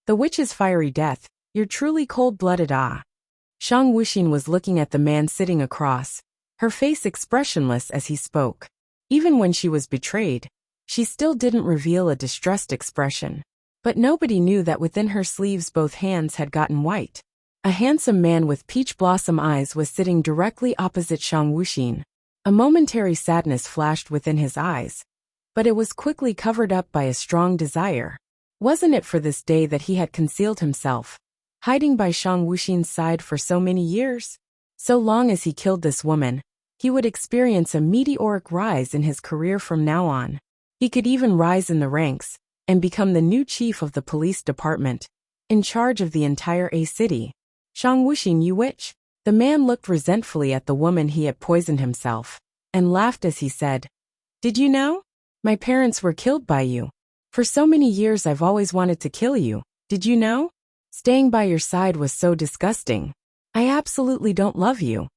The witch's fiery death, you're truly cold-blooded. Shang Wuxin was looking at the man sitting across, her face expressionless as he spoke. Even when she was betrayed, she still didn't reveal a distressed expression. But nobody knew that within her sleeves both hands had gotten white. A handsome man with peach blossom eyes was sitting directly opposite Shang Wuxin. A momentary sadness flashed within his eyes, but it was quickly covered up by a strong desire. Wasn't it for this day that he had concealed himself, hiding by Shang Wuxin's side for so many years? So long as he killed this woman, he would experience a meteoric rise in his career from now on. He could even rise in the ranks and become the new chief of the police department, in charge of the entire A city. Shang Wuxin, you witch? The man looked resentfully at the woman he had poisoned himself, and laughed as he said, "Did you know? My parents were killed by you. For so many years I've always wanted to kill you, did you know? Staying by your side was so disgusting. I absolutely don't love you."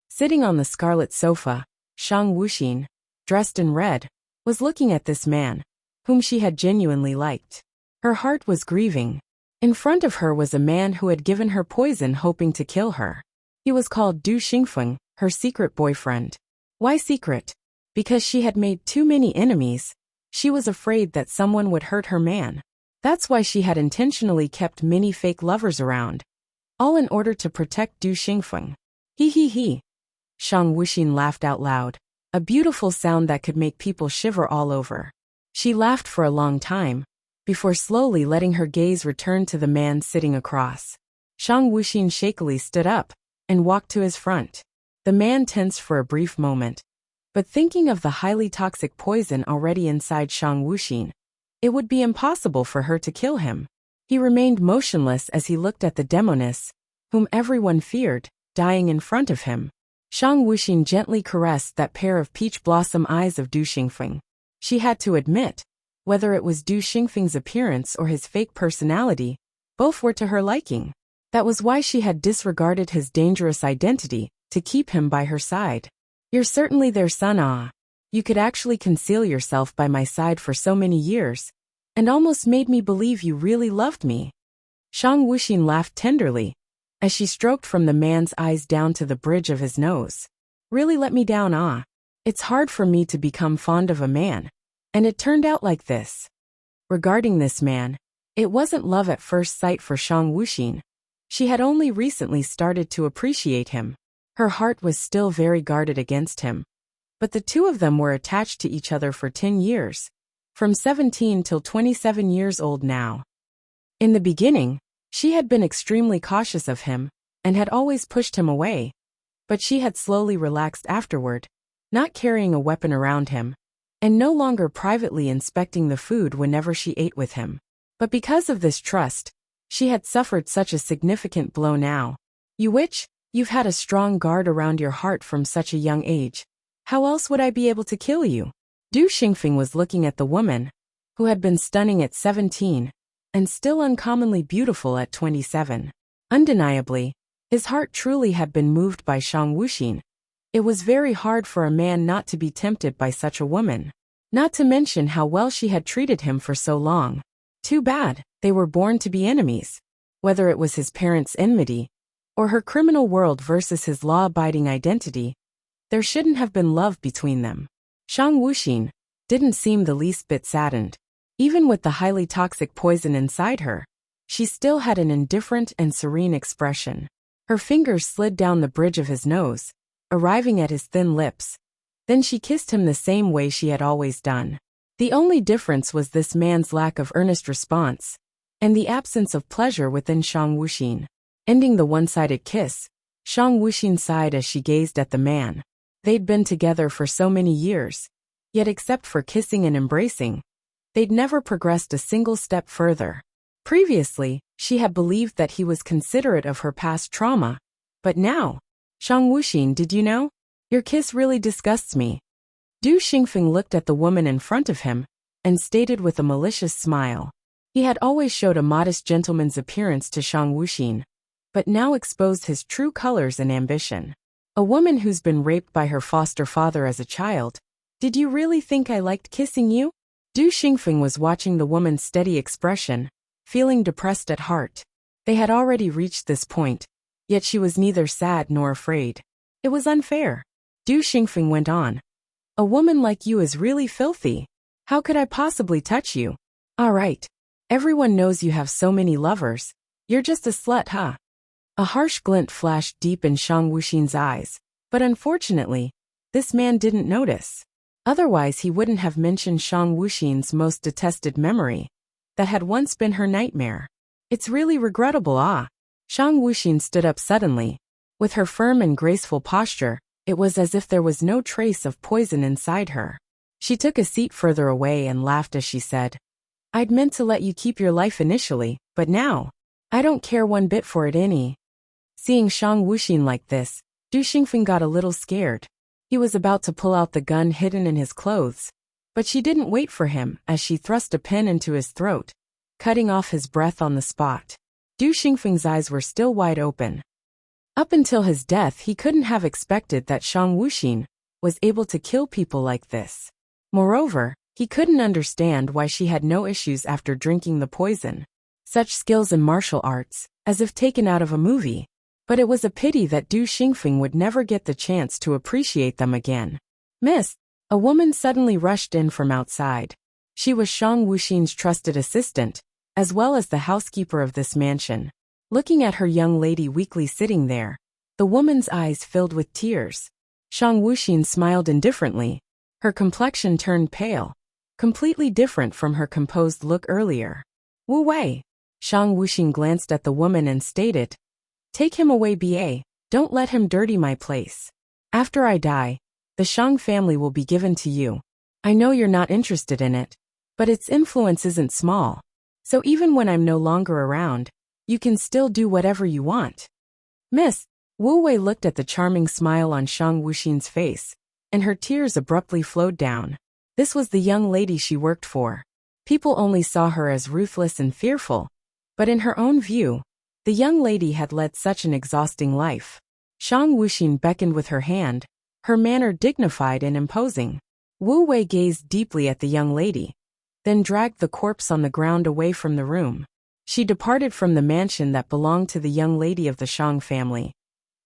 Sitting on the scarlet sofa, Shang Wuxin, dressed in red, was looking at this man, whom she had genuinely liked. Her heart was grieving. In front of her was a man who had given her poison hoping to kill her. He was called Du Xingfeng, her secret boyfriend. Why secret? Because she had made too many enemies. She was afraid that someone would hurt her man. That's why she had intentionally kept many fake lovers around, all in order to protect Du Xingfeng. He. Shang Wuxin laughed out loud, a beautiful sound that could make people shiver all over. She laughed for a long time, before slowly letting her gaze return to the man sitting across. Shang Wuxin shakily stood up and walked to his front. The man tensed for a brief moment, but thinking of the highly toxic poison already inside Shang Wuxin, it would be impossible for her to kill him. He remained motionless as he looked at the demoness, whom everyone feared, dying in front of him. Shang Wuxin gently caressed that pair of peach blossom eyes of Du Xingfeng. She had to admit, whether it was Du Xingfeng's appearance or his fake personality, both were to her liking. That was why she had disregarded his dangerous identity, to keep him by her side. You're certainly their son. You could actually conceal yourself by my side for so many years, and almost made me believe you really loved me. Shang Wuxin laughed tenderly, as she stroked from the man's eyes down to the bridge of his nose. Really let me down. It's hard for me to become fond of a man, and it turned out like this. Regarding this man, it wasn't love at first sight for Shang Wuxin. She had only recently started to appreciate him. Her heart was still very guarded against him. But the two of them were attached to each other for 10 years, from 17 till 27 years old now. In the beginning, she had been extremely cautious of him, and had always pushed him away. But she had slowly relaxed afterward, not carrying a weapon around him, and no longer privately inspecting the food whenever she ate with him. But because of this trust, she had suffered such a significant blow now. You witch, you've had a strong guard around your heart from such a young age. How else would I be able to kill you? Du Xingfeng was looking at the woman, who had been stunning at 17, and still uncommonly beautiful at 27. Undeniably, his heart truly had been moved by Shang Wuxin. It was very hard for a man not to be tempted by such a woman. Not to mention how well she had treated him for so long. Too bad, they were born to be enemies. Whether it was his parents' enmity, or her criminal world versus his law-abiding identity, there shouldn't have been love between them. Shang Wuxin didn't seem the least bit saddened. Even with the highly toxic poison inside her, she still had an indifferent and serene expression. Her fingers slid down the bridge of his nose, arriving at his thin lips. Then she kissed him the same way she had always done. The only difference was this man's lack of earnest response, and the absence of pleasure within Shang Wuxin. Ending the one-sided kiss, Shang Wuxin sighed as she gazed at the man. They'd been together for so many years, yet except for kissing and embracing, they'd never progressed a single step further. Previously, she had believed that he was considerate of her past trauma, but now, Shang Wuxin, did you know? Your kiss really disgusts me. Du Xingfeng looked at the woman in front of him, and stated with a malicious smile. He had always showed a modest gentleman's appearance to Shang Wuxin, but now exposed his true colors and ambition. A woman who's been raped by her foster father as a child. Did you really think I liked kissing you? Du Xingfeng was watching the woman's steady expression, feeling depressed at heart. They had already reached this point, yet she was neither sad nor afraid. It was unfair. Du Xingfeng went on. A woman like you is really filthy. How could I possibly touch you? All right. Everyone knows you have so many lovers. You're just a slut, huh? A harsh glint flashed deep in Shang Wuxin's eyes, but unfortunately, this man didn't notice. Otherwise he wouldn't have mentioned Shang Wuxin's most detested memory, that had once been her nightmare. It's really regrettable, ah. Shang Wuxin stood up suddenly. With her firm and graceful posture, it was as if there was no trace of poison inside her. She took a seat further away and laughed as she said, I'd meant to let you keep your life initially, but now, I don't care one bit for it any. Seeing Shang Wuxin like this, Du Xingfeng got a little scared. He was about to pull out the gun hidden in his clothes, but she didn't wait for him as she thrust a pin into his throat, cutting off his breath on the spot. Du Xingfeng's eyes were still wide open. Up until his death he couldn't have expected that Shang Wuxin was able to kill people like this. Moreover, he couldn't understand why she had no issues after drinking the poison. Such skills in martial arts, as if taken out of a movie. But it was a pity that Du Xingfeng would never get the chance to appreciate them again. Miss, a woman suddenly rushed in from outside. She was Shang Wuxin's trusted assistant, as well as the housekeeper of this mansion. Looking at her young lady weakly sitting there, the woman's eyes filled with tears. Shang Wuxin smiled indifferently. Her complexion turned pale, completely different from her composed look earlier. Wu Wei. Shang Wuxin glanced at the woman and stated, Take him away, ba. Don't let him dirty my place. After I die, the Shang family will be given to you. I know you're not interested in it, but its influence isn't small. So even when I'm no longer around, you can still do whatever you want. Miss, Wu Wei looked at the charming smile on Shang Wuxin's face, and her tears abruptly flowed down. This was the young lady she worked for. People only saw her as ruthless and fearful, but in her own view, the young lady had led such an exhausting life. Shang Wuxin beckoned with her hand, her manner dignified and imposing. Wu Wei gazed deeply at the young lady, then dragged the corpse on the ground away from the room. She departed from the mansion that belonged to the young lady of the Shang family,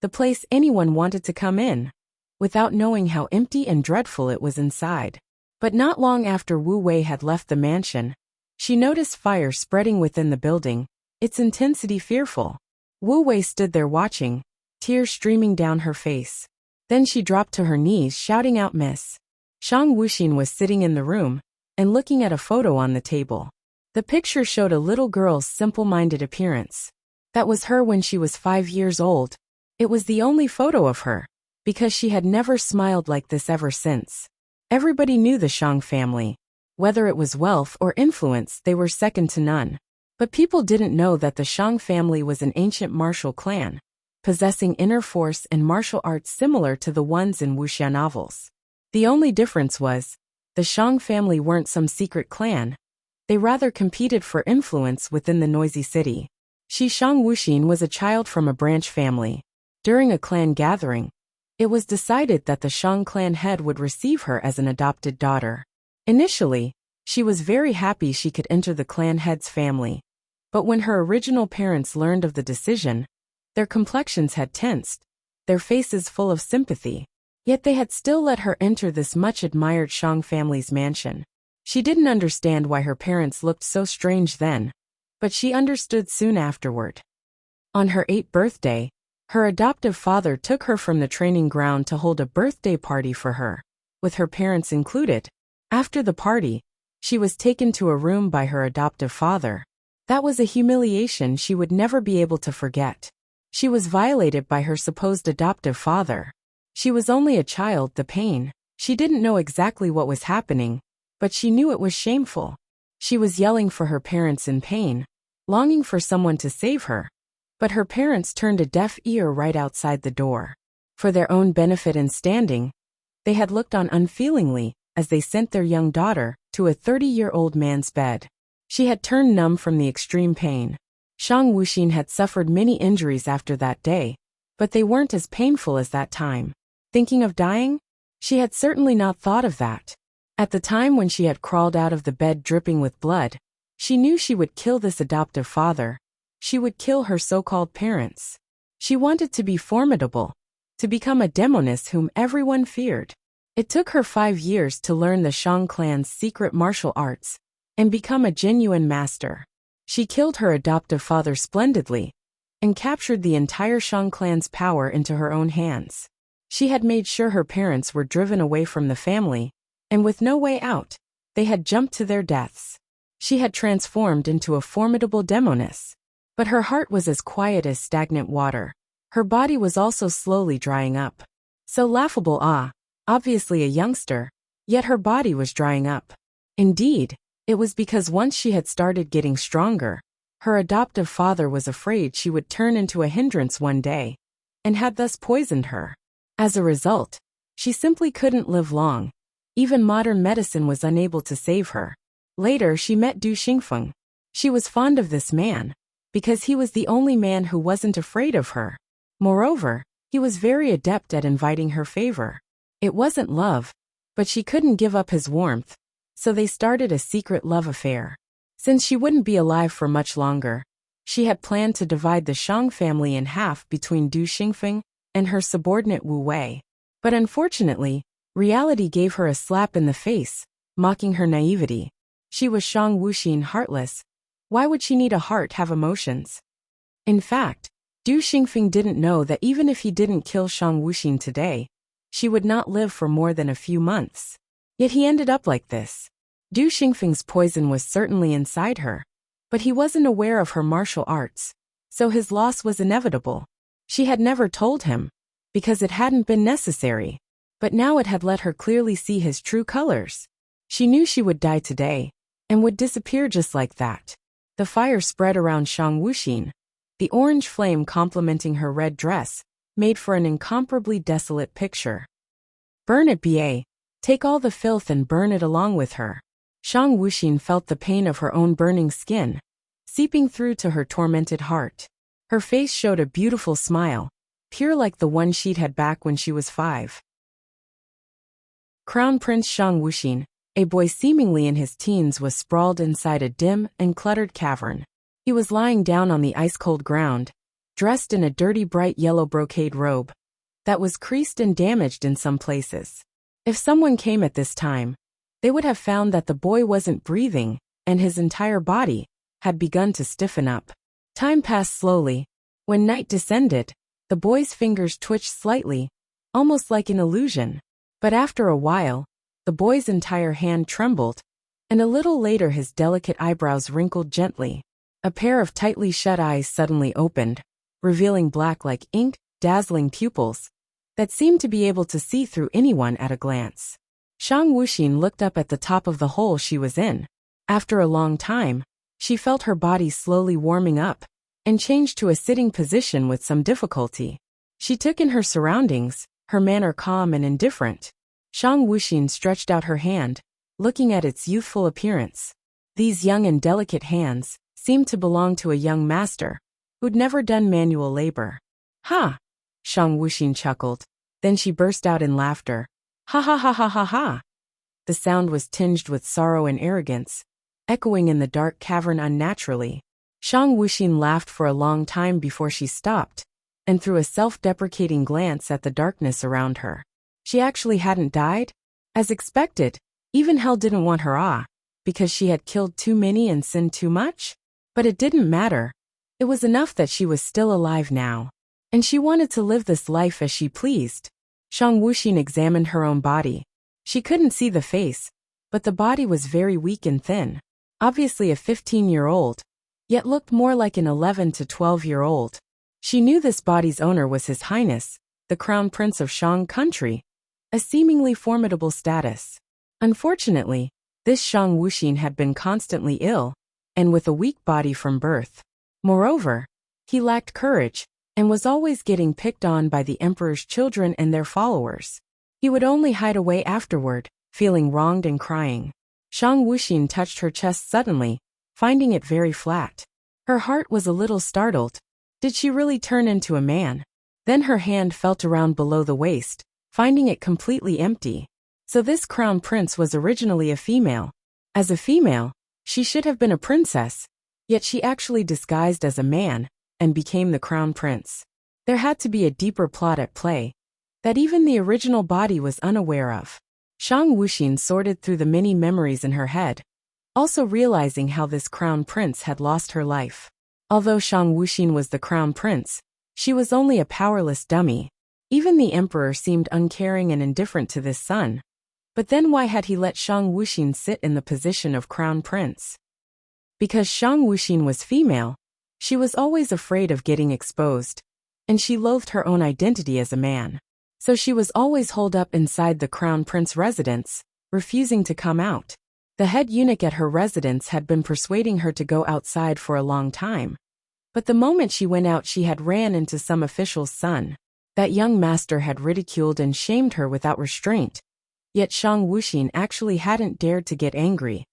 the place anyone wanted to come in, without knowing how empty and dreadful it was inside. But not long after Wu Wei had left the mansion, she noticed fire spreading within the building, its intensity fearful. Wu Wei stood there watching, tears streaming down her face. Then she dropped to her knees shouting out, Miss. Shang Wuxin was sitting in the room and looking at a photo on the table. The picture showed a little girl's simple-minded appearance. That was her when she was 5 years old. It was the only photo of her, because she had never smiled like this ever since. Everybody knew the Shang family. Whether it was wealth or influence, they were second to none. But people didn't know that the Shang family was an ancient martial clan, possessing inner force and martial arts similar to the ones in Wuxia novels. The only difference was, the Shang family weren't some secret clan. They rather competed for influence within the noisy city. Shang Wuxin was a child from a branch family. During a clan gathering, it was decided that the Shang clan head would receive her as an adopted daughter. Initially, she was very happy she could enter the clan head's family. But when her original parents learned of the decision, their complexions had tensed, their faces full of sympathy. Yet they had still let her enter this much-admired Shang family's mansion. She didn't understand why her parents looked so strange then, but she understood soon afterward. On her 8th birthday, her adoptive father took her from the training ground to hold a birthday party for her, with her parents included. After the party, she was taken to a room by her adoptive father. That was a humiliation she would never be able to forget. She was violated by her supposed adoptive father. She was only a child, the pain. She didn't know exactly what was happening, but she knew it was shameful. She was yelling for her parents in pain, longing for someone to save her. But her parents turned a deaf ear right outside the door. For their own benefit and standing, they had looked on unfeelingly as they sent their young daughter to a 30-year-old man's bed. She had turned numb from the extreme pain. Shang Wuxin had suffered many injuries after that day, but they weren't as painful as that time. Thinking of dying? She had certainly not thought of that. At the time when she had crawled out of the bed dripping with blood, She knew she would kill this adoptive father. She would kill her so-called parents. She wanted to be formidable, to become a demoness whom everyone feared. It took her 5 years to learn the Shang clan's secret martial arts and become a genuine master. She killed her adoptive father splendidly and captured the entire Shang clan's power into her own hands. She had made sure her parents were driven away from the family, and with no way out, they had jumped to their deaths. She had transformed into a formidable demoness. But her heart was as quiet as stagnant water. Her body was also slowly drying up. So laughable, obviously a youngster, yet her body was drying up. Indeed, it was because once she had started getting stronger, her adoptive father was afraid she would turn into a hindrance one day, and had thus poisoned her. As a result, she simply couldn't live long. Even modern medicine was unable to save her. Later she met Du Xingfeng. She was fond of this man, because he was the only man who wasn't afraid of her. Moreover, he was very adept at inviting her favor. It wasn't love, but she couldn't give up his warmth, so they started a secret love affair. Since she wouldn't be alive for much longer, she had planned to divide the Shang family in half between Du Xingfeng and her subordinate Wu Wei. But unfortunately, reality gave her a slap in the face, mocking her naivety. She was Shang Wuxin, heartless. Why would she need a heart, have emotions? In fact, Du Xingfeng didn't know that even if he didn't kill Shang Wuxin today, she would not live for more than a few months. Yet he ended up like this. Du Xingfeng's poison was certainly inside her, but he wasn't aware of her martial arts, so his loss was inevitable. She had never told him, because it hadn't been necessary, but now it had let her clearly see his true colors. She knew she would die today, and would disappear just like that. The fire spread around Shang Wuxin. The orange flame complementing her red dress made for an incomparably desolate picture. Burn it, ba. Take all the filth and burn it along with her. Shang Wuxin felt the pain of her own burning skin, seeping through to her tormented heart. Her face showed a beautiful smile, pure like the one she'd had back when she was 5. Crown Prince Shang Wuxin, a boy seemingly in his teens, was sprawled inside a dim and cluttered cavern. He was lying down on the ice-cold ground, dressed in a dirty bright yellow brocade robe that was creased and damaged in some places. If someone came at this time, they would have found that the boy wasn't breathing, and his entire body had begun to stiffen up. Time passed slowly. When night descended, the boy's fingers twitched slightly, almost like an illusion. But after a while, the boy's entire hand trembled, and a little later his delicate eyebrows wrinkled gently. A pair of tightly shut eyes suddenly opened, revealing black like ink, dazzling pupils that seemed to be able to see through anyone at a glance. Shang Wuxin looked up at the top of the hole she was in. After a long time, she felt her body slowly warming up, and changed to a sitting position with some difficulty. She took in her surroundings, her manner calm and indifferent. Shang Wuxin stretched out her hand, looking at its youthful appearance. These young and delicate hands seemed to belong to a young master, who'd never done manual labor. Ha! Shang Wuxin chuckled. Then she burst out in laughter. Ha ha ha ha ha ha! The sound was tinged with sorrow and arrogance, echoing in the dark cavern unnaturally. Shang Wuxin laughed for a long time before she stopped, and threw a self-deprecating glance at the darkness around her. She actually hadn't died? As expected, even hell didn't want her, because she had killed too many and sinned too much? But it didn't matter. It was enough that she was still alive now, and she wanted to live this life as she pleased. Shang Wuxin examined her own body. She couldn't see the face, but the body was very weak and thin. Obviously a 15-year-old, yet looked more like an 11 to 12-year-old. She knew this body's owner was His Highness, the Crown Prince of Shang Country, a seemingly formidable status. Unfortunately, this Shang Wuxin had been constantly ill, and with a weak body from birth. Moreover, he lacked courage, and was always getting picked on by the emperor's children and their followers. He would only hide away afterward, feeling wronged and crying. Shang Wuxin touched her chest suddenly, finding it very flat. Her heart was a little startled. Did she really turn into a man? Then her hand felt around below the waist, finding it completely empty. So this crown prince was originally a female. As a female, She should have been a princess, yet she actually disguised as a man and became the crown prince. There had to be a deeper plot at play that even the original body was unaware of. Shang Wuxin sorted through the many memories in her head, also realizing how this crown prince had lost her life. Although Shang Wuxin was the crown prince, she was only a powerless dummy. Even the emperor seemed uncaring and indifferent to this son. But then why had he let Shang Wuxin sit in the position of crown prince? Because Shang Wuxin was female, she was always afraid of getting exposed, and she loathed her own identity as a man. So she was always holed up inside the crown prince residence, refusing to come out. The head eunuch at her residence had been persuading her to go outside for a long time. But the moment she went out, she had ran into some official's son. That young master had ridiculed and shamed her without restraint. Yet Shang Wuxin actually hadn't dared to get angry,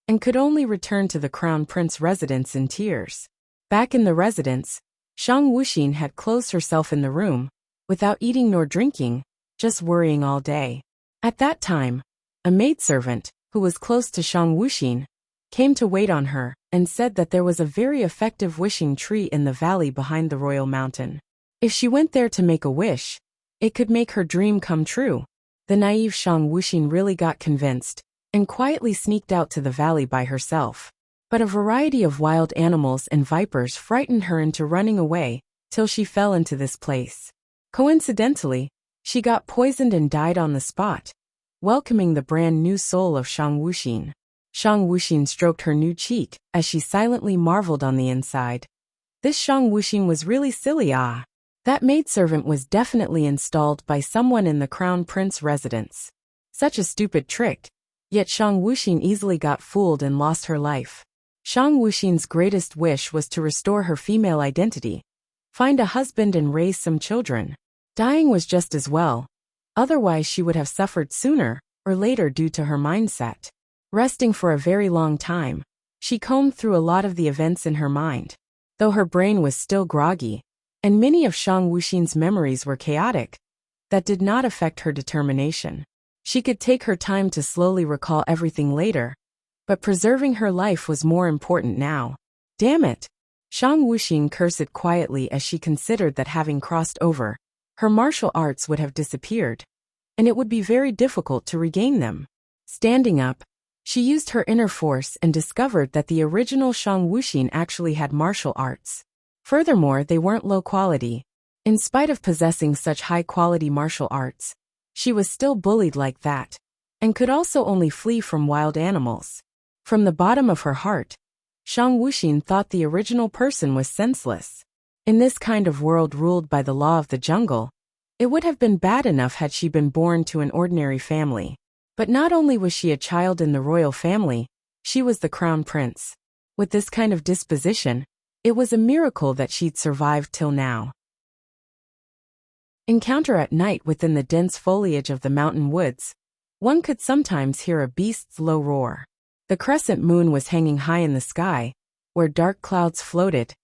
and could only return to the crown prince residence in tears. Back in the residence, Shang Wuxin had closed herself in the room, without eating nor drinking, just worrying all day. At that time, a maidservant, who was close to Shang Wuxin, came to wait on her, and said that there was a very effective wishing tree in the valley behind the royal mountain. If she went there to make a wish, it could make her dream come true. The naive Shang Wuxin really got convinced, and quietly sneaked out to the valley by herself. But a variety of wild animals and vipers frightened her into running away, till she fell into this place. Coincidentally, she got poisoned and died on the spot, welcoming the brand new soul of Shang Wuxin. Shang Wuxin stroked her new cheek, as she silently marveled on the inside. This Shang Wuxin was really silly. That maidservant was definitely installed by someone in the crown prince residence. Such a stupid trick, yet Shang Wuxin easily got fooled and lost her life. Shang Wuxin's greatest wish was to restore her female identity, find a husband and raise some children. Dying was just as well, otherwise she would have suffered sooner or later due to her mindset. Resting for a very long time, she combed through a lot of the events in her mind. Though her brain was still groggy, and many of Shang Wuxin's memories were chaotic, that did not affect her determination. She could take her time to slowly recall everything later, but preserving her life was more important now. Damn it! Shang Wuxin cursed quietly as she considered that having crossed over, her martial arts would have disappeared, and it would be very difficult to regain them. Standing up, she used her inner force and discovered that the original Shang Wuxin actually had martial arts. Furthermore, they weren't low quality. In spite of possessing such high-quality martial arts, she was still bullied like that, and could also only flee from wild animals. From the bottom of her heart, Shang Wuxin thought the original person was senseless. In this kind of world ruled by the law of the jungle, it would have been bad enough had she been born to an ordinary family. But not only was she a child in the royal family, she was the crown prince. With this kind of disposition, it was a miracle that she'd survived till now. Encounter at night within the dense foliage of the mountain woods. One could sometimes hear a beast's low roar. The crescent moon was hanging high in the sky, where dark clouds floated,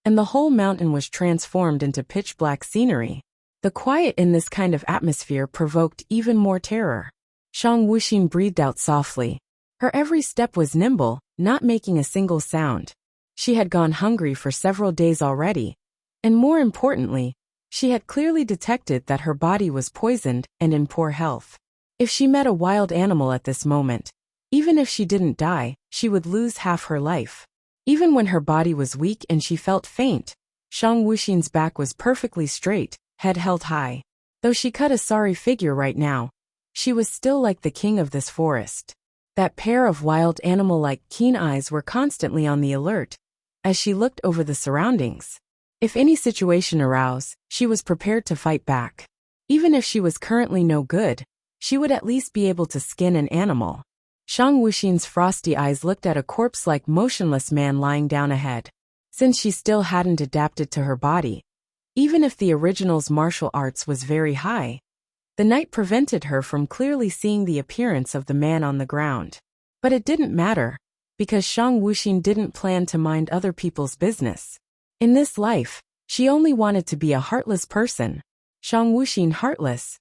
and the whole mountain was transformed into pitch-black scenery. The quiet in this kind of atmosphere provoked even more terror. Shang Wuxin breathed out softly. Her every step was nimble, not making a single sound. She had gone hungry for several days already, and more importantly, she had clearly detected that her body was poisoned and in poor health. If she met a wild animal at this moment, even if she didn't die, she would lose half her life. Even when her body was weak and she felt faint, Shang Wuxin's back was perfectly straight, head held high. Though she cut a sorry figure right now, she was still like the king of this forest. That pair of wild animal-like keen eyes were constantly on the alert, as she looked over the surroundings. If any situation arose, she was prepared to fight back. Even if she was currently no good, she would at least be able to skin an animal. Shang Wuxin's frosty eyes looked at a corpse-like motionless man lying down ahead. Since she still hadn't adapted to her body, even if the original's martial arts was very high, the night prevented her from clearly seeing the appearance of the man on the ground. But it didn't matter, because Shang Wuxin didn't plan to mind other people's business. In this life, she only wanted to be a heartless person. Shang Wuxin heartless.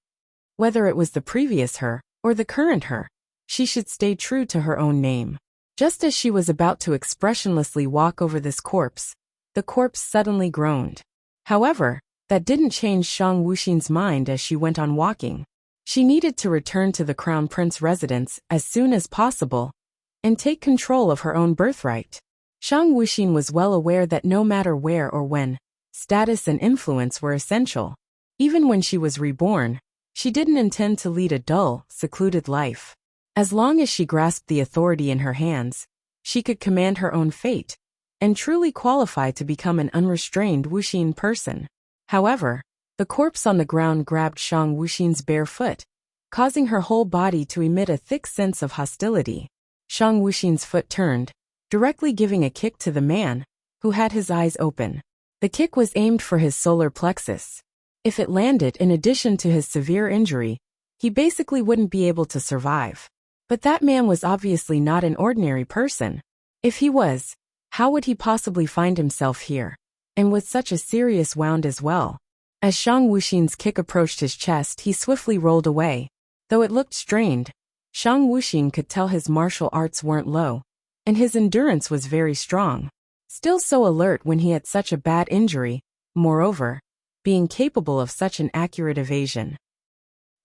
Whether it was the previous her, or the current her, she should stay true to her own name. Just as she was about to expressionlessly walk over this corpse, the corpse suddenly groaned. However, that didn't change Shang Wuxin's mind as she went on walking. She needed to return to the Crown Prince residence as soon as possible and take control of her own birthright. Shang Wuxin was well aware that no matter where or when, status and influence were essential. Even when she was reborn, she didn't intend to lead a dull, secluded life. As long as she grasped the authority in her hands, she could command her own fate and truly qualify to become an unrestrained Wuxin person. However, the corpse on the ground grabbed Shang Wuxin's bare foot, causing her whole body to emit a thick sense of hostility. Shang Wuxin's foot turned, directly giving a kick to the man, who had his eyes open. The kick was aimed for his solar plexus. If it landed, in addition to his severe injury, he basically wouldn't be able to survive. But that man was obviously not an ordinary person. If he was, how would he possibly find himself here? And with such a serious wound as well. As Shang Wuxin's kick approached his chest, he swiftly rolled away. Though it looked strained, Shang Wuxin could tell his martial arts weren't low, and his endurance was very strong. Still so alert when he had such a bad injury, moreover, being capable of such an accurate evasion.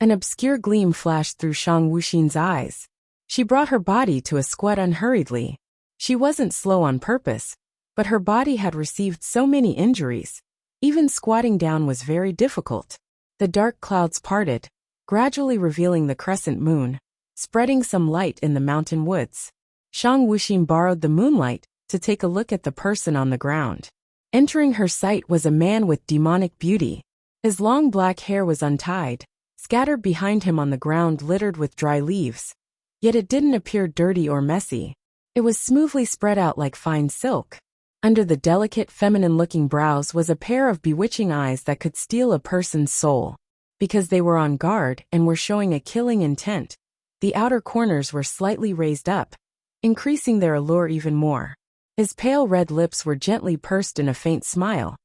An obscure gleam flashed through Shang Wuxin's eyes. She brought her body to a squat unhurriedly. She wasn't slow on purpose, but her body had received so many injuries. Even squatting down was very difficult. The dark clouds parted, gradually revealing the crescent moon, spreading some light in the mountain woods. Shang Wuxin borrowed the moonlight to take a look at the person on the ground. Entering her sight was a man with demonic beauty. His long black hair was untied, scattered behind him on the ground littered with dry leaves. Yet it didn't appear dirty or messy. It was smoothly spread out like fine silk. Under the delicate feminine-looking brows was a pair of bewitching eyes that could steal a person's soul. Because they were on guard and were showing a killing intent, the outer corners were slightly raised up, increasing their allure even more. His pale red lips were gently pursed in a faint smile.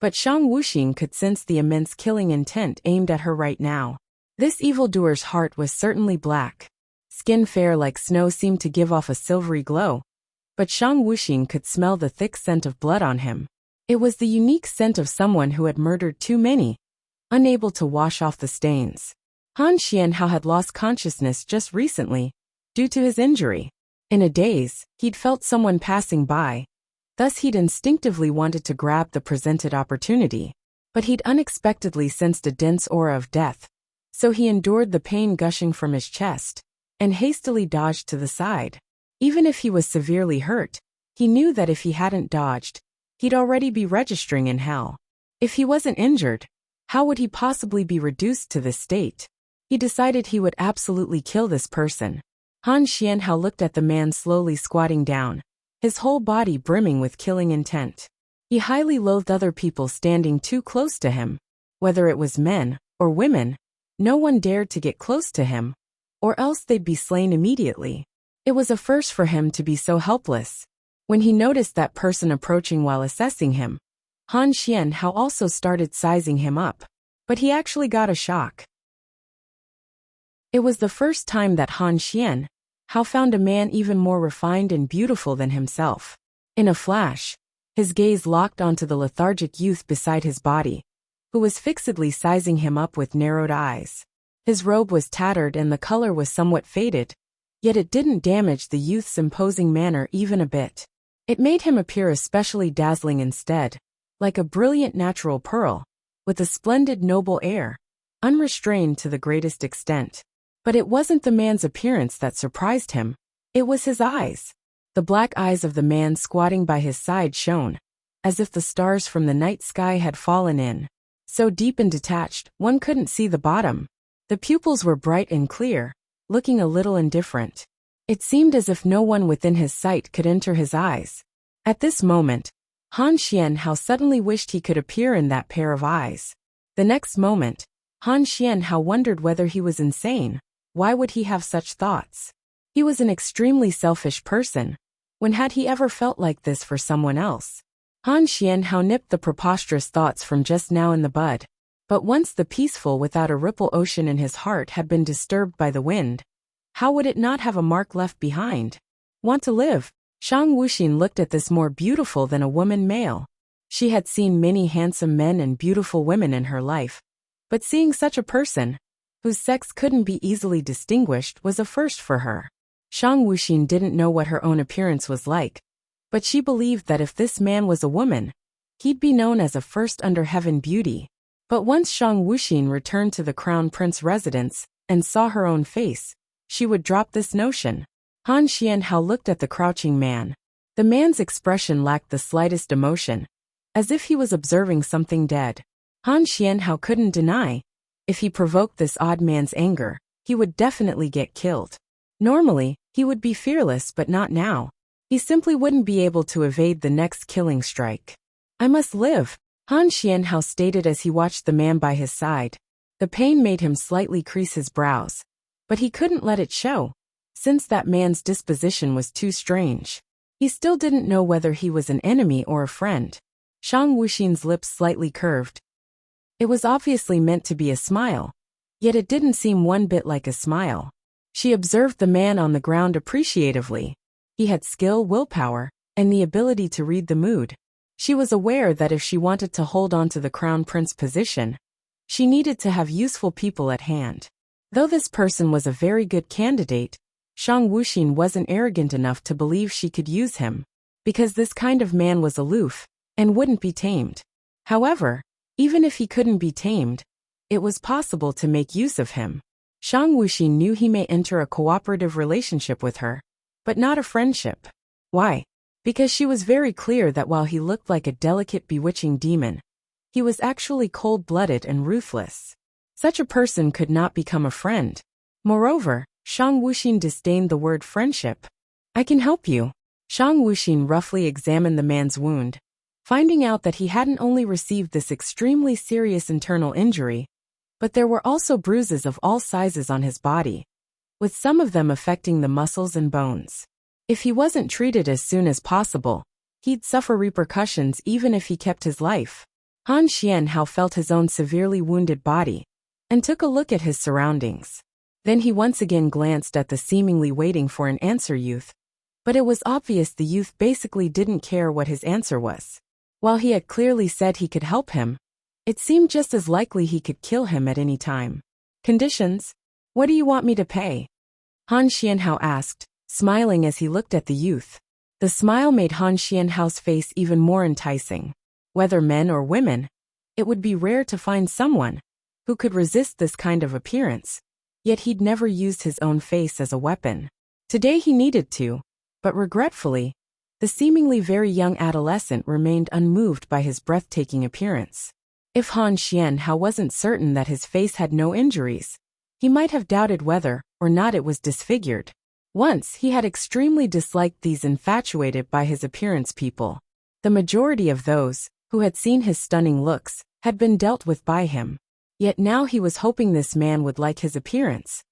But Shang Wuxin could sense the immense killing intent aimed at her right now. This evildoer's heart was certainly black. Skin fair like snow seemed to give off a silvery glow. But Shang Wuxin could smell the thick scent of blood on him. It was the unique scent of someone who had murdered too many, unable to wash off the stains. Han Xianhao had lost consciousness just recently, due to his injury. In a daze, he'd felt someone passing by, thus he'd instinctively wanted to grab the presented opportunity. But he'd unexpectedly sensed a dense aura of death, so he endured the pain gushing from his chest, and hastily dodged to the side. Even if he was severely hurt, he knew that if he hadn't dodged, he'd already be registering in hell. If he wasn't injured, how would he possibly be reduced to this state? He decided he would absolutely kill this person. Han Xianhao looked at the man slowly squatting down, his whole body brimming with killing intent. He highly loathed other people standing too close to him. Whether it was men or women, no one dared to get close to him, or else they'd be slain immediately. It was a first for him to be so helpless. When he noticed that person approaching while assessing him, Han Xianhao also started sizing him up. But he actually got a shock. It was the first time that Han Xianhao found a man even more refined and beautiful than himself. In a flash, his gaze locked onto the lethargic youth beside his body, who was fixedly sizing him up with narrowed eyes. His robe was tattered and the color was somewhat faded, yet it didn't damage the youth's imposing manner even a bit. It made him appear especially dazzling instead, like a brilliant natural pearl, with a splendid noble air, unrestrained to the greatest extent. But it wasn't the man's appearance that surprised him, it was his eyes. The black eyes of the man squatting by his side shone, as if the stars from the night sky had fallen in. So deep and detached, one couldn't see the bottom. The pupils were bright and clear, looking a little indifferent. It seemed as if no one within his sight could enter his eyes. At this moment, Han Xianhao suddenly wished he could appear in that pair of eyes. The next moment, Han Xianhao wondered whether he was insane. Why would he have such thoughts? He was an extremely selfish person. When had he ever felt like this for someone else? Han Xianhao nipped the preposterous thoughts from just now in the bud. But once the peaceful without a ripple ocean in his heart had been disturbed by the wind, how would it not have a mark left behind? Want to live? Shang Wuxin looked at this more beautiful than a woman male. She had seen many handsome men and beautiful women in her life, but seeing such a person, whose sex couldn't be easily distinguished, was a first for her. Shang Wuxin didn't know what her own appearance was like, but she believed that if this man was a woman, he'd be known as a first under heaven beauty. But once Shang Wuxin returned to the Crown Prince residence and saw her own face, she would drop this notion. Han Xianhao looked at the crouching man. The man's expression lacked the slightest emotion, as if he was observing something dead. Han Xianhao couldn't deny, if he provoked this odd man's anger, he would definitely get killed. Normally, he would be fearless, but not now. He simply wouldn't be able to evade the next killing strike. I must live, Han Xianhao stated as he watched the man by his side. The pain made him slightly crease his brows, but he couldn't let it show, since that man's disposition was too strange. He still didn't know whether he was an enemy or a friend. Shang Wuxin's lips slightly curved. It was obviously meant to be a smile, yet it didn't seem one bit like a smile. She observed the man on the ground appreciatively. He had skill, willpower, and the ability to read the mood. She was aware that if she wanted to hold on to the Crown Prince position, she needed to have useful people at hand. Though this person was a very good candidate, Shang Wuxin wasn't arrogant enough to believe she could use him, because this kind of man was aloof and wouldn't be tamed. However, even if he couldn't be tamed, it was possible to make use of him. Shang Wuxin knew he may enter a cooperative relationship with her, but not a friendship. Why? Because she was very clear that while he looked like a delicate, bewitching demon, he was actually cold-blooded and ruthless. Such a person could not become a friend. Moreover, Shang Wuxin disdained the word friendship. I can help you. Shang Wuxin roughly examined the man's wound, finding out that he hadn't only received this extremely serious internal injury, but there were also bruises of all sizes on his body, with some of them affecting the muscles and bones. If he wasn't treated as soon as possible, he'd suffer repercussions even if he kept his life. Han Xianhao felt his own severely wounded body, and took a look at his surroundings. Then he once again glanced at the seemingly waiting for an answer youth, but it was obvious the youth basically didn't care what his answer was. While he had clearly said he could help him, it seemed just as likely he could kill him at any time. Conditions? What do you want me to pay? Han Xianhao asked, smiling as he looked at the youth. The smile made Han Xianhao's face even more enticing. Whether men or women, it would be rare to find someone who could resist this kind of appearance, yet he'd never used his own face as a weapon. Today he needed to, but regretfully, the seemingly very young adolescent remained unmoved by his breathtaking appearance. If Han Xianhao wasn't certain that his face had no injuries, he might have doubted whether or not it was disfigured. Once he had extremely disliked these infatuated by his appearance people. The majority of those who had seen his stunning looks had been dealt with by him. Yet now he was hoping this man would like his appearance,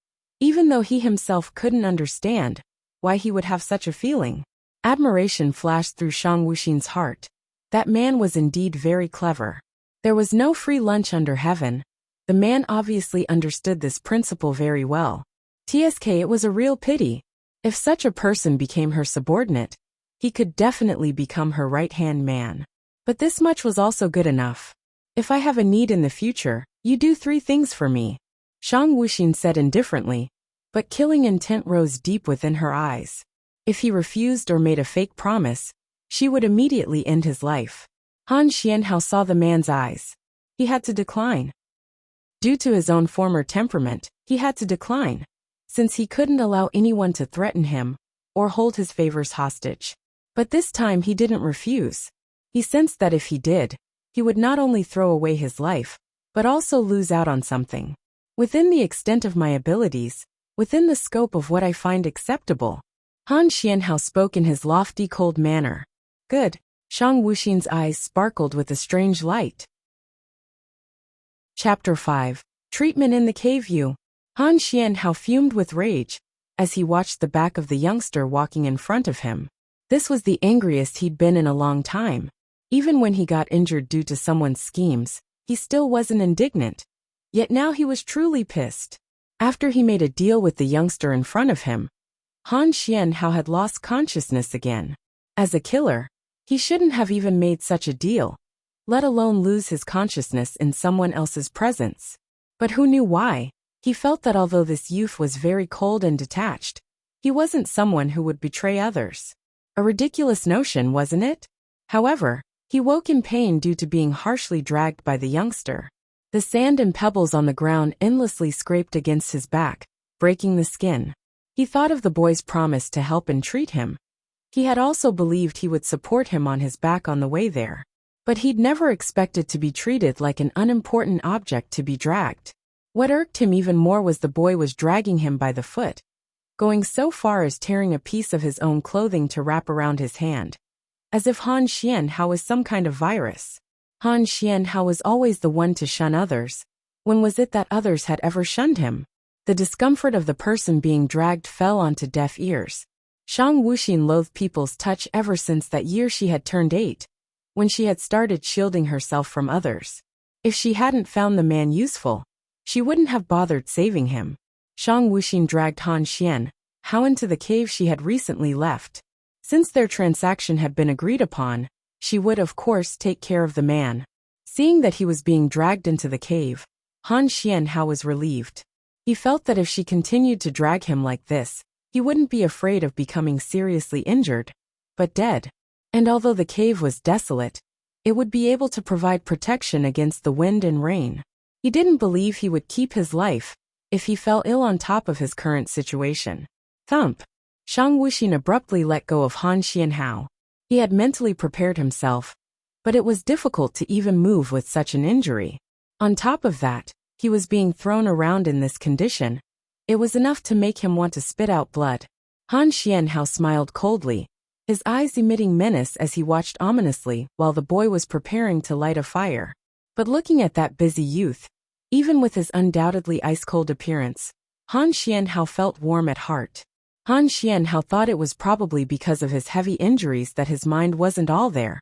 even though he himself couldn't understand why he would have such a feeling. Admiration flashed through Shang Wuxin's heart. That man was indeed very clever. There was no free lunch under heaven. The man obviously understood this principle very well. TSK, it was a real pity. If such a person became her subordinate, he could definitely become her right-hand man. But this much was also good enough. If I have a need in the future, you do 3 things for me. Shang Wuxin said indifferently, but killing intent rose deep within her eyes. If he refused or made a fake promise, she would immediately end his life. Han Xianhao saw the man's eyes. He had to decline. Due to his own former temperament, he had to decline, since he couldn't allow anyone to threaten him or hold his favors hostage. But this time he didn't refuse. He sensed that if he did, he would not only throw away his life, but also lose out on something. Within the extent of my abilities, within the scope of what I find acceptable, Han Xianhao spoke in his lofty, cold manner. Good. Shang Wuxin's eyes sparkled with a strange light. Chapter 5. Treatment in the cave view. Han Xianhao fumed with rage as he watched the back of the youngster walking in front of him. This was the angriest he'd been in a long time. Even when he got injured due to someone's schemes, he still wasn't indignant. Yet now he was truly pissed. After he made a deal with the youngster in front of him, Han Xianhao had lost consciousness again. As a killer, he shouldn't have even made such a deal, let alone lose his consciousness in someone else's presence. But who knew why? He felt that although this youth was very cold and detached, he wasn't someone who would betray others. A ridiculous notion, wasn't it? However, he woke in pain due to being harshly dragged by the youngster. The sand and pebbles on the ground endlessly scraped against his back, breaking the skin. He thought of the boy's promise to help and treat him. He had also believed he would support him on his back on the way there. But he'd never expected to be treated like an unimportant object to be dragged. What irked him even more was the boy was dragging him by the foot, going so far as tearing a piece of his own clothing to wrap around his hand. As if Han Xianhao was some kind of virus. Han Xianhao was always the one to shun others. When was it that others had ever shunned him? The discomfort of the person being dragged fell onto deaf ears. Shang Wuxin loathed people's touch ever since that year she had turned 8, when she had started shielding herself from others. If she hadn't found the man useful, she wouldn't have bothered saving him. Shang Wuxin dragged Han Xianhao into the cave she had recently left. Since their transaction had been agreed upon, she would of course take care of the man. Seeing that he was being dragged into the cave, Han Xianhao was relieved. He felt that if she continued to drag him like this, he wouldn't be afraid of becoming seriously injured, but dead. And although the cave was desolate, it would be able to provide protection against the wind and rain. He didn't believe he would keep his life if he fell ill on top of his current situation. Thump! Shang Wuxin abruptly let go of Han Xianhao. He had mentally prepared himself, but it was difficult to even move with such an injury. On top of that, he was being thrown around in this condition. It was enough to make him want to spit out blood. Han Xianhao smiled coldly, his eyes emitting menace as he watched ominously while the boy was preparing to light a fire. But looking at that busy youth, even with his undoubtedly ice-cold appearance, Han Xianhao felt warm at heart. Han Xianhao thought it was probably because of his heavy injuries that his mind wasn't all there.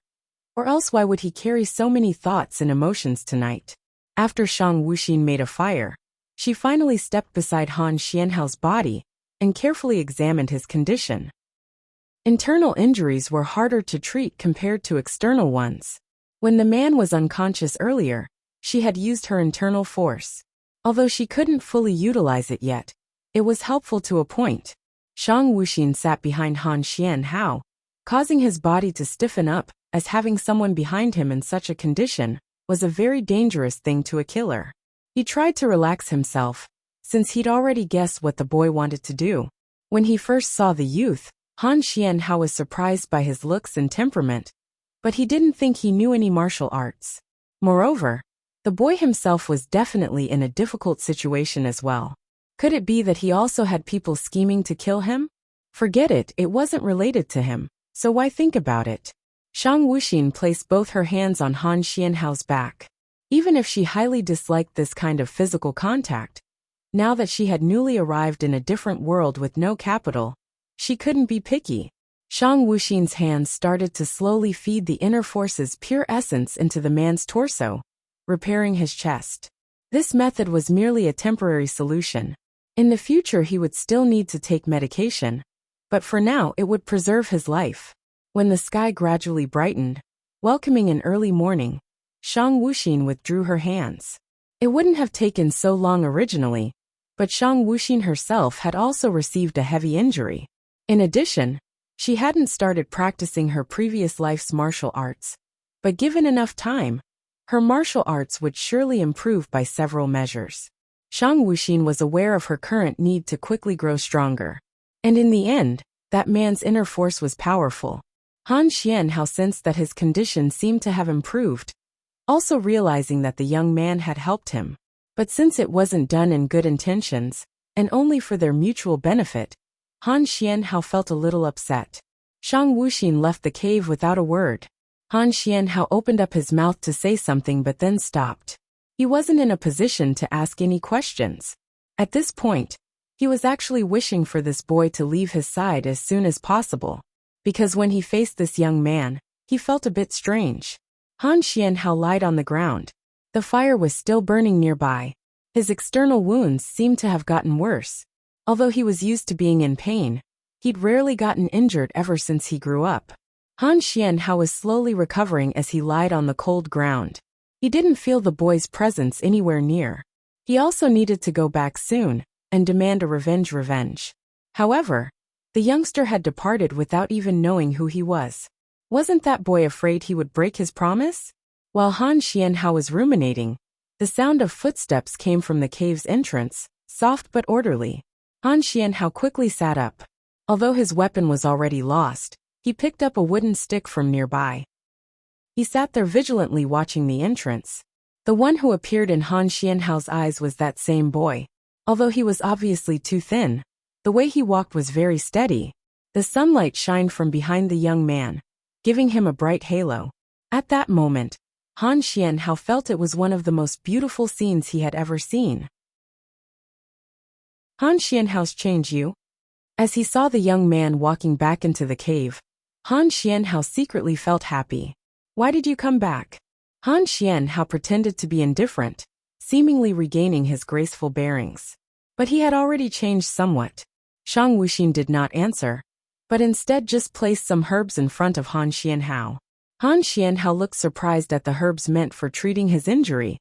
Or else why would he carry so many thoughts and emotions tonight? After Shang Wuxin made a fire, she finally stepped beside Han Xianhao's body and carefully examined his condition. Internal injuries were harder to treat compared to external ones. When the man was unconscious earlier, she had used her internal force. Although she couldn't fully utilize it yet, it was helpful to a point. Shang Wuxin sat behind Han Xianhao, causing his body to stiffen up, as having someone behind him in such a condition was a very dangerous thing to a killer. He tried to relax himself, since he'd already guessed what the boy wanted to do. When he first saw the youth, Han Xianhao was surprised by his looks and temperament, but he didn't think he knew any martial arts. Moreover, the boy himself was definitely in a difficult situation as well. Could it be that he also had people scheming to kill him? Forget it, it wasn't related to him, so why think about it? Shang Wuxin placed both her hands on Han Xianhao's back. Even if she highly disliked this kind of physical contact, now that she had newly arrived in a different world with no capital, she couldn't be picky. Shang Wuxin's hands started to slowly feed the inner force's pure essence into the man's torso, repairing his chest. This method was merely a temporary solution. In the future he would still need to take medication, but for now it would preserve his life. When the sky gradually brightened, welcoming an early morning, Shang Wuxin withdrew her hands. It wouldn't have taken so long originally, but Shang Wuxin herself had also received a heavy injury. In addition, she hadn't started practicing her previous life's martial arts, but given enough time, her martial arts would surely improve by several measures. Shang Wuxin was aware of her current need to quickly grow stronger. And in the end, that man's inner force was powerful. Han Xianhao sensed that his condition seemed to have improved, also realizing that the young man had helped him. But since it wasn't done in good intentions, and only for their mutual benefit, Han Xianhao felt a little upset. Shang Wuxin left the cave without a word. Han Xianhao opened up his mouth to say something but then stopped. He wasn't in a position to ask any questions. At this point, he was actually wishing for this boy to leave his side as soon as possible, because when he faced this young man, he felt a bit strange. Han Xianhao lied on the ground. The fire was still burning nearby. His external wounds seemed to have gotten worse. Although he was used to being in pain, He'd rarely gotten injured ever since he grew up. Han Xianhao was slowly recovering as he lied on the cold ground. He didn't feel the boy's presence anywhere near. He also needed to go back soon and demand a revenge. However, the youngster had departed without even knowing who he was. Wasn't that boy afraid he would break his promise? While Han Xianhao was ruminating, the sound of footsteps came from the cave's entrance, soft but orderly. Han Xianhao quickly sat up. Although his weapon was already lost, he picked up a wooden stick from nearby. He sat there vigilantly watching the entrance. The one who appeared in Han Xianhao's eyes was that same boy. Although he was obviously too thin, the way he walked was very steady. The sunlight shined from behind the young man, giving him a bright halo. At that moment, Han Xianhao felt it was one of the most beautiful scenes he had ever seen. Han Xianhao's change you? As he saw the young man walking back into the cave, Han Xianhao secretly felt happy. Why did you come back? Han Xianhao pretended to be indifferent, seemingly regaining his graceful bearings. But he had already changed somewhat. Shang Wuxin did not answer, but instead just placed some herbs in front of Han Xianhao. Han Xianhao looked surprised at the herbs meant for treating his injury,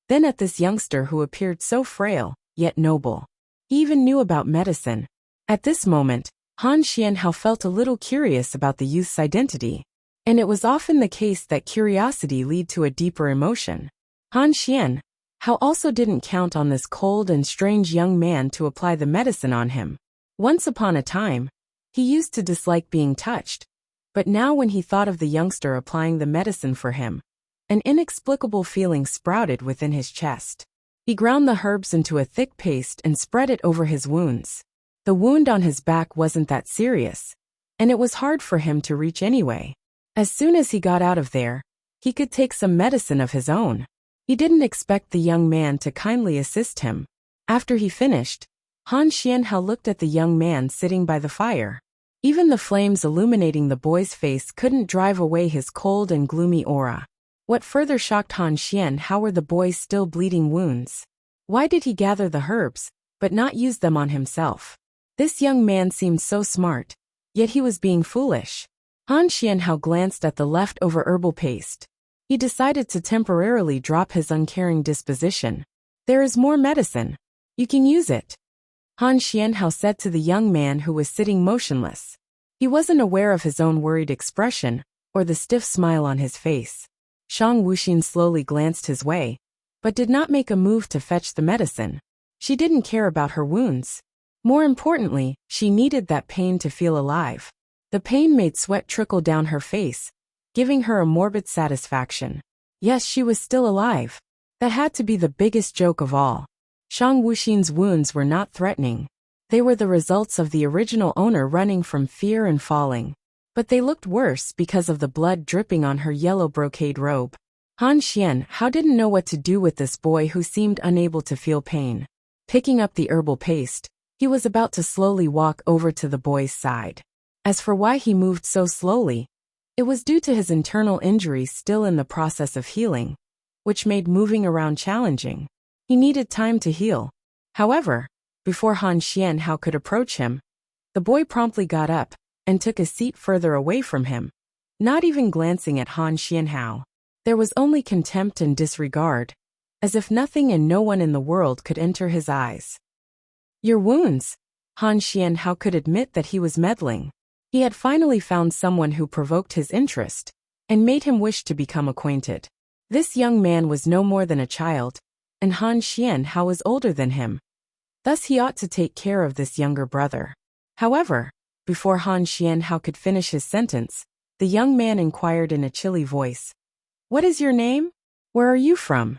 then at this youngster who appeared so frail, yet noble. He even knew about medicine. At this moment, Han Xianhao felt a little curious about the youth's identity. And it was often the case that curiosity led to a deeper emotion. Han Xianhao also didn't count on this cold and strange young man to apply the medicine on him. Once upon a time, he used to dislike being touched. But now when he thought of the youngster applying the medicine for him, an inexplicable feeling sprouted within his chest. He ground the herbs into a thick paste and spread it over his wounds. The wound on his back wasn't that serious, and it was hard for him to reach anyway. As soon as he got out of there, he could take some medicine of his own. He didn't expect the young man to kindly assist him. After he finished, Han Xianhao looked at the young man sitting by the fire. Even the flames illuminating the boy's face couldn't drive away his cold and gloomy aura. What further shocked Han Xianhao were the boy's still bleeding wounds. Why did he gather the herbs, but not use them on himself? This young man seemed so smart, yet he was being foolish. Han Xianhao glanced at the leftover herbal paste. He decided to temporarily drop his uncaring disposition. There is more medicine. You can use it. Han Xianhao said to the young man who was sitting motionless. He wasn't aware of his own worried expression or the stiff smile on his face. Shang Wuxin slowly glanced his way, but did not make a move to fetch the medicine. She didn't care about her wounds. More importantly, she needed that pain to feel alive. The pain made sweat trickle down her face, giving her a morbid satisfaction. Yes, she was still alive. That had to be the biggest joke of all. Shang Wuxin's wounds were not threatening. They were the results of the original owner running from fear and falling. But they looked worse because of the blood dripping on her yellow brocade robe. Han Xianhao didn't know what to do with this boy who seemed unable to feel pain. Picking up the herbal paste, he was about to slowly walk over to the boy's side. As for why he moved so slowly, it was due to his internal injuries still in the process of healing, which made moving around challenging. He needed time to heal. However, before Han Xianhao could approach him, the boy promptly got up and took a seat further away from him, not even glancing at Han Xianhao. There was only contempt and disregard, as if nothing and no one in the world could enter his eyes. Your wounds? Han Xianhao could admit that he was meddling. He had finally found someone who provoked his interest and made him wish to become acquainted. This young man was no more than a child, and Han Xianhao was older than him. Thus he ought to take care of this younger brother. However, before Han Xianhao could finish his sentence, the young man inquired in a chilly voice. What is your name? Where are you from?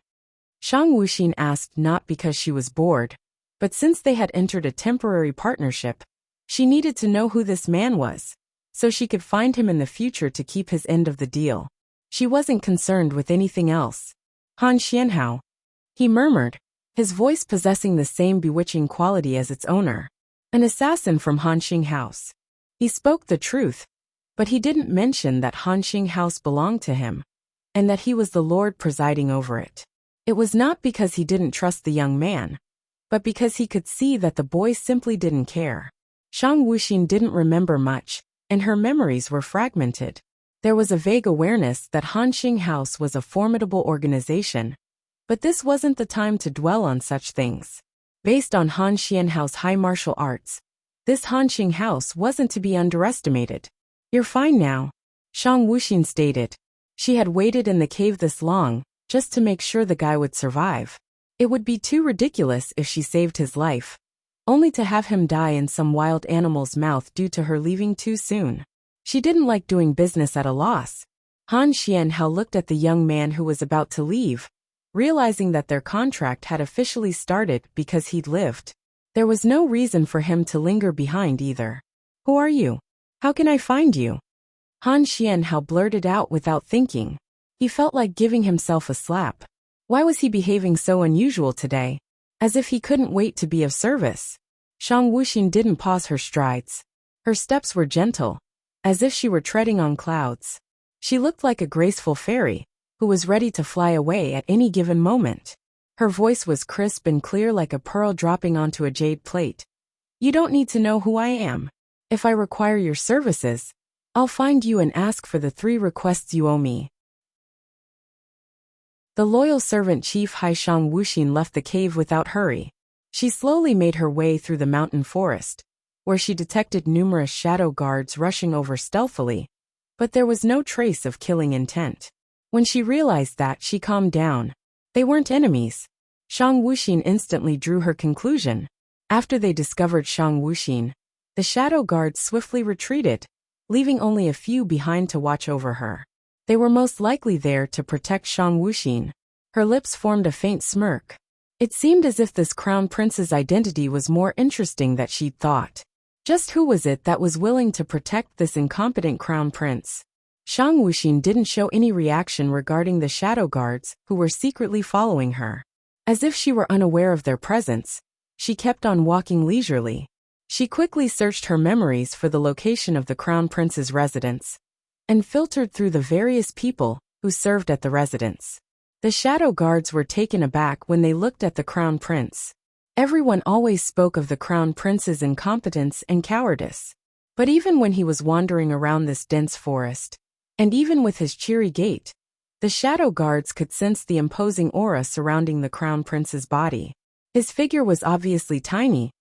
Shang Wuxin asked not because she was bored, but since they had entered a temporary partnership, she needed to know who this man was, so she could find him in the future to keep his end of the deal. She wasn't concerned with anything else. Han Xianhao, he murmured, his voice possessing the same bewitching quality as its owner. An assassin from Hanxing House. He spoke the truth, but he didn't mention that Hanxing House belonged to him, and that he was the lord presiding over it. It was not because he didn't trust the young man, but because he could see that the boy simply didn't care. Shang Wuxin didn't remember much, and her memories were fragmented. There was a vague awareness that Hanxing House was a formidable organization, but this wasn't the time to dwell on such things. Based on Hanxian House high martial arts, this Hanxing House wasn't to be underestimated. "You're fine now," Shang Wuxin stated. She had waited in the cave this long, just to make sure the guy would survive. It would be too ridiculous if she saved his life, only to have him die in some wild animal's mouth due to her leaving too soon. She didn't like doing business at a loss. Han Xianhao looked at the young man who was about to leave, realizing that their contract had officially started because he'd lived. There was no reason for him to linger behind either. "Who are you? How can I find you?" Han Xianhao blurted out without thinking. He felt like giving himself a slap. Why was he behaving so unusual today? As if he couldn't wait to be of service. Shang Wuxin didn't pause her strides. Her steps were gentle, as if she were treading on clouds. She looked like a graceful fairy, who was ready to fly away at any given moment. Her voice was crisp and clear like a pearl dropping onto a jade plate. "You don't need to know who I am. If I require your services, I'll find you and ask for the 3 requests you owe me." The loyal servant chief Hai Shang Wuxin left the cave without hurry. She slowly made her way through the mountain forest, where she detected numerous shadow guards rushing over stealthily, but there was no trace of killing intent. When she realized that, she calmed down. They weren't enemies. Shang Wuxin instantly drew her conclusion. After they discovered Shang Wuxin, the shadow guards swiftly retreated, leaving only a few behind to watch over her. They were most likely there to protect Shang Wuxin. Her lips formed a faint smirk. It seemed as if this crown prince's identity was more interesting than she'd thought. Just who was it that was willing to protect this incompetent crown prince? Shang Wuxin didn't show any reaction regarding the shadow guards who were secretly following her. As if she were unaware of their presence, she kept on walking leisurely. She quickly searched her memories for the location of the crown prince's residence, and filtered through the various people who served at the residence. The shadow guards were taken aback when they looked at the crown prince. Everyone always spoke of the crown prince's incompetence and cowardice. But even when he was wandering around this dense forest, and even with his cheery gait, the shadow guards could sense the imposing aura surrounding the crown prince's body. His figure was obviously tiny,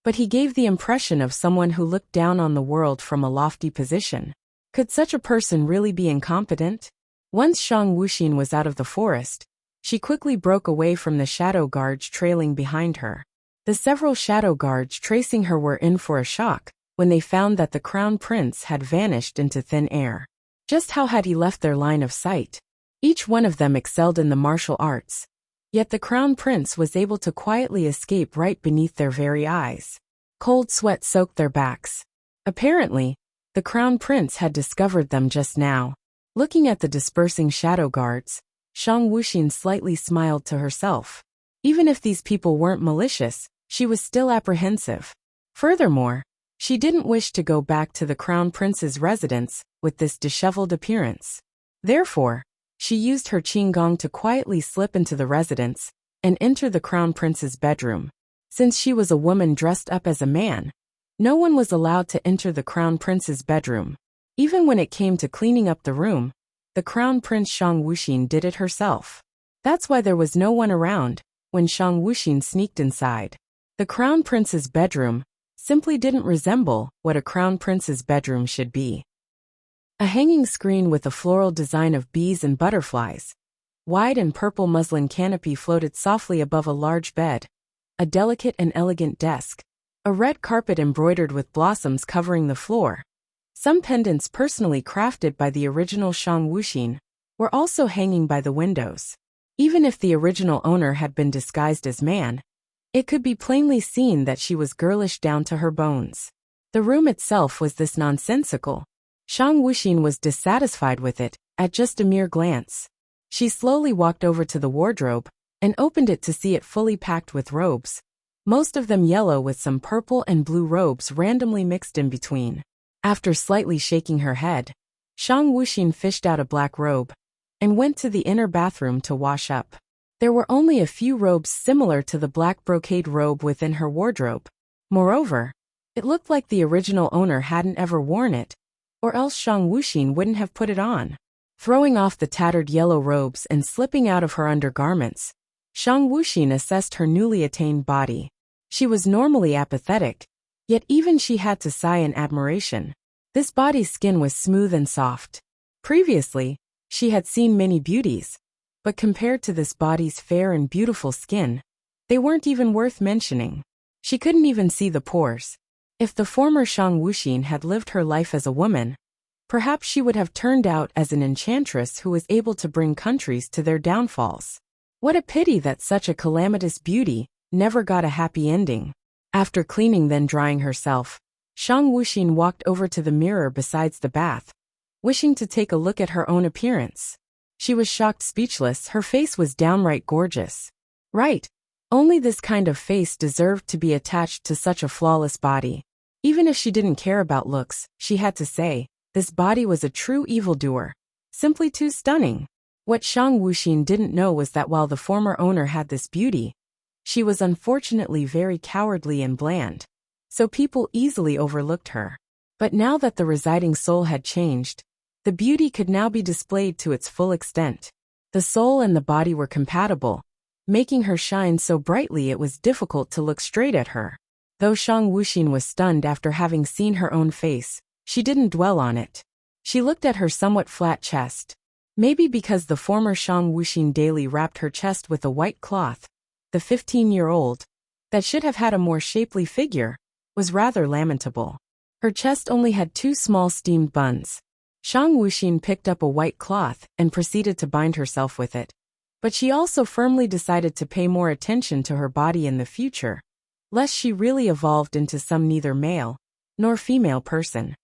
but he gave the impression of someone who looked down on the world from a lofty position. Could such a person really be incompetent? Once Shang Wuxin was out of the forest, she quickly broke away from the shadow guards trailing behind her. The several shadow guards tracing her were in for a shock when they found that the crown prince had vanished into thin air. Just how had he left their line of sight? Each one of them excelled in the martial arts, yet the crown prince was able to quietly escape right beneath their very eyes. Cold sweat soaked their backs. Apparently, the crown prince had discovered them just now. Looking at the dispersing shadow guards, Shang Wuxin slightly smiled to herself. Even if these people weren't malicious, she was still apprehensive. Furthermore, she didn't wish to go back to the crown prince's residence with this disheveled appearance. Therefore, she used her qinggong to quietly slip into the residence and enter the crown prince's bedroom. Since she was a woman dressed up as a man, no one was allowed to enter the crown prince's bedroom. Even when it came to cleaning up the room, the crown prince Shang Wuxin did it herself. That's why there was no one around when Shang Wuxin sneaked inside. The crown prince's bedroom simply didn't resemble what a crown prince's bedroom should be. A hanging screen with a floral design of bees and butterflies. Wide and purple muslin canopy floated softly above a large bed. A delicate and elegant desk. A red carpet embroidered with blossoms covering the floor. Some pendants personally crafted by the original Shang Wuxin were also hanging by the windows. Even if the original owner had been disguised as man, it could be plainly seen that she was girlish down to her bones. The room itself was this nonsensical. Shang Wuxin was dissatisfied with it at just a mere glance. She slowly walked over to the wardrobe and opened it to see it fully packed with robes, most of them yellow with some purple and blue robes randomly mixed in between. After slightly shaking her head, Shang Wuxin fished out a black robe and went to the inner bathroom to wash up. There were only a few robes similar to the black brocade robe within her wardrobe. Moreover, It looked like the original owner hadn't ever worn it, or else Shang Wuxin wouldn't have put it on. Throwing off the tattered yellow robes and slipping out of her undergarments, Shang Wuxin assessed her newly attained body. She was normally apathetic, yet even she had to sigh in admiration. This body's skin was smooth and soft. Previously, she had seen many beauties, but compared to this body's fair and beautiful skin, they weren't even worth mentioning. She couldn't even see the pores. If the former Shang Wuxin had lived her life as a woman, perhaps she would have turned out as an enchantress who was able to bring countries to their downfalls. What a pity that such a calamitous beauty never got a happy ending. After cleaning then drying herself, Shang Wuxin walked over to the mirror besides the bath, wishing to take a look at her own appearance. She was shocked speechless, her face was downright gorgeous. Right. Only this kind of face deserved to be attached to such a flawless body. Even if she didn't care about looks, she had to say, this body was a true evildoer. Simply too stunning. What Shang Wuxin didn't know was that while the former owner had this beauty, she was unfortunately very cowardly and bland. So people easily overlooked her. But now that the residing soul had changed, the beauty could now be displayed to its full extent. The soul and the body were compatible, making her shine so brightly it was difficult to look straight at her. Though Shang Wuxin was stunned after having seen her own face, she didn't dwell on it. She looked at her somewhat flat chest. Maybe because the former Shang Wuxin daily wrapped her chest with a white cloth, the 15-year-old, that should have had a more shapely figure, was rather lamentable. Her chest only had 2 small steamed buns. Shang Wuxin picked up a white cloth and proceeded to bind herself with it. But she also firmly decided to pay more attention to her body in the future, lest she really evolved into some neither male nor female person.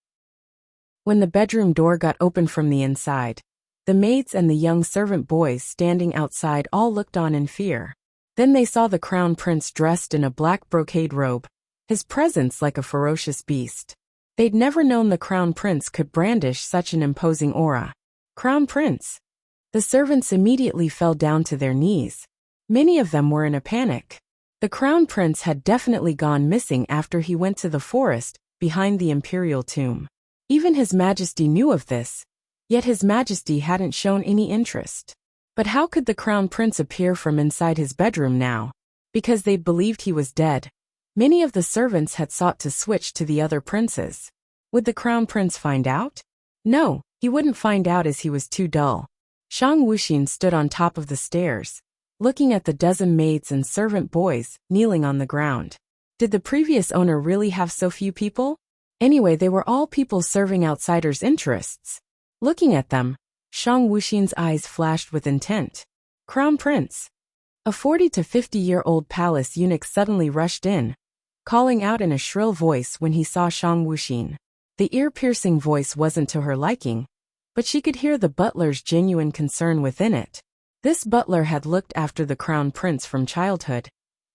When the bedroom door got opened from the inside, the maids and the young servant boys standing outside all looked on in fear. Then they saw the crown prince dressed in a black brocade robe, his presence like a ferocious beast. They'd never known the crown prince could brandish such an imposing aura. Crown prince! The servants immediately fell down to their knees. Many of them were in a panic. The crown prince had definitely gone missing after he went to the forest behind the imperial tomb. Even His Majesty knew of this, yet His Majesty hadn't shown any interest. But how could the crown prince appear from inside his bedroom now? Because they believed he was dead. Many of the servants had sought to switch to the other princes. Would the crown prince find out? No, he wouldn't find out as he was too dull. Shang Wuxin stood on top of the stairs, looking at the dozen maids and servant boys kneeling on the ground. Did the previous owner really have so few people? Anyway, they were all people serving outsiders' interests. Looking at them, Shang Wuxin's eyes flashed with intent. Crown Prince. A 40 to 50-year-old palace eunuch suddenly rushed in, calling out in a shrill voice when he saw Shang Wuxin. The ear-piercing voice wasn't to her liking, but she could hear the butler's genuine concern within it. This butler had looked after the crown prince from childhood,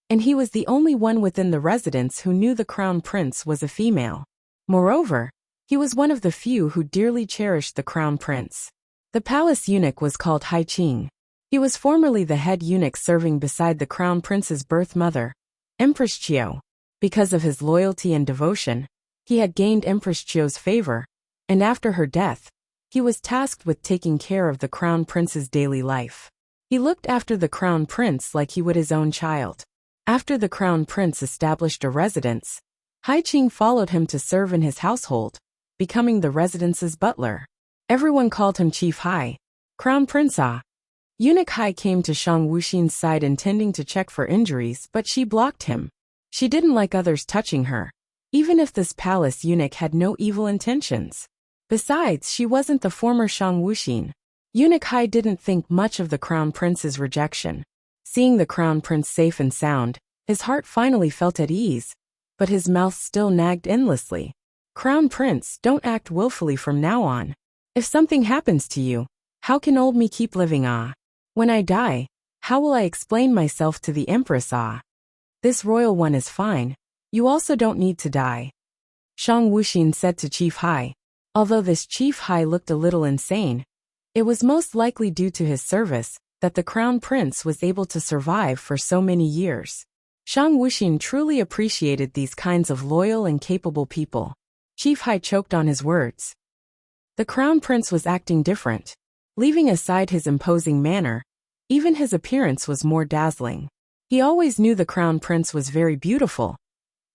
and he was the only one within the residence who knew the crown prince was a female. Moreover, he was one of the few who dearly cherished the crown prince. The palace eunuch was called Hai Qing. He was formerly the head eunuch serving beside the crown prince's birth mother, Empress Qiu. Because of his loyalty and devotion, he had gained Empress Qiu's favor, and after her death, he was tasked with taking care of the crown prince's daily life. He looked after the crown prince like he would his own child. After the crown prince established a residence, Hai Qing followed him to serve in his household, becoming the residence's butler. Everyone called him Chief Hai. Crown Prince Ah. Eunuch Hai came to Shang Wuxin's side intending to check for injuries, but she blocked him. She didn't like others touching her, even if this palace eunuch had no evil intentions. Besides, she wasn't the former Shang Wuxin. Eunuch Hai didn't think much of the crown prince's rejection. Seeing the crown prince safe and sound, his heart finally felt at ease, but his mouth still nagged endlessly. Crown prince, don't act willfully from now on. If something happens to you, how can old me keep living ah? When I die, how will I explain myself to the empress ah? This royal one is fine. You also don't need to die. Shang Wuxin said to Chief Hai. Although this Chief Hai looked a little insane, it was most likely due to his service that the crown prince was able to survive for so many years. Shang Wuxin truly appreciated these kinds of loyal and capable people. Chief Hai choked on his words. The crown prince was acting different. Leaving aside his imposing manner, even his appearance was more dazzling. He always knew the crown prince was very beautiful,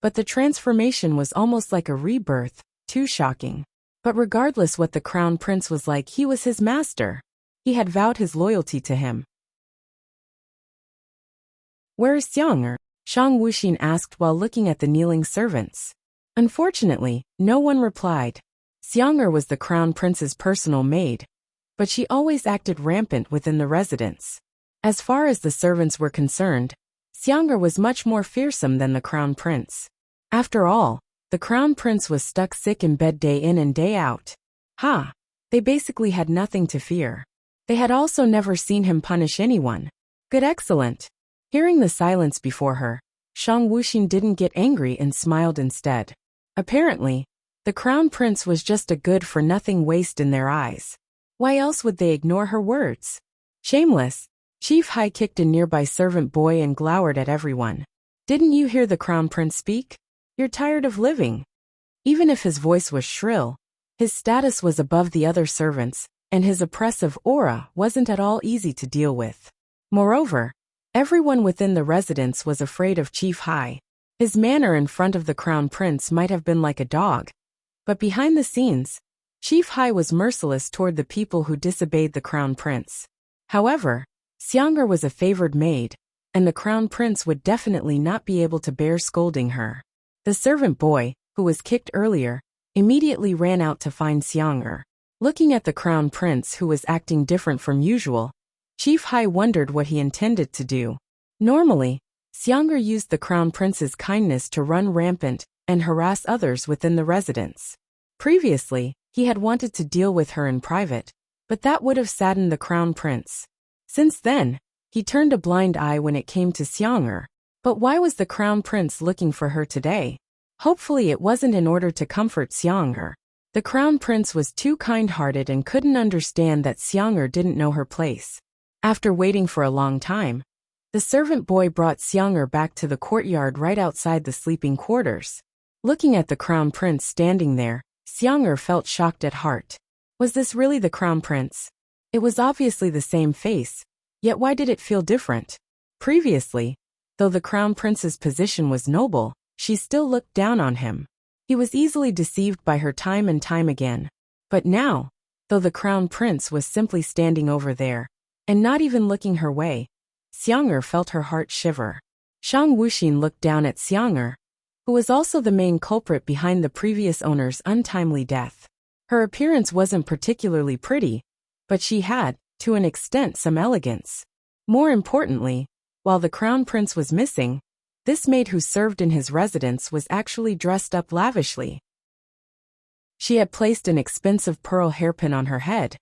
but the transformation was almost like a rebirth, too shocking. But regardless what the crown prince was like, he was his master. He had vowed his loyalty to him. Where is Xiang'er? Shang Wuxin asked while looking at the kneeling servants. Unfortunately, no one replied. Xiang'er was the crown prince's personal maid, but she always acted rampant within the residence. As far as the servants were concerned, Xiang'er was much more fearsome than the crown prince. After all, the crown prince was stuck sick in bed day in and day out. They basically had nothing to fear. They had also never seen him punish anyone. Good, excellent. Hearing the silence before her, Shang Wuxin didn't get angry and smiled instead. Apparently, the crown prince was just a good-for-nothing waste in their eyes. Why else would they ignore her words? Shameless. Chief Hai kicked a nearby servant boy and glowered at everyone. Didn't you hear the crown prince speak? You're tired of living. Even if his voice was shrill, his status was above the other servants, and his oppressive aura wasn't at all easy to deal with. Moreover, everyone within the residence was afraid of Chief Hai. His manner in front of the crown prince might have been like a dog, but behind the scenes, Chief Hai was merciless toward the people who disobeyed the crown prince. However, Xiang'er was a favored maid, and the crown prince would definitely not be able to bear scolding her. The servant boy, who was kicked earlier, immediately ran out to find Xiang'er. Looking at the crown prince who was acting different from usual, Chief Hai wondered what he intended to do. Normally, Xiang'er used the crown prince's kindness to run rampant and harass others within the residence. Previously, he had wanted to deal with her in private, but that would have saddened the crown prince. Since then, he turned a blind eye when it came to Xiang'er. But why was the crown prince looking for her today? Hopefully it wasn't in order to comfort Xiang'er. The crown prince was too kind-hearted and couldn't understand that Xiang'er didn't know her place. After waiting for a long time, the servant boy brought Xiang'er back to the courtyard right outside the sleeping quarters. Looking at the crown prince standing there, Xiang'er felt shocked at heart. Was this really the crown prince? It was obviously the same face, yet why did it feel different? Previously, though the crown prince's position was noble, she still looked down on him. He was easily deceived by her time and time again. But now, though the crown prince was simply standing over there, and not even looking her way, Xiang'er felt her heart shiver. Shang Wuxin looked down at Xiang'er, who was also the main culprit behind the previous owner's untimely death. Her appearance wasn't particularly pretty, but she had, to an extent, some elegance. More importantly, while the crown prince was missing, this maid who served in his residence was actually dressed up lavishly. She had placed an expensive pearl hairpin on her head,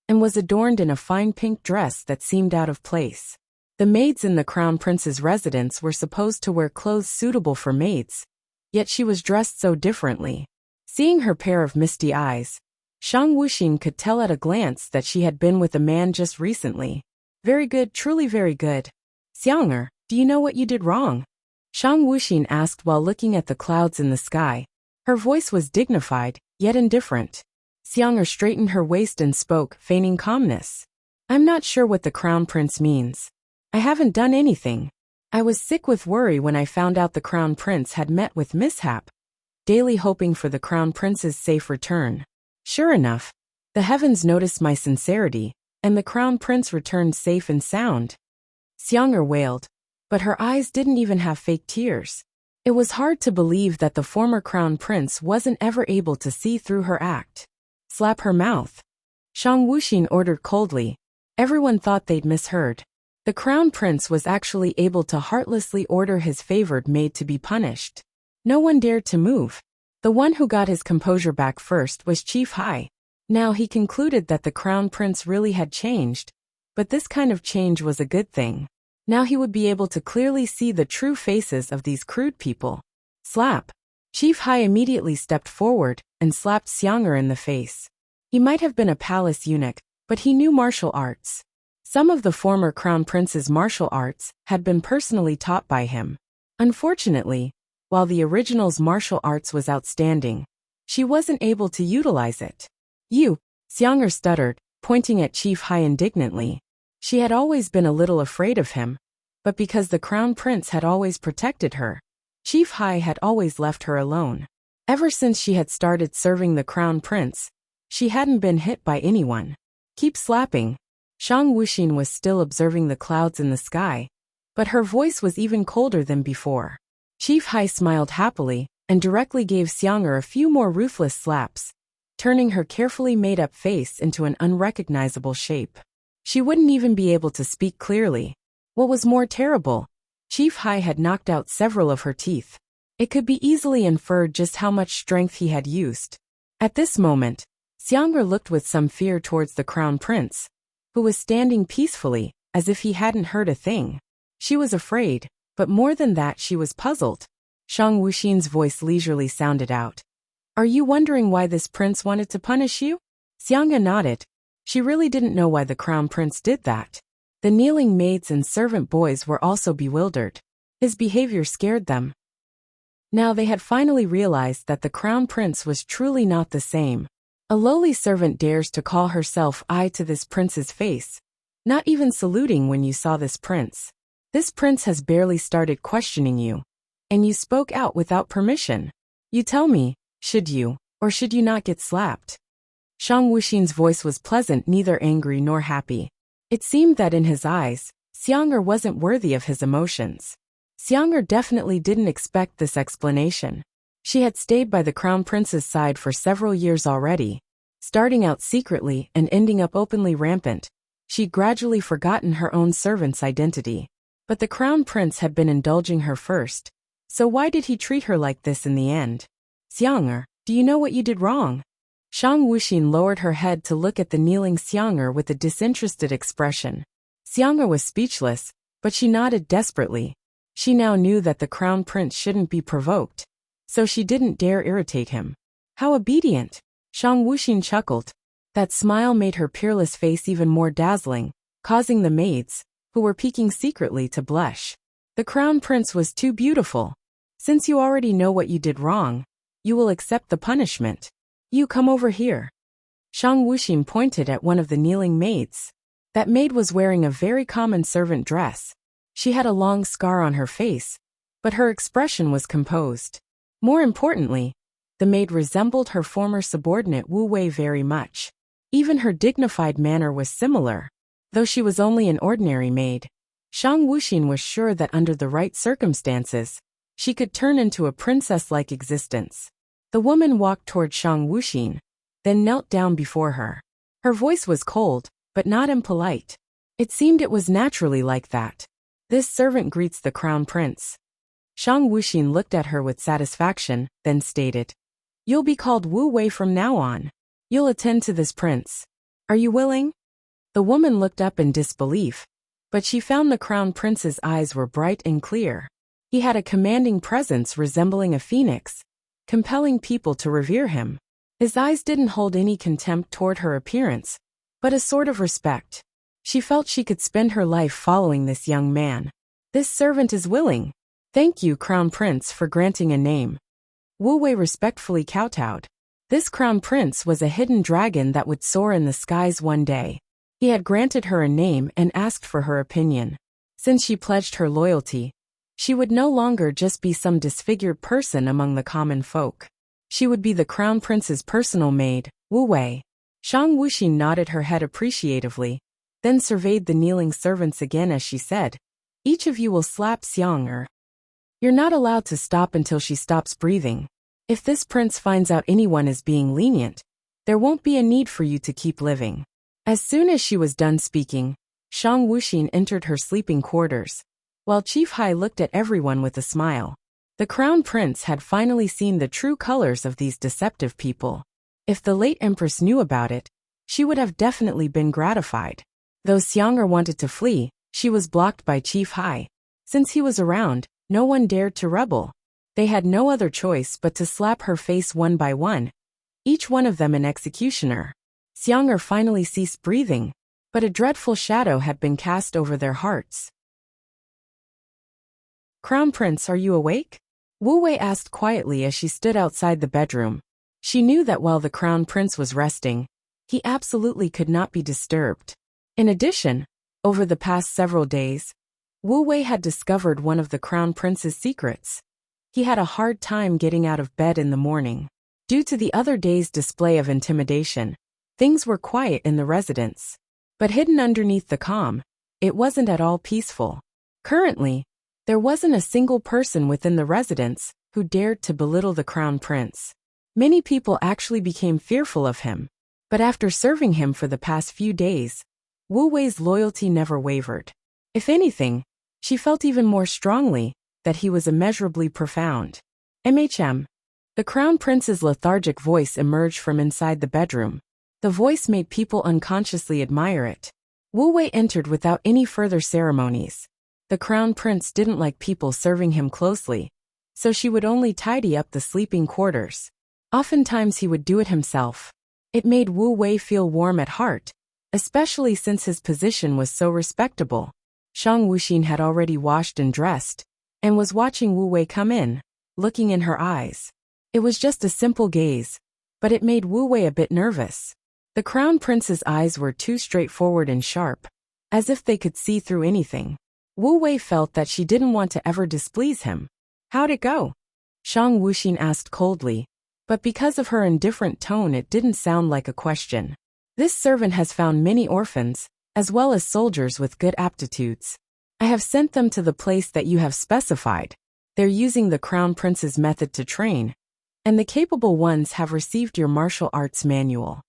and was adorned in a fine pink dress that seemed out of place. The maids in the crown prince's residence were supposed to wear clothes suitable for maids, yet she was dressed so differently. Seeing her pair of misty eyes, Shang Wuxin could tell at a glance that she had been with a man just recently. Very good, truly very good. Xiang'er, do you know what you did wrong? Shang Wuxin asked while looking at the clouds in the sky. Her voice was dignified, yet indifferent. Xiang'er straightened her waist and spoke, feigning calmness. I'm not sure what the crown prince means. I haven't done anything. I was sick with worry when I found out the crown prince had met with mishap, daily hoping for the crown prince's safe return. Sure enough, the heavens noticed my sincerity, and the crown prince returned safe and sound. Xiang'er wailed, but her eyes didn't even have fake tears. It was hard to believe that the former crown prince wasn't ever able to see through her act. Slap her mouth. Shang Wuxin ordered coldly. Everyone thought they'd misheard. The crown prince was actually able to heartlessly order his favored maid to be punished. No one dared to move. The one who got his composure back first was Chief Hai. Now he concluded that the crown prince really had changed, but this kind of change was a good thing. Now he would be able to clearly see the true faces of these crude people. Slap. Chief Hai immediately stepped forward and slapped Xiang'er in the face. He might have been a palace eunuch, but he knew martial arts. Some of the former crown prince's martial arts had been personally taught by him. Unfortunately, while the original's martial arts was outstanding, she wasn't able to utilize it. You, Xiang'er stuttered, pointing at Chief Hai indignantly. She had always been a little afraid of him, but because the Crown Prince had always protected her, Chief Hai had always left her alone. Ever since she had started serving the Crown Prince, she hadn't been hit by anyone. Keep slapping. Shang Wuxin was still observing the clouds in the sky, but her voice was even colder than before. Chief Hai smiled happily and directly gave Xiang'er a few more ruthless slaps, turning her carefully made-up face into an unrecognizable shape. She wouldn't even be able to speak clearly. What was more terrible, Chief Hai had knocked out several of her teeth. It could be easily inferred just how much strength he had used. At this moment, Xiang'er looked with some fear towards the Crown Prince, who was standing peacefully, as if he hadn't heard a thing. She was afraid, but more than that she was puzzled. Shang Wuxin's voice leisurely sounded out. Are you wondering why this prince wanted to punish you? Xiang'er nodded. She really didn't know why the Crown Prince did that. The kneeling maids and servant boys were also bewildered. His behavior scared them. Now they had finally realized that the Crown Prince was truly not the same. A lowly servant dares to call herself I to this prince's face, not even saluting when you saw this prince. This prince has barely started questioning you, and you spoke out without permission. You tell me, should you, or should you not get slapped? Shang Wuxin's voice was pleasant, neither angry nor happy. It seemed that in his eyes, Xiang'er wasn't worthy of his emotions. Xiang'er definitely didn't expect this explanation. She had stayed by the Crown Prince's side for several years already, starting out secretly and ending up openly rampant. She'd gradually forgotten her own servant's identity. But the Crown Prince had been indulging her first, so why did he treat her like this in the end? Xiang'er, do you know what you did wrong? Shang Wuxin lowered her head to look at the kneeling Xiang'er with a disinterested expression. Xiang'er was speechless, but she nodded desperately. She now knew that the Crown Prince shouldn't be provoked, so she didn't dare irritate him. How obedient! Shang Wuxin chuckled. That smile made her peerless face even more dazzling, causing the maids, who were peeking secretly, to blush. The Crown Prince was too beautiful. Since you already know what you did wrong, you will accept the punishment. You come over here. Shang Wuxin pointed at one of the kneeling maids. That maid was wearing a very common servant dress. She had a long scar on her face, but her expression was composed. More importantly, the maid resembled her former subordinate Wu Wei very much. Even her dignified manner was similar. Though she was only an ordinary maid, Shang Wuxin was sure that under the right circumstances, she could turn into a princess-like existence. The woman walked toward Shang Wuxin, then knelt down before her. Her voice was cold, but not impolite. It seemed it was naturally like that. This servant greets the Crown Prince. Shang Wuxin looked at her with satisfaction, then stated, You'll be called Wu Wei from now on. You'll attend to this prince. Are you willing? The woman looked up in disbelief, but she found the Crown Prince's eyes were bright and clear. He had a commanding presence resembling a phoenix, compelling people to revere him. His eyes didn't hold any contempt toward her appearance, but a sort of respect. She felt she could spend her life following this young man. This servant is willing. Thank you, Crown Prince, for granting a name. Wu Wei respectfully kowtowed. This Crown Prince was a hidden dragon that would soar in the skies one day. He had granted her a name and asked for her opinion. Since she pledged her loyalty, she would no longer just be some disfigured person among the common folk. She would be the Crown Prince's personal maid, Wu Wei. Shang Wuxin nodded her head appreciatively, then surveyed the kneeling servants again as she said, Each of you will slap Xiang'er. You're not allowed to stop until she stops breathing. If this prince finds out anyone is being lenient, there won't be a need for you to keep living. As soon as she was done speaking, Shang Wuxin entered her sleeping quarters, while Chief Hai looked at everyone with a smile. The Crown Prince had finally seen the true colors of these deceptive people. If the late Empress knew about it, she would have definitely been gratified. Though Xiang'er wanted to flee, she was blocked by Chief Hai. Since he was around, no one dared to rebel. They had no other choice but to slap her face one by one, each one of them an executioner. Xiang'er finally ceased breathing, but a dreadful shadow had been cast over their hearts. Crown Prince, are you awake? Wu Wei asked quietly as she stood outside the bedroom. She knew that while the Crown Prince was resting, he absolutely could not be disturbed. In addition, over the past several days, Wu Wei had discovered one of the Crown Prince's secrets. He had a hard time getting out of bed in the morning. Due to the other day's display of intimidation, things were quiet in the residence. But hidden underneath the calm, it wasn't at all peaceful. Currently, there wasn't a single person within the residence who dared to belittle the Crown Prince. Many people actually became fearful of him. But after serving him for the past few days, Wu Wei's loyalty never wavered. If anything, she felt even more strongly that he was immeasurably profound. The Crown Prince's lethargic voice emerged from inside the bedroom. The voice made people unconsciously admire it. Wu Wei entered without any further ceremonies. The Crown Prince didn't like people serving him closely, so she would only tidy up the sleeping quarters. Oftentimes he would do it himself. It made Wu Wei feel warm at heart, especially since his position was so respectable. Shang Wuxin had already washed and dressed, and was watching Wu Wei come in, looking in her eyes. It was just a simple gaze, but it made Wu Wei a bit nervous. The Crown Prince's eyes were too straightforward and sharp, as if they could see through anything. Wu Wei felt that she didn't want to ever displease him. How'd it go? Shang Wuxin asked coldly, but because of her indifferent tone it didn't sound like a question. This servant has found many orphans, as well as soldiers with good aptitudes. I have sent them to the place that you have specified. They're using the Crown Prince's method to train, and the capable ones have received your martial arts manual.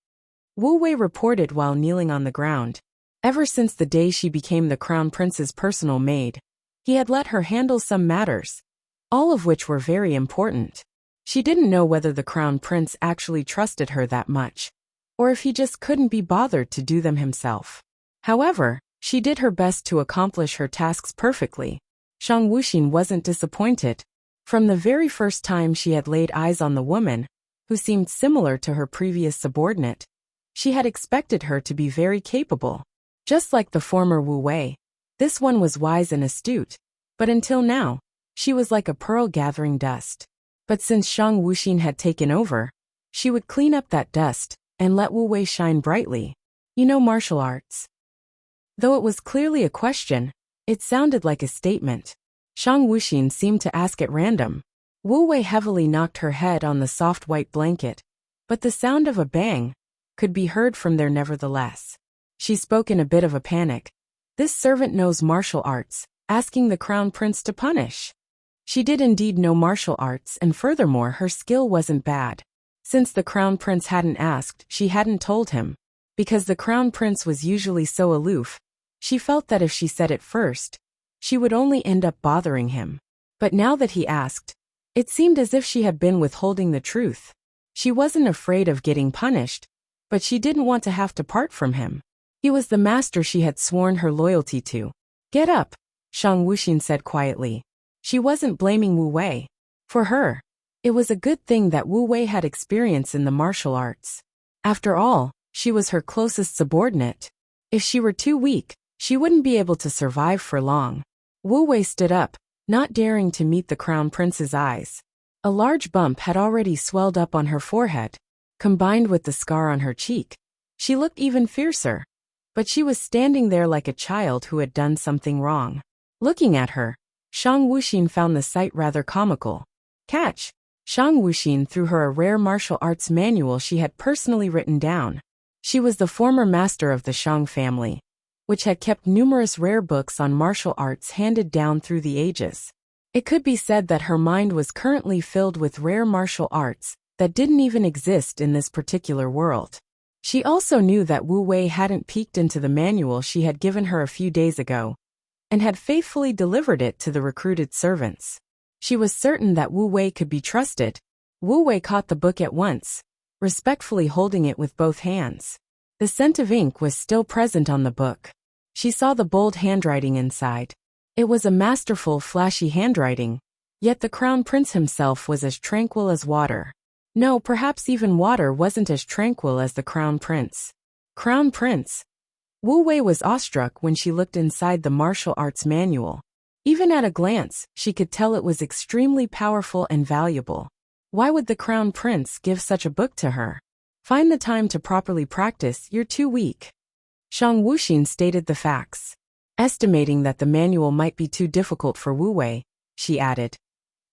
Wu Wei reported while kneeling on the ground. Ever since the day she became the Crown Prince's personal maid, he had let her handle some matters, all of which were very important. She didn't know whether the Crown Prince actually trusted her that much, or if he just couldn't be bothered to do them himself. However, she did her best to accomplish her tasks perfectly. Shang Wuxin wasn't disappointed. From the very first time she had laid eyes on the woman, who seemed similar to her previous subordinate, she had expected her to be very capable. Just like the former Wu Wei, this one was wise and astute, but until now, she was like a pearl gathering dust. But since Shang Wuxin had taken over, she would clean up that dust and let Wu Wei shine brightly. You know martial arts? Though it was clearly a question, it sounded like a statement. Shang Wuxin seemed to ask at random. Wu Wei heavily knocked her head on the soft white blanket, but the sound of a bang could be heard from there nevertheless. She spoke in a bit of a panic. This servant knows martial arts, asking the Crown Prince to punish. She did indeed know martial arts, and furthermore her skill wasn't bad. Since the Crown Prince hadn't asked, she hadn't told him. Because the Crown Prince was usually so aloof, she felt that if she said it first, she would only end up bothering him. But now that he asked, it seemed as if she had been withholding the truth. She wasn't afraid of getting punished, but she didn't want to have to part from him. He was the master she had sworn her loyalty to. Get up, Shang Wuxin said quietly. She wasn't blaming Wu Wei. For her, it was a good thing that Wu Wei had experience in the martial arts. After all, she was her closest subordinate. If she were too weak, she wouldn't be able to survive for long. Wu Wei stood up, not daring to meet the Crown Prince's eyes. A large bump had already swelled up on her forehead, combined with the scar on her cheek. She looked even fiercer. But she was standing there like a child who had done something wrong. Looking at her, Shang Wuxin found the sight rather comical. Catch! Shang Wuxin threw her a rare martial arts manual she had personally written down. She was the former master of the Shang family, which had kept numerous rare books on martial arts handed down through the ages. It could be said that her mind was currently filled with rare martial arts that didn't even exist in this particular world. She also knew that Wu Wei hadn't peeked into the manual she had given her a few days ago, and had faithfully delivered it to the recruited servants. She was certain that Wu Wei could be trusted. Wu Wei caught the book at once, respectfully holding it with both hands. The scent of ink was still present on the book. She saw the bold handwriting inside. It was a masterful, flashy handwriting, yet the Crown Prince himself was as tranquil as water. No, perhaps even water wasn't as tranquil as the Crown Prince. Crown Prince? Wu Wei was awestruck when she looked inside the martial arts manual. Even at a glance, she could tell it was extremely powerful and valuable. Why would the Crown Prince give such a book to her? Find the time to properly practice, you're too weak. Shang Wuxin stated the facts. Estimating that the manual might be too difficult for Wu Wei, she added,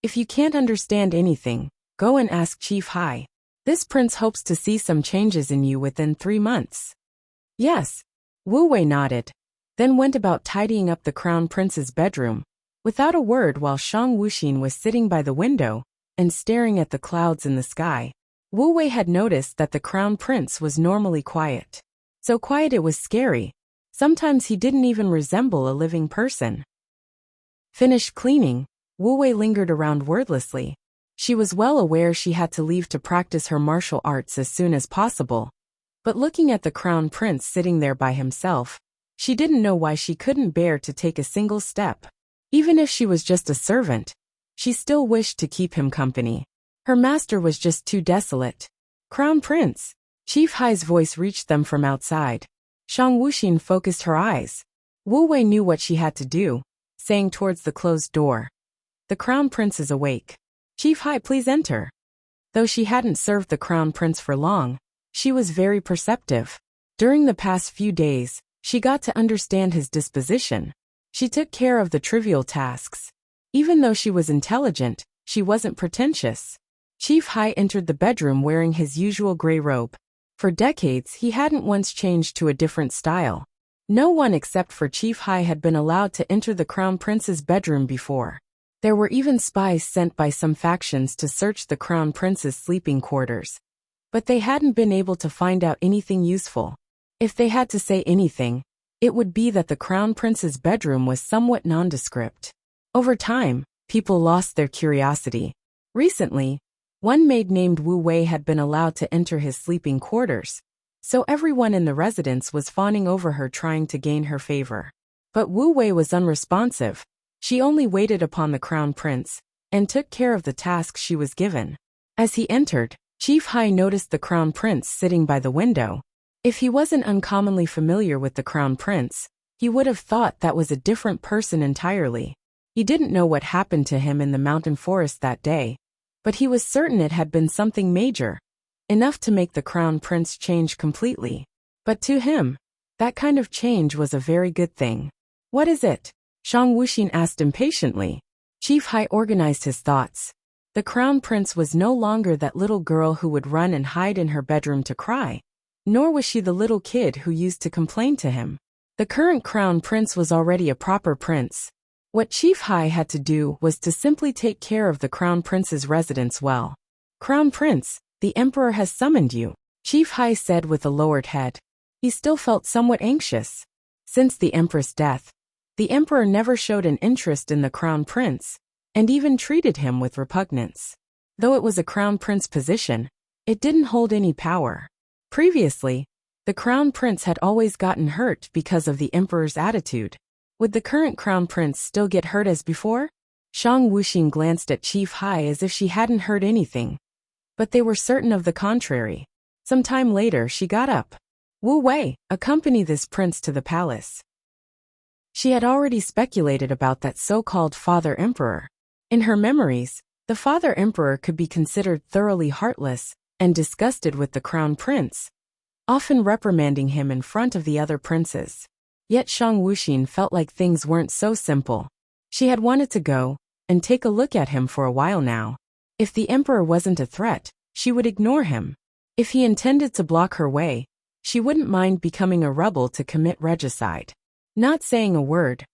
if you can't understand anything, go and ask Chief Hai. This prince hopes to see some changes in you within 3 months. Yes. Wu Wei nodded, then went about tidying up the Crown Prince's bedroom, without a word while Shang Wuxin was sitting by the window and staring at the clouds in the sky. Wu Wei had noticed that the Crown Prince was normally quiet. So quiet it was scary. Sometimes he didn't even resemble a living person. Finished cleaning, Wu Wei lingered around wordlessly. She was well aware she had to leave to practice her martial arts as soon as possible. But looking at the Crown Prince sitting there by himself, she didn't know why she couldn't bear to take a single step. Even if she was just a servant, she still wished to keep him company. Her master was just too desolate. Crown Prince! Chief Hai's voice reached them from outside. Shang Wuxin focused her eyes. Wu Wei knew what she had to do, saying towards the closed door, the Crown Prince is awake. Chief Hai, please enter. Though she hadn't served the Crown Prince for long, she was very perceptive. During the past few days, she got to understand his disposition. She took care of the trivial tasks. Even though she was intelligent, she wasn't pretentious. Chief Hai entered the bedroom wearing his usual gray robe. For decades, he hadn't once changed to a different style. No one except for Chief Hai had been allowed to enter the Crown Prince's bedroom before. There were even spies sent by some factions to search the Crown Prince's sleeping quarters. But they hadn't been able to find out anything useful. If they had to say anything, it would be that the Crown Prince's bedroom was somewhat nondescript. Over time, people lost their curiosity. Recently, one maid named Wu Wei had been allowed to enter his sleeping quarters, so everyone in the residence was fawning over her trying to gain her favor. But Wu Wei was unresponsive. She only waited upon the Crown Prince and took care of the tasks she was given. As he entered, Chief Hai noticed the Crown Prince sitting by the window. If he wasn't uncommonly familiar with the Crown Prince, he would have thought that was a different person entirely. He didn't know what happened to him in the mountain forest that day, but he was certain it had been something major, enough to make the Crown Prince change completely. But to him, that kind of change was a very good thing. What is it? Shang Wuxin asked impatiently. Chief Hai organized his thoughts. The Crown Prince was no longer that little girl who would run and hide in her bedroom to cry, nor was she the little kid who used to complain to him. The current Crown Prince was already a proper prince. What Chief Hai had to do was to simply take care of the Crown Prince's residence well. Crown Prince, the Emperor has summoned you, Chief Hai said with a lowered head. He still felt somewhat anxious. Since the Empress' death, the Emperor never showed an interest in the Crown Prince, and even treated him with repugnance. Though it was a Crown Prince position, it didn't hold any power. Previously, the Crown Prince had always gotten hurt because of the Emperor's attitude. Would the current Crown Prince still get hurt as before? Shang Wuxin glanced at Chief Hai as if she hadn't heard anything. But they were certain of the contrary. Some time later she got up. Wu Wei, accompany this prince to the palace. She had already speculated about that so-called Father Emperor. In her memories, the Father Emperor could be considered thoroughly heartless and disgusted with the Crown Prince, often reprimanding him in front of the other princes. Yet Shang Wuxin felt like things weren't so simple. She had wanted to go and take a look at him for a while now. If the Emperor wasn't a threat, she would ignore him. If he intended to block her way, she wouldn't mind becoming a rebel to commit regicide. Not saying a word,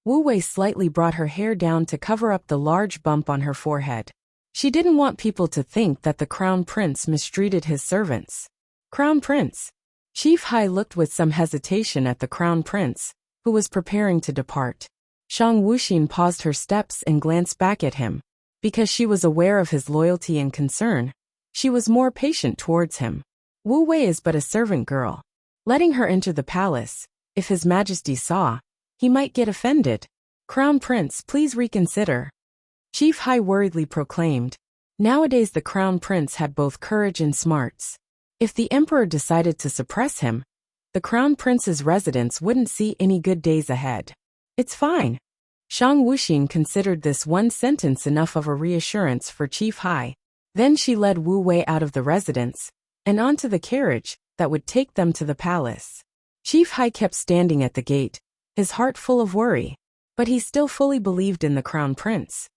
Wu Wei slightly brought her hair down to cover up the large bump on her forehead. She didn't want people to think that the Crown Prince mistreated his servants. Crown Prince. Chief Hai looked with some hesitation at the Crown Prince, who was preparing to depart. Shang Wuxin paused her steps and glanced back at him. Because she was aware of his loyalty and concern, she was more patient towards him. Wu Wei is but a servant girl. Letting her enter the palace, if His Majesty saw, he might get offended. Crown Prince, please reconsider. Chief Hai worriedly proclaimed. Nowadays the Crown Prince had both courage and smarts. If the Emperor decided to suppress him, the Crown Prince's residence wouldn't see any good days ahead. It's fine. Shang Wuxin considered this one sentence enough of a reassurance for Chief Hai. Then she led Wu Wei out of the residence and onto the carriage that would take them to the palace. Chief Hai kept standing at the gate, his heart full of worry, but he still fully believed in the crown prince.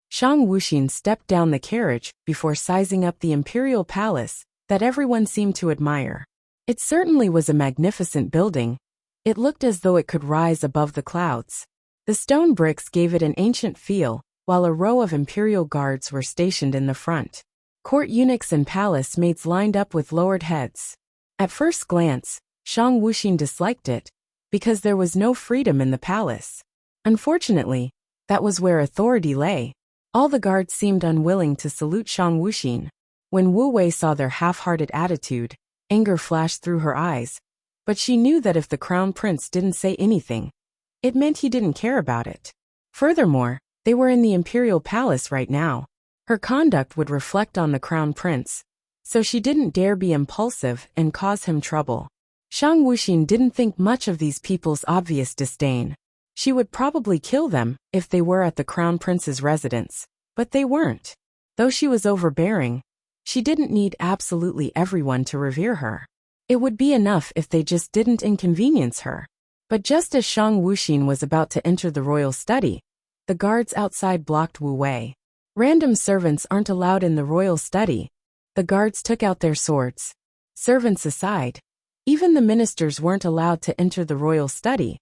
Shang Wuxin stepped down the carriage before sizing up the imperial palace that everyone seemed to admire. It certainly was a magnificent building. It looked as though it could rise above the clouds. The stone bricks gave it an ancient feel, while a row of imperial guards were stationed in the front. Court eunuchs and palace maids lined up with lowered heads. At first glance, Shang Wuxin disliked it, because there was no freedom in the palace. Unfortunately, that was where authority lay. All the guards seemed unwilling to salute Shang Wuxin. When Wu Wei saw their half-hearted attitude, anger flashed through her eyes, but she knew that if the crown prince didn't say anything, it meant he didn't care about it. Furthermore, they were in the imperial palace right now. Her conduct would reflect on the crown prince, so she didn't dare be impulsive and cause him trouble. Shang Wuxin didn't think much of these people's obvious disdain. She would probably kill them if they were at the crown prince's residence, but they weren't. Though she was overbearing, she didn't need absolutely everyone to revere her. It would be enough if they just didn't inconvenience her. But just as Shang Wuxin was about to enter the royal study, the guards outside blocked Wu Wei. Random servants aren't allowed in the royal study. The guards took out their swords. Servants aside, even the ministers weren't allowed to enter the royal study,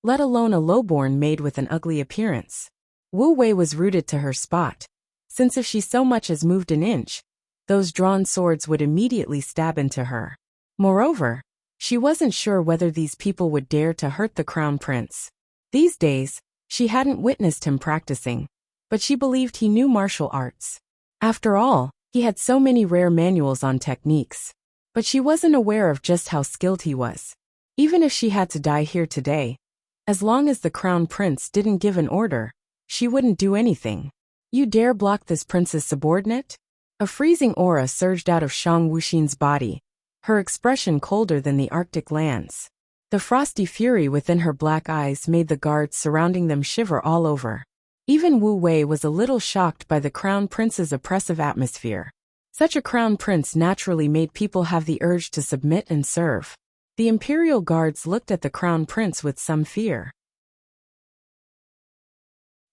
let alone a lowborn maid with an ugly appearance. Wu Wei was rooted to her spot, since if she so much as moved an inch, those drawn swords would immediately stab into her. Moreover, she wasn't sure whether these people would dare to hurt the crown prince. These days, she hadn't witnessed him practicing, but she believed he knew martial arts. After all, he had so many rare manuals on techniques. But she wasn't aware of just how skilled he was. Even if she had to die here today, as long as the crown prince didn't give an order, she wouldn't do anything. You dare block this prince's subordinate? A freezing aura surged out of Shang Wuxin's body, her expression colder than the Arctic lands. The frosty fury within her black eyes made the guards surrounding them shiver all over. Even Wu Wei was a little shocked by the crown prince's oppressive atmosphere. Such a crown prince naturally made people have the urge to submit and serve. The imperial guards looked at the crown prince with some fear.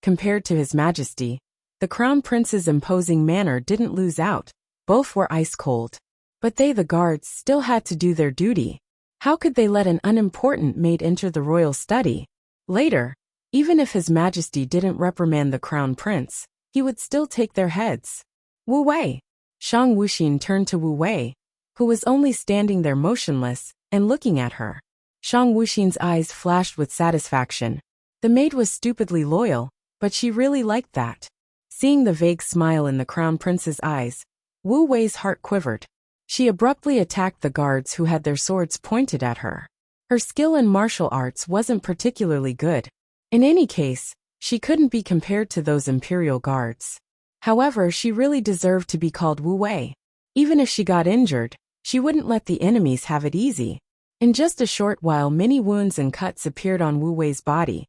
Compared to his majesty, the crown prince's imposing manner didn't lose out. Both were ice cold. But they, the guards, still had to do their duty. How could they let an unimportant maid enter the royal study? Later, even if his majesty didn't reprimand the crown prince, he would still take their heads. Wu Wei. Shang Wuxin turned to Wu Wei, who was only standing there motionless and looking at her. Shang Wuxin's eyes flashed with satisfaction. The maid was stupidly loyal, but she really liked that. Seeing the vague smile in the crown prince's eyes, Wu Wei's heart quivered. She abruptly attacked the guards who had their swords pointed at her. Her skill in martial arts wasn't particularly good. In any case, she couldn't be compared to those imperial guards. However, she really deserved to be called Wu Wei. Even if she got injured, she wouldn't let the enemies have it easy. In just a short while, many wounds and cuts appeared on Wu Wei's body.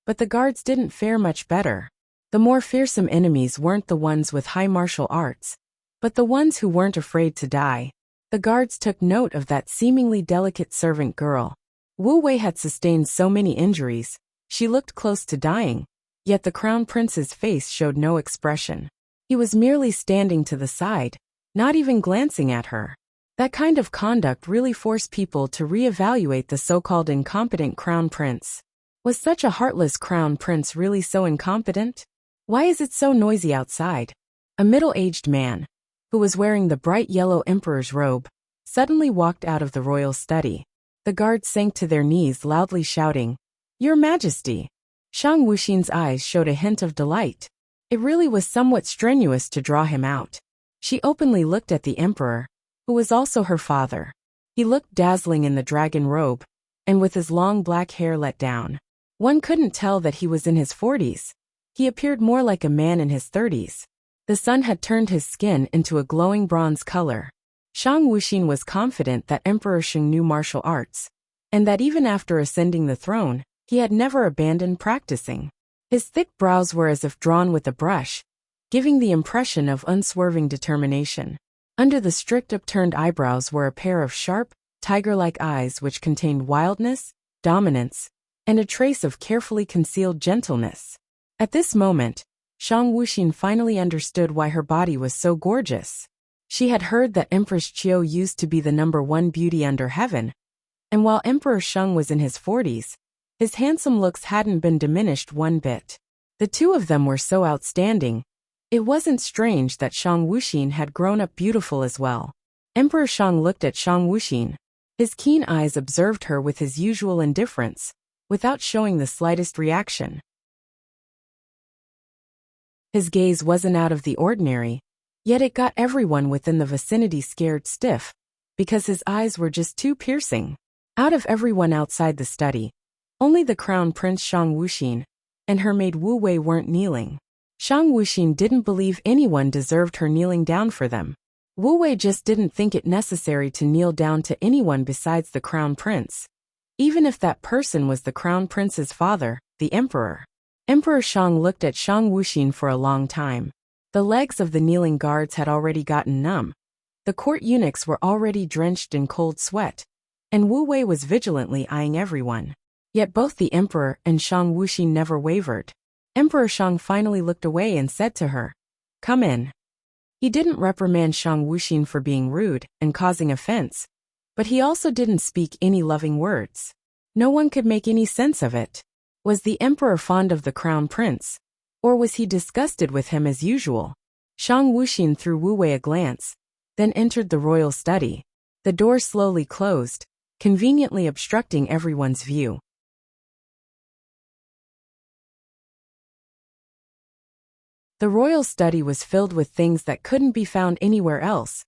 But the guards didn't fare much better. The more fearsome enemies weren't the ones with high martial arts, but the ones who weren't afraid to die. The guards took note of that seemingly delicate servant girl. Wu Wei had sustained so many injuries, she looked close to dying, yet the crown prince's face showed no expression. He was merely standing to the side, not even glancing at her. That kind of conduct really forced people to reevaluate the so-called incompetent crown prince. Was such a heartless crown prince really so incompetent? Why is it so noisy outside? A middle-aged man, who was wearing the bright yellow emperor's robe, suddenly walked out of the royal study. The guards sank to their knees loudly shouting, "Your Majesty!" Shang Wuxin's eyes showed a hint of delight. It really was somewhat strenuous to draw him out. She openly looked at the emperor, who was also her father. He looked dazzling in the dragon robe, and with his long black hair let down. One couldn't tell that he was in his 40s. He appeared more like a man in his 30s. The sun had turned his skin into a glowing bronze color. Shang Wuxin was confident that Emperor Shang knew martial arts, and that even after ascending the throne, he had never abandoned practicing. His thick brows were as if drawn with a brush, giving the impression of unswerving determination. Under the strict upturned eyebrows were a pair of sharp, tiger-like eyes which contained wildness, dominance, and a trace of carefully concealed gentleness. At this moment, Shang Wuxin finally understood why her body was so gorgeous. She had heard that Empress Qiu used to be the #1 beauty under heaven, and while Emperor Shang was in his 40s, his handsome looks hadn't been diminished one bit. The two of them were so outstanding, it wasn't strange that Shang Wuxin had grown up beautiful as well. Emperor Shang looked at Shang Wuxin. His keen eyes observed her with his usual indifference, without showing the slightest reaction. His gaze wasn't out of the ordinary, yet it got everyone within the vicinity scared stiff, because his eyes were just too piercing. Out of everyone outside the study, only the Crown Prince Shang Wuxin and her maid Wu Wei weren't kneeling. Shang Wuxin didn't believe anyone deserved her kneeling down for them. Wu Wei just didn't think it necessary to kneel down to anyone besides the Crown Prince, even if that person was the Crown Prince's father, the Emperor. Emperor Shang looked at Shang Wuxin for a long time. The legs of the kneeling guards had already gotten numb. The court eunuchs were already drenched in cold sweat, and Wu Wei was vigilantly eyeing everyone. Yet both the Emperor and Shang Wuxin never wavered. Emperor Shang finally looked away and said to her, "Come in." He didn't reprimand Shang Wuxin for being rude and causing offense, but he also didn't speak any loving words. No one could make any sense of it. Was the Emperor fond of the Crown Prince, or was he disgusted with him as usual? Shang Wuxin threw Wu Wei a glance, then entered the royal study. The door slowly closed, conveniently obstructing everyone's view. The royal study was filled with things that couldn't be found anywhere else,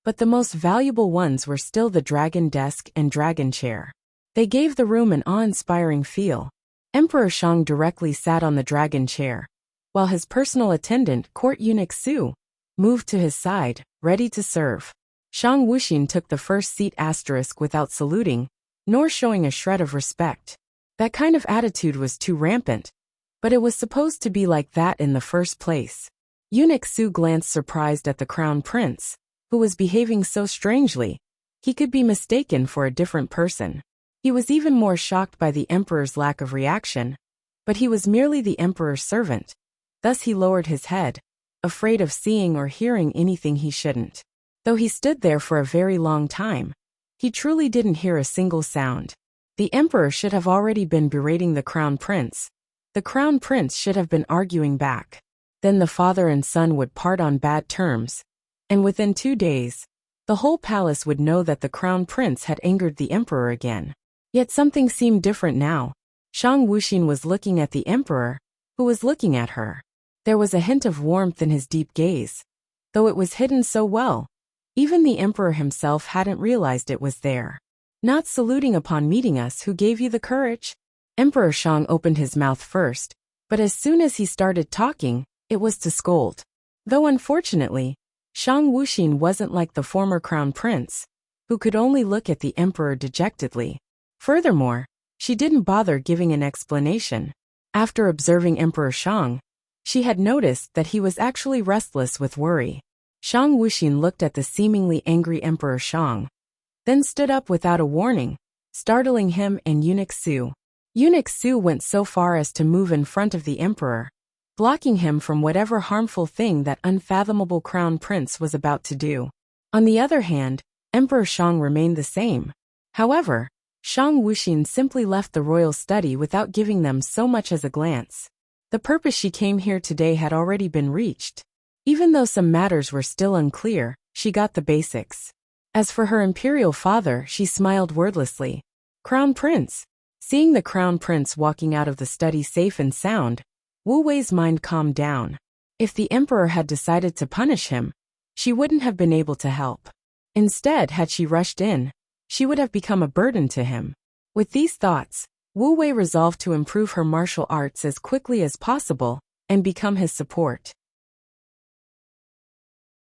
but the most valuable ones were still the dragon desk and dragon chair. They gave the room an awe-inspiring feel. Emperor Shang directly sat on the dragon chair, while his personal attendant, court eunuch Su, moved to his side, ready to serve. Shang Wuxin took the first seat without saluting, nor showing a shred of respect. That kind of attitude was too rampant, but it was supposed to be like that in the first place. Eunuch Su glanced surprised at the Crown Prince, who was behaving so strangely. He could be mistaken for a different person. He was even more shocked by the Emperor's lack of reaction, but he was merely the Emperor's servant. Thus he lowered his head, afraid of seeing or hearing anything he shouldn't. Though he stood there for a very long time, he truly didn't hear a single sound. The Emperor should have already been berating the Crown Prince. The Crown Prince should have been arguing back. Then the father and son would part on bad terms, and within 2 days, the whole palace would know that the Crown Prince had angered the Emperor again. Yet something seemed different now. Shang Wuxin was looking at the Emperor, who was looking at her. There was a hint of warmth in his deep gaze, though it was hidden so well. Even the Emperor himself hadn't realized it was there. "Not saluting upon meeting us, who gave you the courage?" Emperor Shang opened his mouth first, but as soon as he started talking, it was to scold. Though unfortunately, Shang Wuxin wasn't like the former Crown Prince, who could only look at the Emperor dejectedly. Furthermore, she didn't bother giving an explanation. After observing Emperor Shang, she had noticed that he was actually restless with worry. Shang Wuxin looked at the seemingly angry Emperor Shang, then stood up without a warning, startling him and Eunuch Su. Eunuch Su went so far as to move in front of the Emperor, blocking him from whatever harmful thing that unfathomable Crown Prince was about to do. On the other hand, Emperor Shang remained the same. However, Shang Wuxin simply left the royal study without giving them so much as a glance. The purpose she came here today had already been reached. Even though some matters were still unclear, she got the basics. As for her imperial father, she smiled wordlessly. Crown Prince. Seeing the Crown Prince walking out of the study safe and sound, Wu Wei's mind calmed down. If the Emperor had decided to punish him, she wouldn't have been able to help. Instead, had she rushed in, she would have become a burden to him. With these thoughts, Wu Wei resolved to improve her martial arts as quickly as possible and become his support.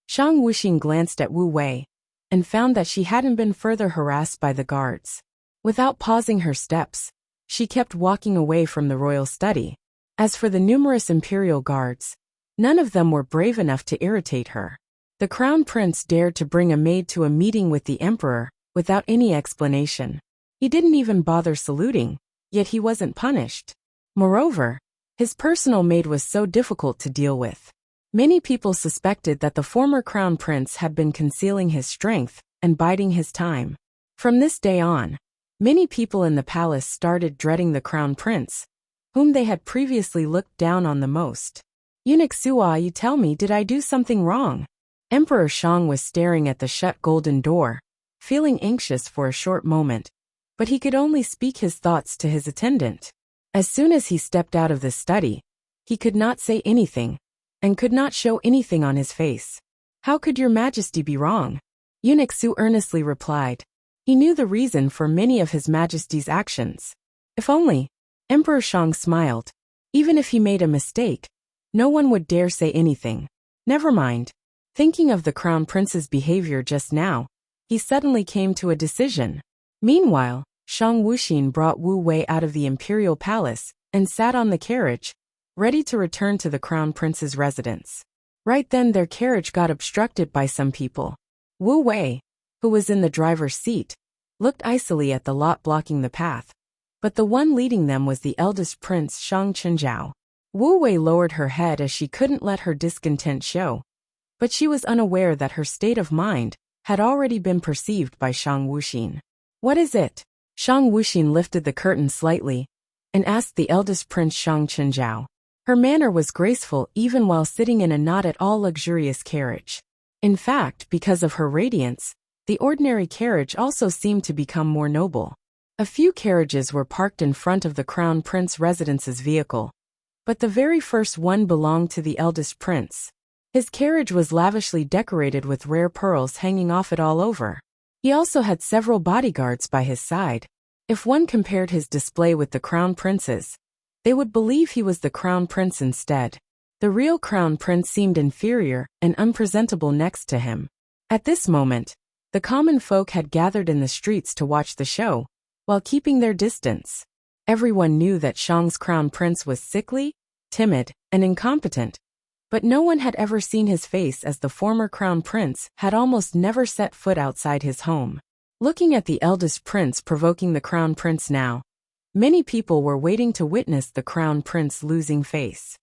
Shang Wuxin glanced at Wu Wei and found that she hadn't been further harassed by the guards. Without pausing her steps, she kept walking away from the royal study. As for the numerous imperial guards, none of them were brave enough to irritate her. The crown prince dared to bring a maid to a meeting with the emperor, without any explanation. He didn't even bother saluting, yet he wasn't punished. Moreover, his personal maid was so difficult to deal with. Many people suspected that the former crown prince had been concealing his strength and biding his time. From this day on, many people in the palace started dreading the crown prince, whom they had previously looked down on the most. Eunuch Sua, you tell me, did I do something wrong? Emperor Shang was staring at the shut golden door, feeling anxious for a short moment, but he could only speak his thoughts to his attendant. As soon as he stepped out of the study, he could not say anything, and could not show anything on his face. How could your majesty be wrong? Eunuch Su earnestly replied. He knew the reason for many of his majesty's actions. If only. Emperor Shang smiled. Even if he made a mistake, no one would dare say anything. Never mind. Thinking of the crown prince's behavior just now, he suddenly came to a decision. Meanwhile, Shang Wuxin brought Wu Wei out of the imperial palace and sat on the carriage, ready to return to the crown prince's residence. Right then their carriage got obstructed by some people. Wu Wei, who was in the driver's seat, looked icily at the lot blocking the path, but the one leading them was the eldest prince Shang Chenjiao. Wu Wei lowered her head as she couldn't let her discontent show, but she was unaware that her state of mind had already been perceived by Shang Wuxin. What is it? Shang Wuxin lifted the curtain slightly and asked the eldest prince Shang Chenjiao. Her manner was graceful even while sitting in a not at all luxurious carriage. In fact, because of her radiance, the ordinary carriage also seemed to become more noble. A few carriages were parked in front of the crown prince residence's vehicle, but the very first one belonged to the eldest prince. His carriage was lavishly decorated with rare pearls hanging off it all over. He also had several bodyguards by his side. If one compared his display with the crown prince's, they would believe he was the crown prince instead. The real crown prince seemed inferior and unpresentable next to him. At this moment, the common folk had gathered in the streets to watch the show, while keeping their distance. Everyone knew that Shang's crown prince was sickly, timid, and incompetent, but no one had ever seen his face, as the former crown prince had almost never set foot outside his home. Looking at the eldest prince provoking the crown prince now, many people were waiting to witness the crown prince losing face.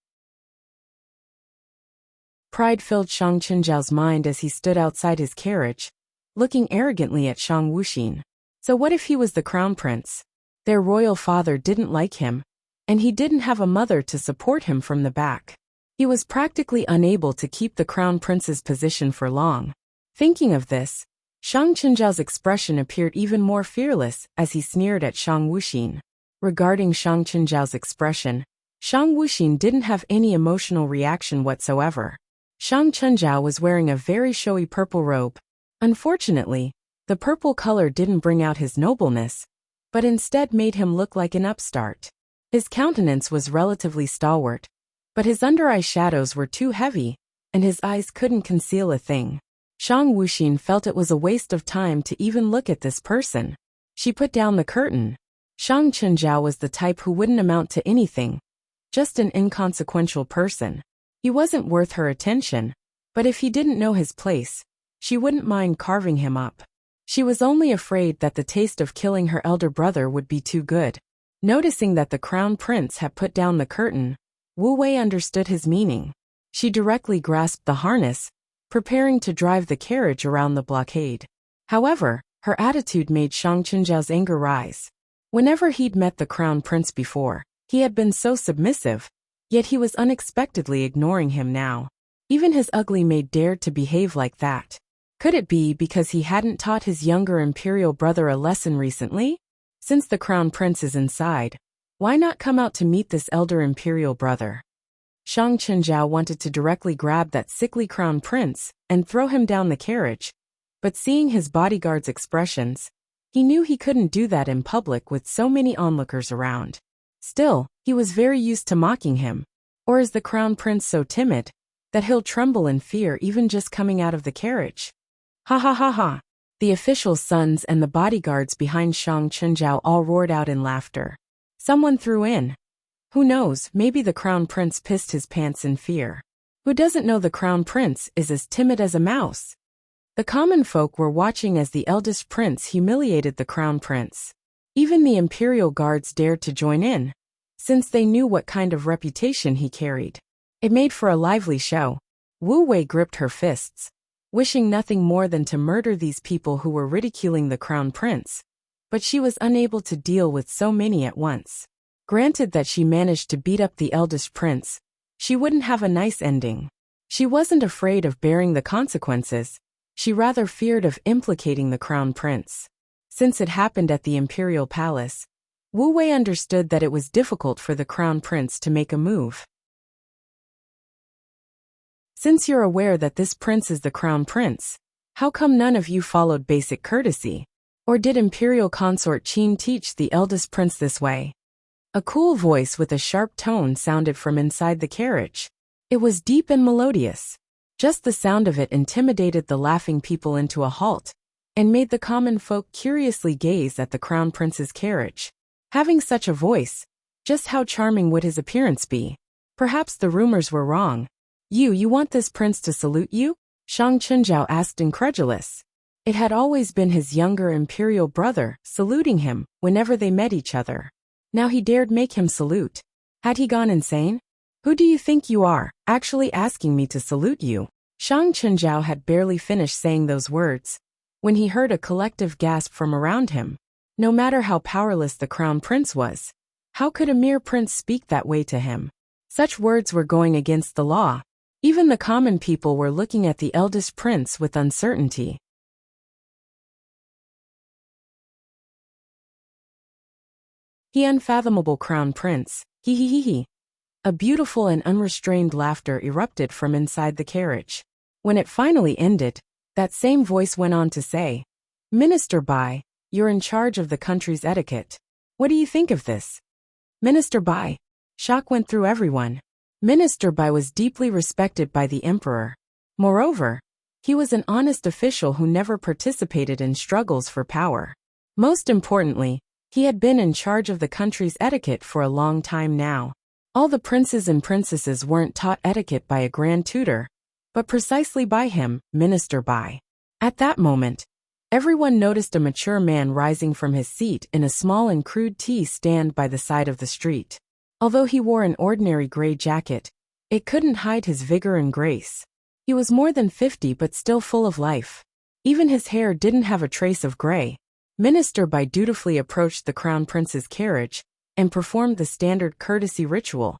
Pride filled Shang Chenjiao's mind as he stood outside his carriage, looking arrogantly at Shang Wuxin. So what if he was the crown prince? Their royal father didn't like him, and he didn't have a mother to support him from the back. He was practically unable to keep the crown prince's position for long. Thinking of this, Shang Chenjiao's expression appeared even more fearless as he sneered at Shang Wuxin. Regarding Shang Chenjiao's expression, Shang Wuxin didn't have any emotional reaction whatsoever. Shang Chenjiao was wearing a very showy purple robe. Unfortunately, the purple color didn't bring out his nobleness, but instead made him look like an upstart. His countenance was relatively stalwart, but his under-eye shadows were too heavy, and his eyes couldn't conceal a thing. Shang Wuxin felt it was a waste of time to even look at this person. She put down the curtain. Shang Chenjiao was the type who wouldn't amount to anything, just an inconsequential person. He wasn't worth her attention, but if he didn't know his place, she wouldn't mind carving him up. She was only afraid that the taste of killing her elder brother would be too good. Noticing that the crown prince had put down the curtain, Wu Wei understood his meaning. She directly grasped the harness, preparing to drive the carriage around the blockade. However, her attitude made Shang Chenjiao's anger rise. Whenever he'd met the crown prince before, he had been so submissive, yet he was unexpectedly ignoring him now. Even his ugly maid dared to behave like that. Could it be because he hadn't taught his younger imperial brother a lesson recently? Since the crown prince is inside, why not come out to meet this elder imperial brother? Shang Chenjiao wanted to directly grab that sickly crown prince and throw him down the carriage, but seeing his bodyguard's expressions, he knew he couldn't do that in public with so many onlookers around. Still, he was very used to mocking him. Or is the crown prince so timid that he'll tremble in fear even just coming out of the carriage? Ha ha ha ha. The officials' sons and the bodyguards behind Shang Chunjiao all roared out in laughter. Someone threw in. Who knows, maybe the crown prince pissed his pants in fear. Who doesn't know the crown prince is as timid as a mouse? The common folk were watching as the eldest prince humiliated the crown prince. Even the imperial guards dared to join in, since they knew what kind of reputation he carried. It made for a lively show. Wu Wei gripped her fists, wishing nothing more than to murder these people who were ridiculing the crown prince, but she was unable to deal with so many at once. Granted that she managed to beat up the eldest prince, she wouldn't have a nice ending. She wasn't afraid of bearing the consequences, she rather feared of implicating the crown prince. Since it happened at the imperial palace, Wu Wei understood that it was difficult for the crown prince to make a move. Since you're aware that this prince is the crown prince, how come none of you followed basic courtesy? Or did imperial consort Qin teach the eldest prince this way? A cool voice with a sharp tone sounded from inside the carriage. It was deep and melodious. Just the sound of it intimidated the laughing people into a halt, and made the common folk curiously gaze at the crown prince's carriage. Having such a voice, just how charming would his appearance be? Perhaps the rumors were wrong. You want this prince to salute you? Shang Chunjiao asked incredulous. It had always been his younger imperial brother saluting him whenever they met each other. Now he dared make him salute. Had he gone insane? Who do you think you are, actually asking me to salute you? Shang Chunjiao had barely finished saying those words when he heard a collective gasp from around him. No matter how powerless the crown prince was, how could a mere prince speak that way to him? Such words were going against the law. Even the common people were looking at the eldest prince with uncertainty. The unfathomable crown prince, he. A beautiful and unrestrained laughter erupted from inside the carriage. When it finally ended, that same voice went on to say, Minister Bai, you're in charge of the country's etiquette. What do you think of this? Minister Bai. Shock went through everyone. Minister Bai was deeply respected by the emperor. Moreover, he was an honest official who never participated in struggles for power. Most importantly, he had been in charge of the country's etiquette for a long time now. All the princes and princesses weren't taught etiquette by a grand tutor, but precisely by him, Minister Bai. At that moment, everyone noticed a mature man rising from his seat in a small and crude tea stand by the side of the street. Although he wore an ordinary gray jacket, it couldn't hide his vigor and grace. He was more than 50 but still full of life. Even his hair didn't have a trace of gray. Minister Bai dutifully approached the crown prince's carriage and performed the standard courtesy ritual.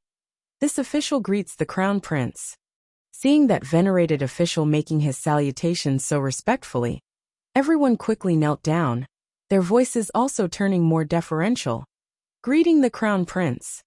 This official greets the crown prince. Seeing that venerated official making his salutations so respectfully, everyone quickly knelt down, their voices also turning more deferential, greeting the crown prince.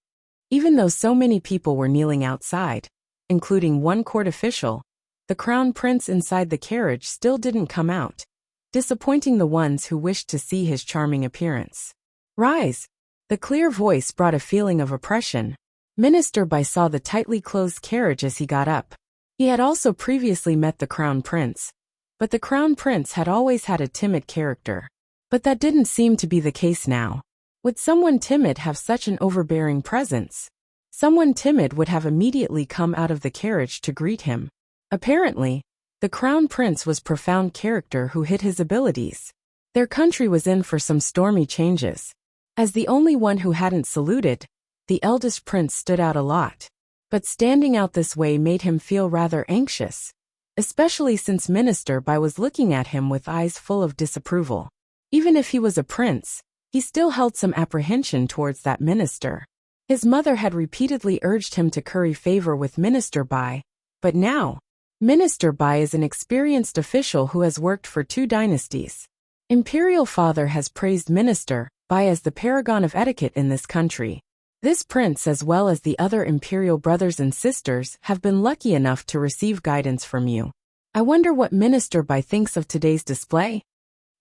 Even though so many people were kneeling outside, including one court official, the crown prince inside the carriage still didn't come out, disappointing the ones who wished to see his charming appearance. Rise! The clear voice brought a feeling of oppression. Minister Bai saw the tightly closed carriage as he got up. He had also previously met the crown prince, but the crown prince had always had a timid character. But that didn't seem to be the case now. Would someone timid have such an overbearing presence? Someone timid would have immediately come out of the carriage to greet him. Apparently, the crown prince was profound character who hid his abilities. Their country was in for some stormy changes. As the only one who hadn't saluted, the eldest prince stood out a lot. But standing out this way made him feel rather anxious, especially since Minister Bai was looking at him with eyes full of disapproval. Even if he was a prince, he still held some apprehension towards that minister. His mother had repeatedly urged him to curry favor with Minister Bai, but now, Minister Bai is an experienced official who has worked for 2 dynasties. Imperial father has praised Minister Bai as the paragon of etiquette in this country. This prince as well as the other imperial brothers and sisters have been lucky enough to receive guidance from you. I wonder what Minister Bai thinks of today's display?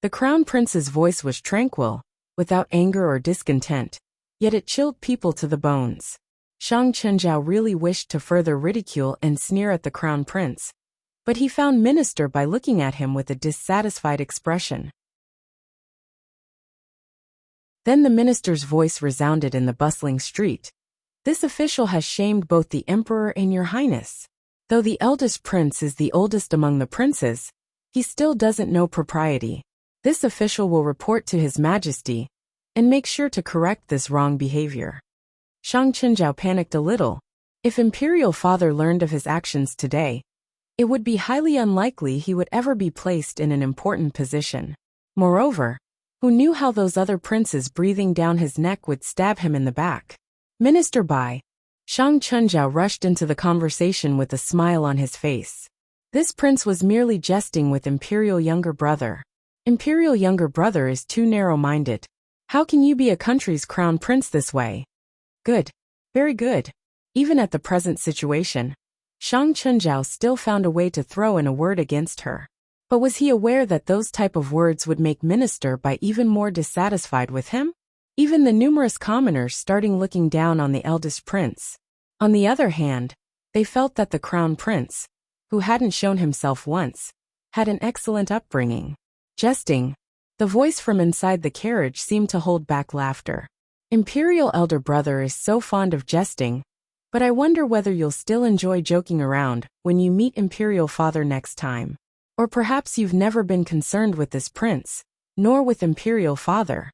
The crown prince's voice was tranquil, without anger or discontent, yet it chilled people to the bones. Shang Chunjiao really wished to further ridicule and sneer at the crown prince, But he found Minister by looking at him with a dissatisfied expression. Then the minister's voice resounded in the bustling street. This official has shamed both the emperor and your highness. Though the eldest prince is the oldest among the princes, he still doesn't know propriety. This official will report to his majesty and make sure to correct this wrong behavior. Shang Qinzhao panicked a little. If imperial father learned of his actions today, it would be highly unlikely he would ever be placed in an important position. Moreover, who knew how those other princes breathing down his neck would stab him in the back? Minister Bai. Shang Qinzhao rushed into the conversation with a smile on his face. This prince was merely jesting with imperial younger brother. Imperial younger brother is too narrow-minded. How can you be a country's crown prince this way? Good. Very good. Even at the present situation, Shang Qinzhao still found a way to throw in a word against her. But was he aware that those type of words would make Minister Bai even more dissatisfied with him? Even the numerous commoners starting looking down on the eldest prince. On the other hand, they felt that the crown prince, who hadn't shown himself once, had an excellent upbringing. Jesting. The voice from inside the carriage seemed to hold back laughter. Imperial elder brother is so fond of jesting, but I wonder whether you'll still enjoy joking around when you meet imperial father next time. Or perhaps you've never been concerned with this prince, nor with imperial father.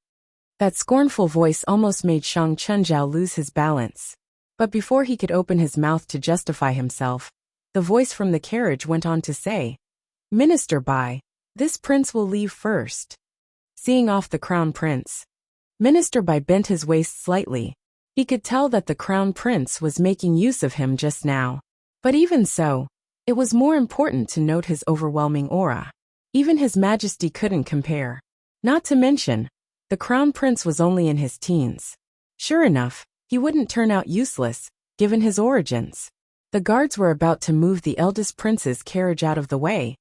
That scornful voice almost made Shang Qinzhao lose his balance. But before he could open his mouth to justify himself, the voice from the carriage went on to say, Minister Bai, this prince will leave first. Seeing off the crown prince, Minister Bai bent his waist slightly. He could tell that the crown prince was making use of him just now. But even so, it was more important to note his overwhelming aura. Even his majesty couldn't compare. Not to mention, the crown prince was only in his teens. Sure enough, he wouldn't turn out useless, given his origins. The guards were about to move the eldest prince's carriage out of the way,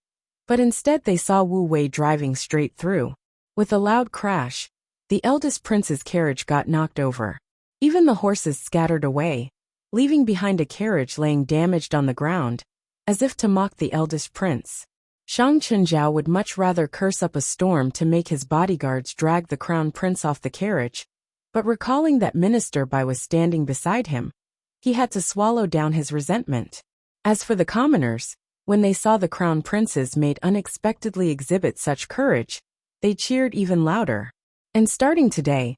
but instead they saw Wu Wei driving straight through. With a loud crash, the eldest prince's carriage got knocked over. Even the horses scattered away, leaving behind a carriage laying damaged on the ground, as if to mock the eldest prince. Shang Qinzhao would much rather curse up a storm to make his bodyguards drag the crown prince off the carriage, but recalling that Minister Bai was standing beside him, he had to swallow down his resentment. As for the commoners, when they saw the crown princes made unexpectedly exhibit such courage, they cheered even louder. And starting today,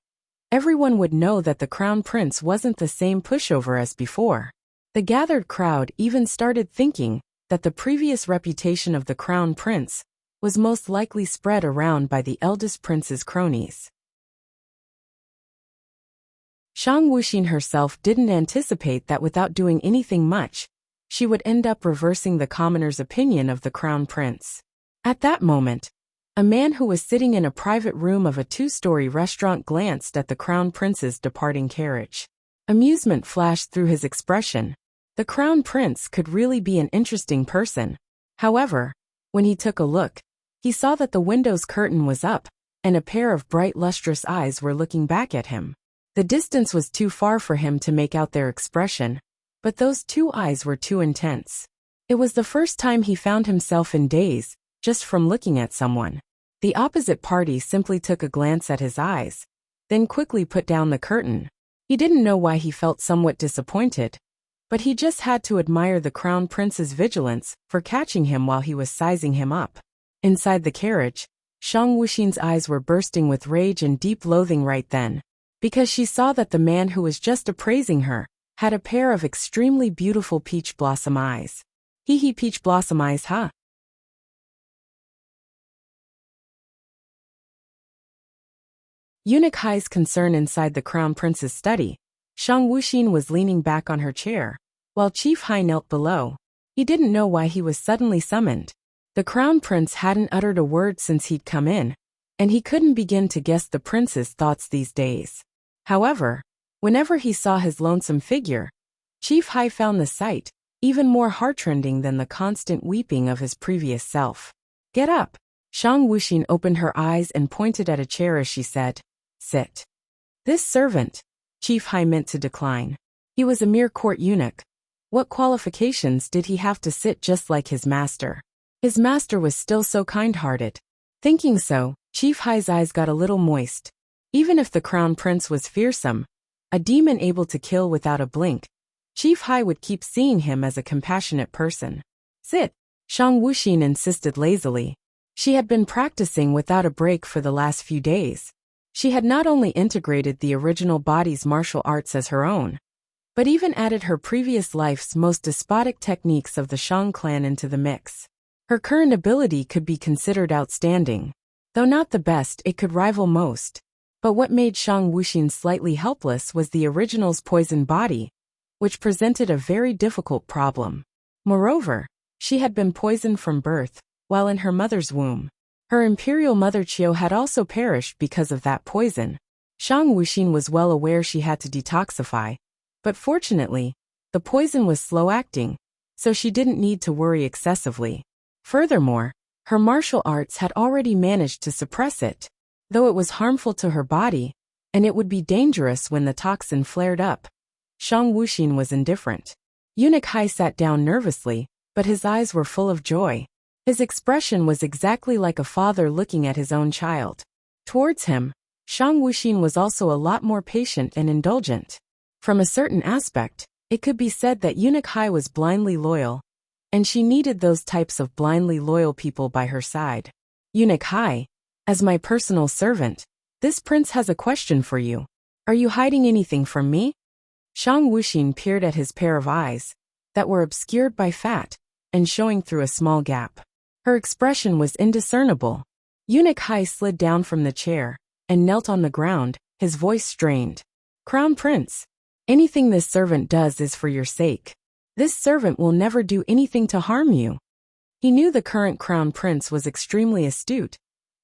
everyone would know that the crown prince wasn't the same pushover as before. The gathered crowd even started thinking that the previous reputation of the crown prince was most likely spread around by the eldest prince's cronies. Shang Wuxin herself didn't anticipate that without doing anything much, she would end up reversing the commoners' opinion of the crown prince. At that moment, a man who was sitting in a private room of a two-story restaurant glanced at the crown prince's departing carriage. Amusement flashed through his expression. The crown prince could really be an interesting person. However, when he took a look, he saw that the window's curtain was up, and a pair of bright lustrous eyes were looking back at him. The distance was too far for him to make out their expression, but those two eyes were too intense. It was the first time he found himself in daze, just from looking at someone. The opposite party simply took a glance at his eyes, then quickly put down the curtain. He didn't know why he felt somewhat disappointed, but he just had to admire the crown prince's vigilance for catching him while he was sizing him up. Inside the carriage, Shang Wuxin's eyes were bursting with rage and deep loathing right then, because she saw that the man who was just appraising her had a pair of extremely beautiful peach blossom eyes. Hee peach blossom eyes, huh? Eunuch Hai's concern inside the crown prince's study. Shang Wuxin was leaning back on her chair, while Chief Hai knelt below. He didn't know why he was suddenly summoned. The crown prince hadn't uttered a word since he'd come in, and he couldn't begin to guess the prince's thoughts these days. However, whenever he saw his lonesome figure, Chief Hai found the sight even more heartrending than the constant weeping of his previous self. Get up! Shang Wuxin opened her eyes and pointed at a chair as she said, sit. This servant, Chief Hai meant to decline. He was a mere court eunuch, What qualifications did he have to sit just like his master? His master was still so kind-hearted. Thinking so, Chief Hai's eyes got a little moist. Even if the crown prince was fearsome, a demon able to kill without a blink, Chief Hai would keep seeing him as a compassionate person. Sit, Shang Wuxin insisted lazily. She had been practicing without a break for the last few days. She had not only integrated the original body's martial arts as her own, but even added her previous life's most despotic techniques of the Shang clan into the mix. Her current ability could be considered outstanding. Though not the best, it could rival most. But what made Shang Wuxin slightly helpless was the original's poison body, which presented a very difficult problem. Moreover, she had been poisoned from birth, while in her mother's womb. Her imperial mother Qiu had also perished because of that poison. Shang Wuxin was well aware she had to detoxify, but fortunately, the poison was slow-acting, so she didn't need to worry excessively. Furthermore, her martial arts had already managed to suppress it, though it was harmful to her body, and it would be dangerous when the toxin flared up. Shang Wuxin was indifferent. Eunuch Hai sat down nervously, but his eyes were full of joy. His expression was exactly like a father looking at his own child. Towards him, Shang Wuxin was also a lot more patient and indulgent. From a certain aspect, it could be said that Eunuch Hai was blindly loyal, and she needed those types of blindly loyal people by her side. Eunuch Hai, as my personal servant, this prince has a question for you. Are you hiding anything from me? Shang Wuxin peered at his pair of eyes, that were obscured by fat, and showing through a small gap. Her expression was indiscernible. Eunuch Hai slid down from the chair, and knelt on the ground, his voice strained. Crown Prince, anything this servant does is for your sake. This servant will never do anything to harm you. He knew the current crown prince was extremely astute,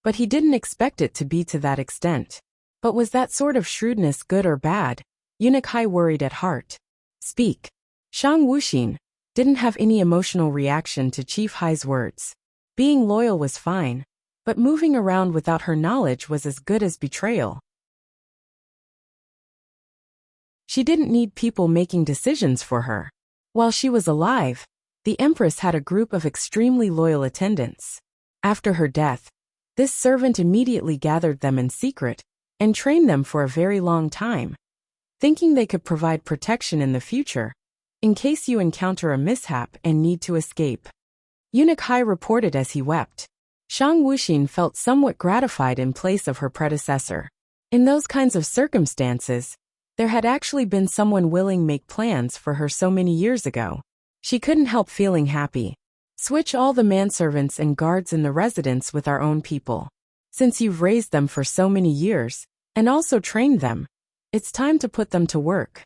but he didn't expect it to be to that extent. But was that sort of shrewdness good or bad? Eunuch Hai worried at heart. Speak. Shang Wuxin didn't have any emotional reaction to Chief Hai's words. Being loyal was fine, but moving around without her knowledge was as good as betrayal. She didn't need people making decisions for her. While she was alive, the Empress had a group of extremely loyal attendants. After her death, this servant immediately gathered them in secret and trained them for a very long time, thinking they could provide protection in the future, in case you encounter a mishap and need to escape. Eunuch Hai reported as he wept. Shang Wuxin felt somewhat gratified in place of her predecessor. In those kinds of circumstances, there had actually been someone willing to make plans for her so many years ago. She couldn't help feeling happy. Switch all the manservants and guards in the residence with our own people. Since you've raised them for so many years, and also trained them, it's time to put them to work.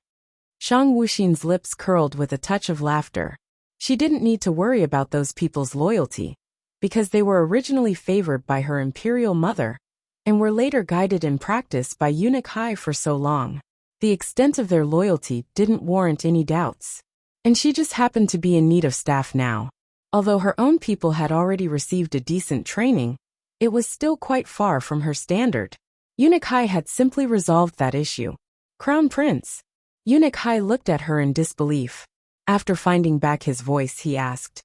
Shang Wuxin's lips curled with a touch of laughter. She didn't need to worry about those people's loyalty, because they were originally favored by her imperial mother, and were later guided in practice by Eunuch Hai for so long. The extent of their loyalty didn't warrant any doubts. And she just happened to be in need of staff now. Although her own people had already received a decent training, it was still quite far from her standard. Eunuch Hai had simply resolved that issue. Crown Prince. Eunuch Hai looked at her in disbelief. After finding back his voice, he asked,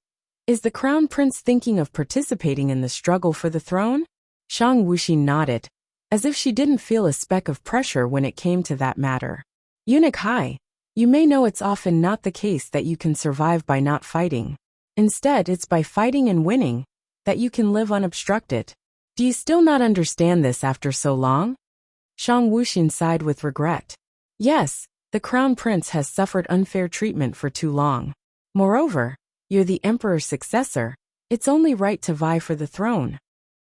Is the Crown Prince thinking of participating in the struggle for the throne? Shang Wuxin nodded, as if she didn't feel a speck of pressure when it came to that matter. Eunuch Hai, you may know it's often not the case that you can survive by not fighting. Instead, it's by fighting and winning that you can live unobstructed. Do you still not understand this after so long? Shang Wuxin sighed with regret. Yes, the Crown Prince has suffered unfair treatment for too long. Moreover, you're the Emperor's successor. It's only right to vie for the throne.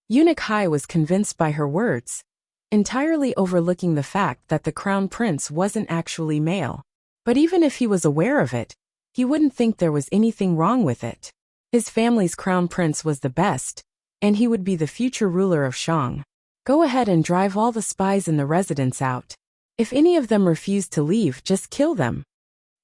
Eunuch Hai was convinced by her words, entirely overlooking the fact that the Crown Prince wasn't actually male. But even if he was aware of it, he wouldn't think there was anything wrong with it. His family's Crown Prince was the best, and he would be the future ruler of Shang. Go ahead and drive all the spies in the residence out. If any of them refuse to leave, just kill them.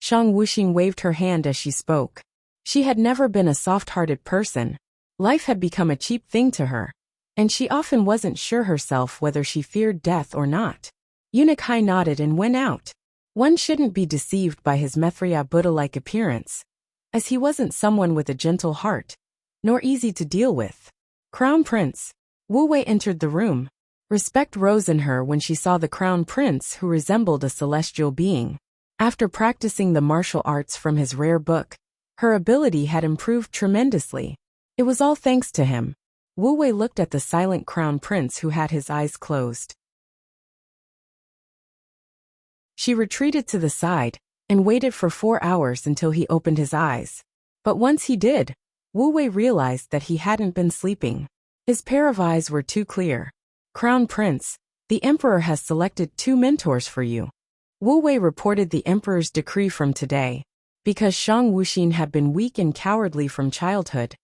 Shang Wuxin waved her hand as she spoke. She had never been a soft-hearted person. Life had become a cheap thing to her, and she often wasn't sure herself whether she feared death or not. Eunuch Hai nodded and went out. One shouldn't be deceived by his Mithra Buddha-like appearance, as he wasn't someone with a gentle heart, nor easy to deal with. Crown Prince. Wu Wei entered the room. Respect rose in her when she saw the Crown Prince, who resembled a celestial being. After practicing the martial arts from his rare book, her ability had improved tremendously. It was all thanks to him. Wu Wei looked at the silent Crown Prince who had his eyes closed. She retreated to the side and waited for 4 hours until he opened his eyes. But once he did, Wu Wei realized that he hadn't been sleeping. His pair of eyes were too clear. Crown Prince, the Emperor has selected 2 mentors for you. Wu Wei reported the Emperor's decree from today. Because Shang Wuxin had been weak and cowardly from childhood,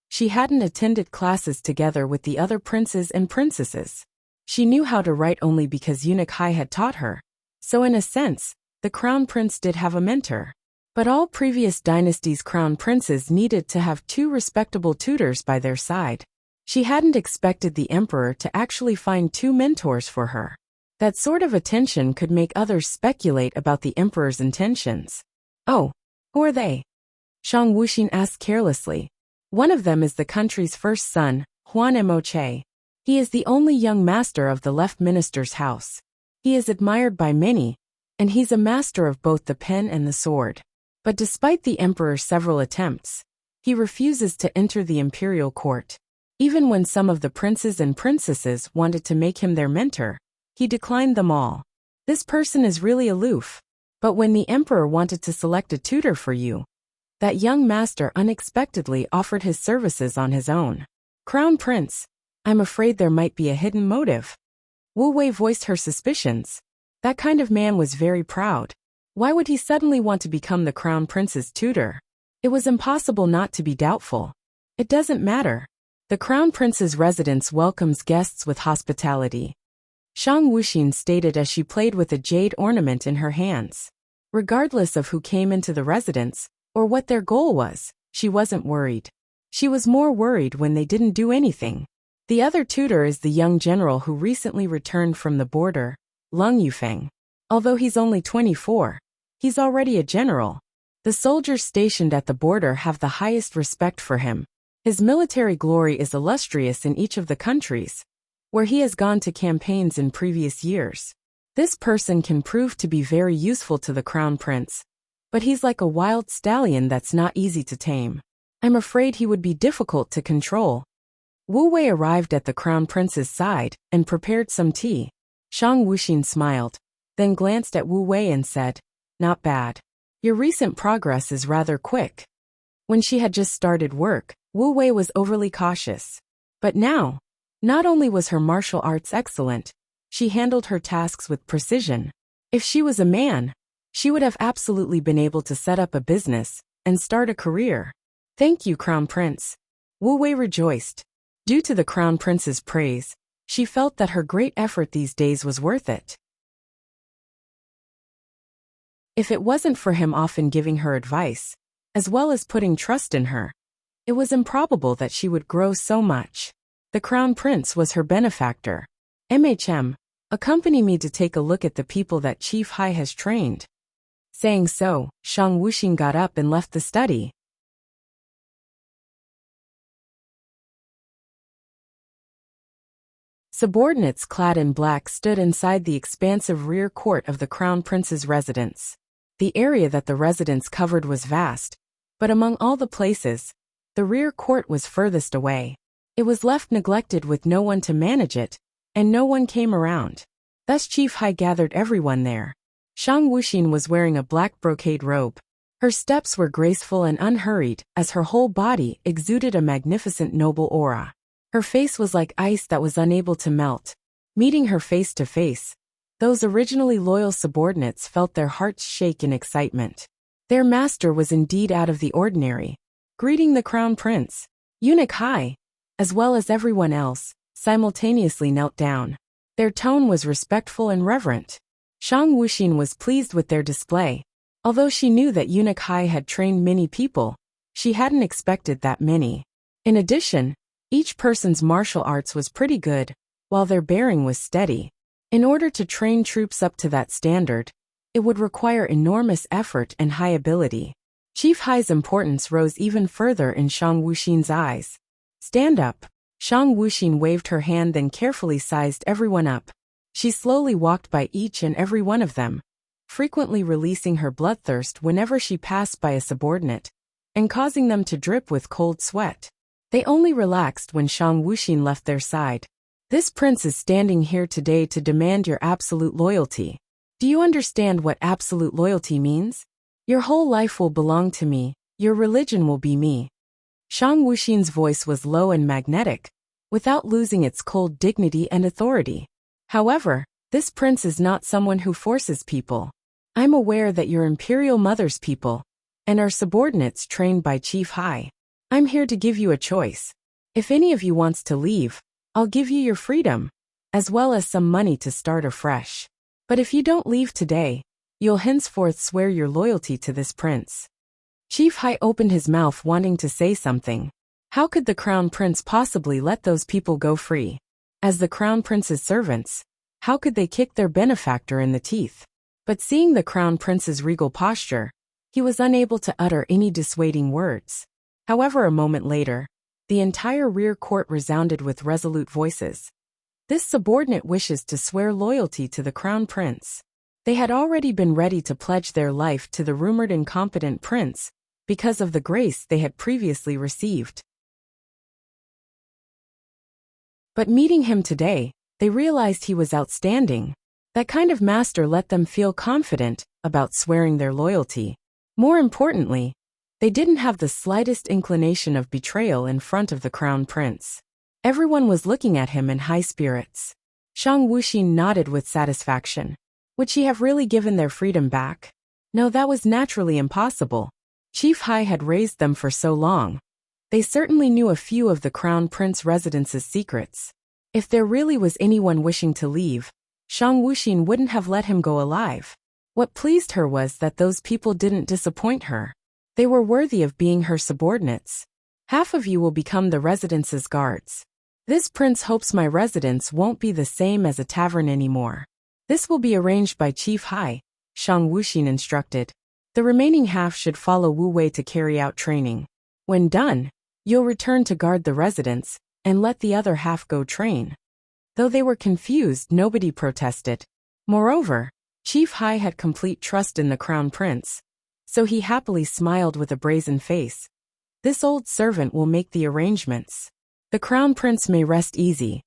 she hadn't attended classes together with the other princes and princesses. She knew how to write only because Eunuch Hai had taught her. So in a sense, the Crown Prince did have a mentor. But all previous dynasties' crown princes needed to have 2 respectable tutors by their side. She hadn't expected the Emperor to actually find 2 mentors for her. That sort of attention could make others speculate about the Emperor's intentions. Oh, who are they? Shang Wuxin asked carelessly. One of them is the country's first son, Huan Moche. He is the only young master of the left minister's house. He is admired by many, and he's a master of both the pen and the sword. But despite the Emperor's several attempts, he refuses to enter the imperial court. Even when some of the princes and princesses wanted to make him their mentor, he declined them all. This person is really aloof. But when the Emperor wanted to select a tutor for you, that young master unexpectedly offered his services on his own. Crown Prince, I'm afraid there might be a hidden motive. Wu Wei voiced her suspicions. That kind of man was very proud. Why would he suddenly want to become the Crown Prince's tutor? It was impossible not to be doubtful. It doesn't matter. The Crown Prince's residence welcomes guests with hospitality. Shang Wuxin stated as she played with a jade ornament in her hands. Regardless of who came into the residence, or what their goal was, she wasn't worried. She was more worried when they didn't do anything. The other tutor is the young general who recently returned from the border, Lung Yufeng. Although he's only 24, he's already a general. The soldiers stationed at the border have the highest respect for him. His military glory is illustrious in each of the countries where he has gone to campaigns in previous years. This person can prove to be very useful to the Crown Prince, but he's like a wild stallion that's not easy to tame. I'm afraid he would be difficult to control. Wu Wei arrived at the Crown Prince's side and prepared some tea. Shang Wuxin smiled, then glanced at Wu Wei and said, "Not bad. Your recent progress is rather quick." When she had just started work, Wu Wei was overly cautious. But now, not only was her martial arts excellent, she handled her tasks with precision. If she was a man, she would have absolutely been able to set up a business and start a career. Thank you, Crown Prince. Wu Wei rejoiced. Due to the Crown Prince's praise, she felt that her great effort these days was worth it. If it wasn't for him often giving her advice, as well as putting trust in her, it was improbable that she would grow so much. The Crown Prince was her benefactor. Accompany me to take a look at the people that Chief Hai has trained. Saying so, Shang Wuxin got up and left the study. Subordinates clad in black stood inside the expansive rear court of the Crown Prince's residence. The area that the residence covered was vast, but among all the places, the rear court was furthest away. It was left neglected with no one to manage it, and no one came around. Thus Chief Hai gathered everyone there. Shang Wuxin was wearing a black brocade robe. Her steps were graceful and unhurried, as her whole body exuded a magnificent noble aura. Her face was like ice that was unable to melt. Meeting her face to face, those originally loyal subordinates felt their hearts shake in excitement. Their master was indeed out of the ordinary. Greeting the Crown Prince, Eunuch Hai, as well as everyone else, simultaneously knelt down. Their tone was respectful and reverent. Shang Wuxin was pleased with their display. Although she knew that Eunuch Hai had trained many people, she hadn't expected that many. In addition, each person's martial arts was pretty good, while their bearing was steady. In order to train troops up to that standard, It would require enormous effort and high ability. Chief Hai's importance rose even further in Shang Wuxin's eyes. Stand up. Shang Wuxin waved her hand, then carefully sized everyone up. She slowly walked by each and every one of them, frequently releasing her bloodthirst whenever she passed by a subordinate, and causing them to drip with cold sweat. They only relaxed when Shang Wuxin left their side. This prince is standing here today to demand your absolute loyalty. Do you understand what absolute loyalty means? Your whole life will belong to me, your religion will be me. Shang Wuxin's voice was low and magnetic, without losing its cold dignity and authority. However, this prince is not someone who forces people. I'm aware that you're Imperial Mother's people, and are subordinates trained by Chief Hai. I'm here to give you a choice. If any of you wants to leave, I'll give you your freedom, as well as some money to start afresh. But if you don't leave today, you'll henceforth swear your loyalty to this prince. Chief Hai opened his mouth wanting to say something. How could the Crown Prince possibly let those people go free? As the Crown Prince's servants, how could they kick their benefactor in the teeth? But seeing the Crown Prince's regal posture, he was unable to utter any dissuading words. However, a moment later, the entire rear court resounded with resolute voices. This subordinate wishes to swear loyalty to the Crown Prince. They had already been ready to pledge their life to the rumored incompetent prince, because of the grace they had previously received. But meeting him today, they realized he was outstanding. That kind of master let them feel confident about swearing their loyalty. More importantly, they didn't have the slightest inclination of betrayal in front of the Crown Prince. Everyone was looking at him in high spirits. Shang Wuxin nodded with satisfaction. Would she have really given their freedom back? No, that was naturally impossible. Chief Hai had raised them for so long. They certainly knew a few of the Crown Prince residence's secrets. If there really was anyone wishing to leave, Shang Wuxin wouldn't have let him go alive. What pleased her was that those people didn't disappoint her. They were worthy of being her subordinates. Half of you will become the residence's guards. This prince hopes my residence won't be the same as a tavern anymore. This will be arranged by Chief Hai, Shang Wuxin instructed. The remaining half should follow Wu Wei to carry out training. When done, you'll return to guard the residence, and let the other half go train. Though they were confused, nobody protested. Moreover, Chief Hai had complete trust in the Crown Prince, so he happily smiled with a brazen face. This old servant will make the arrangements. The Crown Prince may rest easy.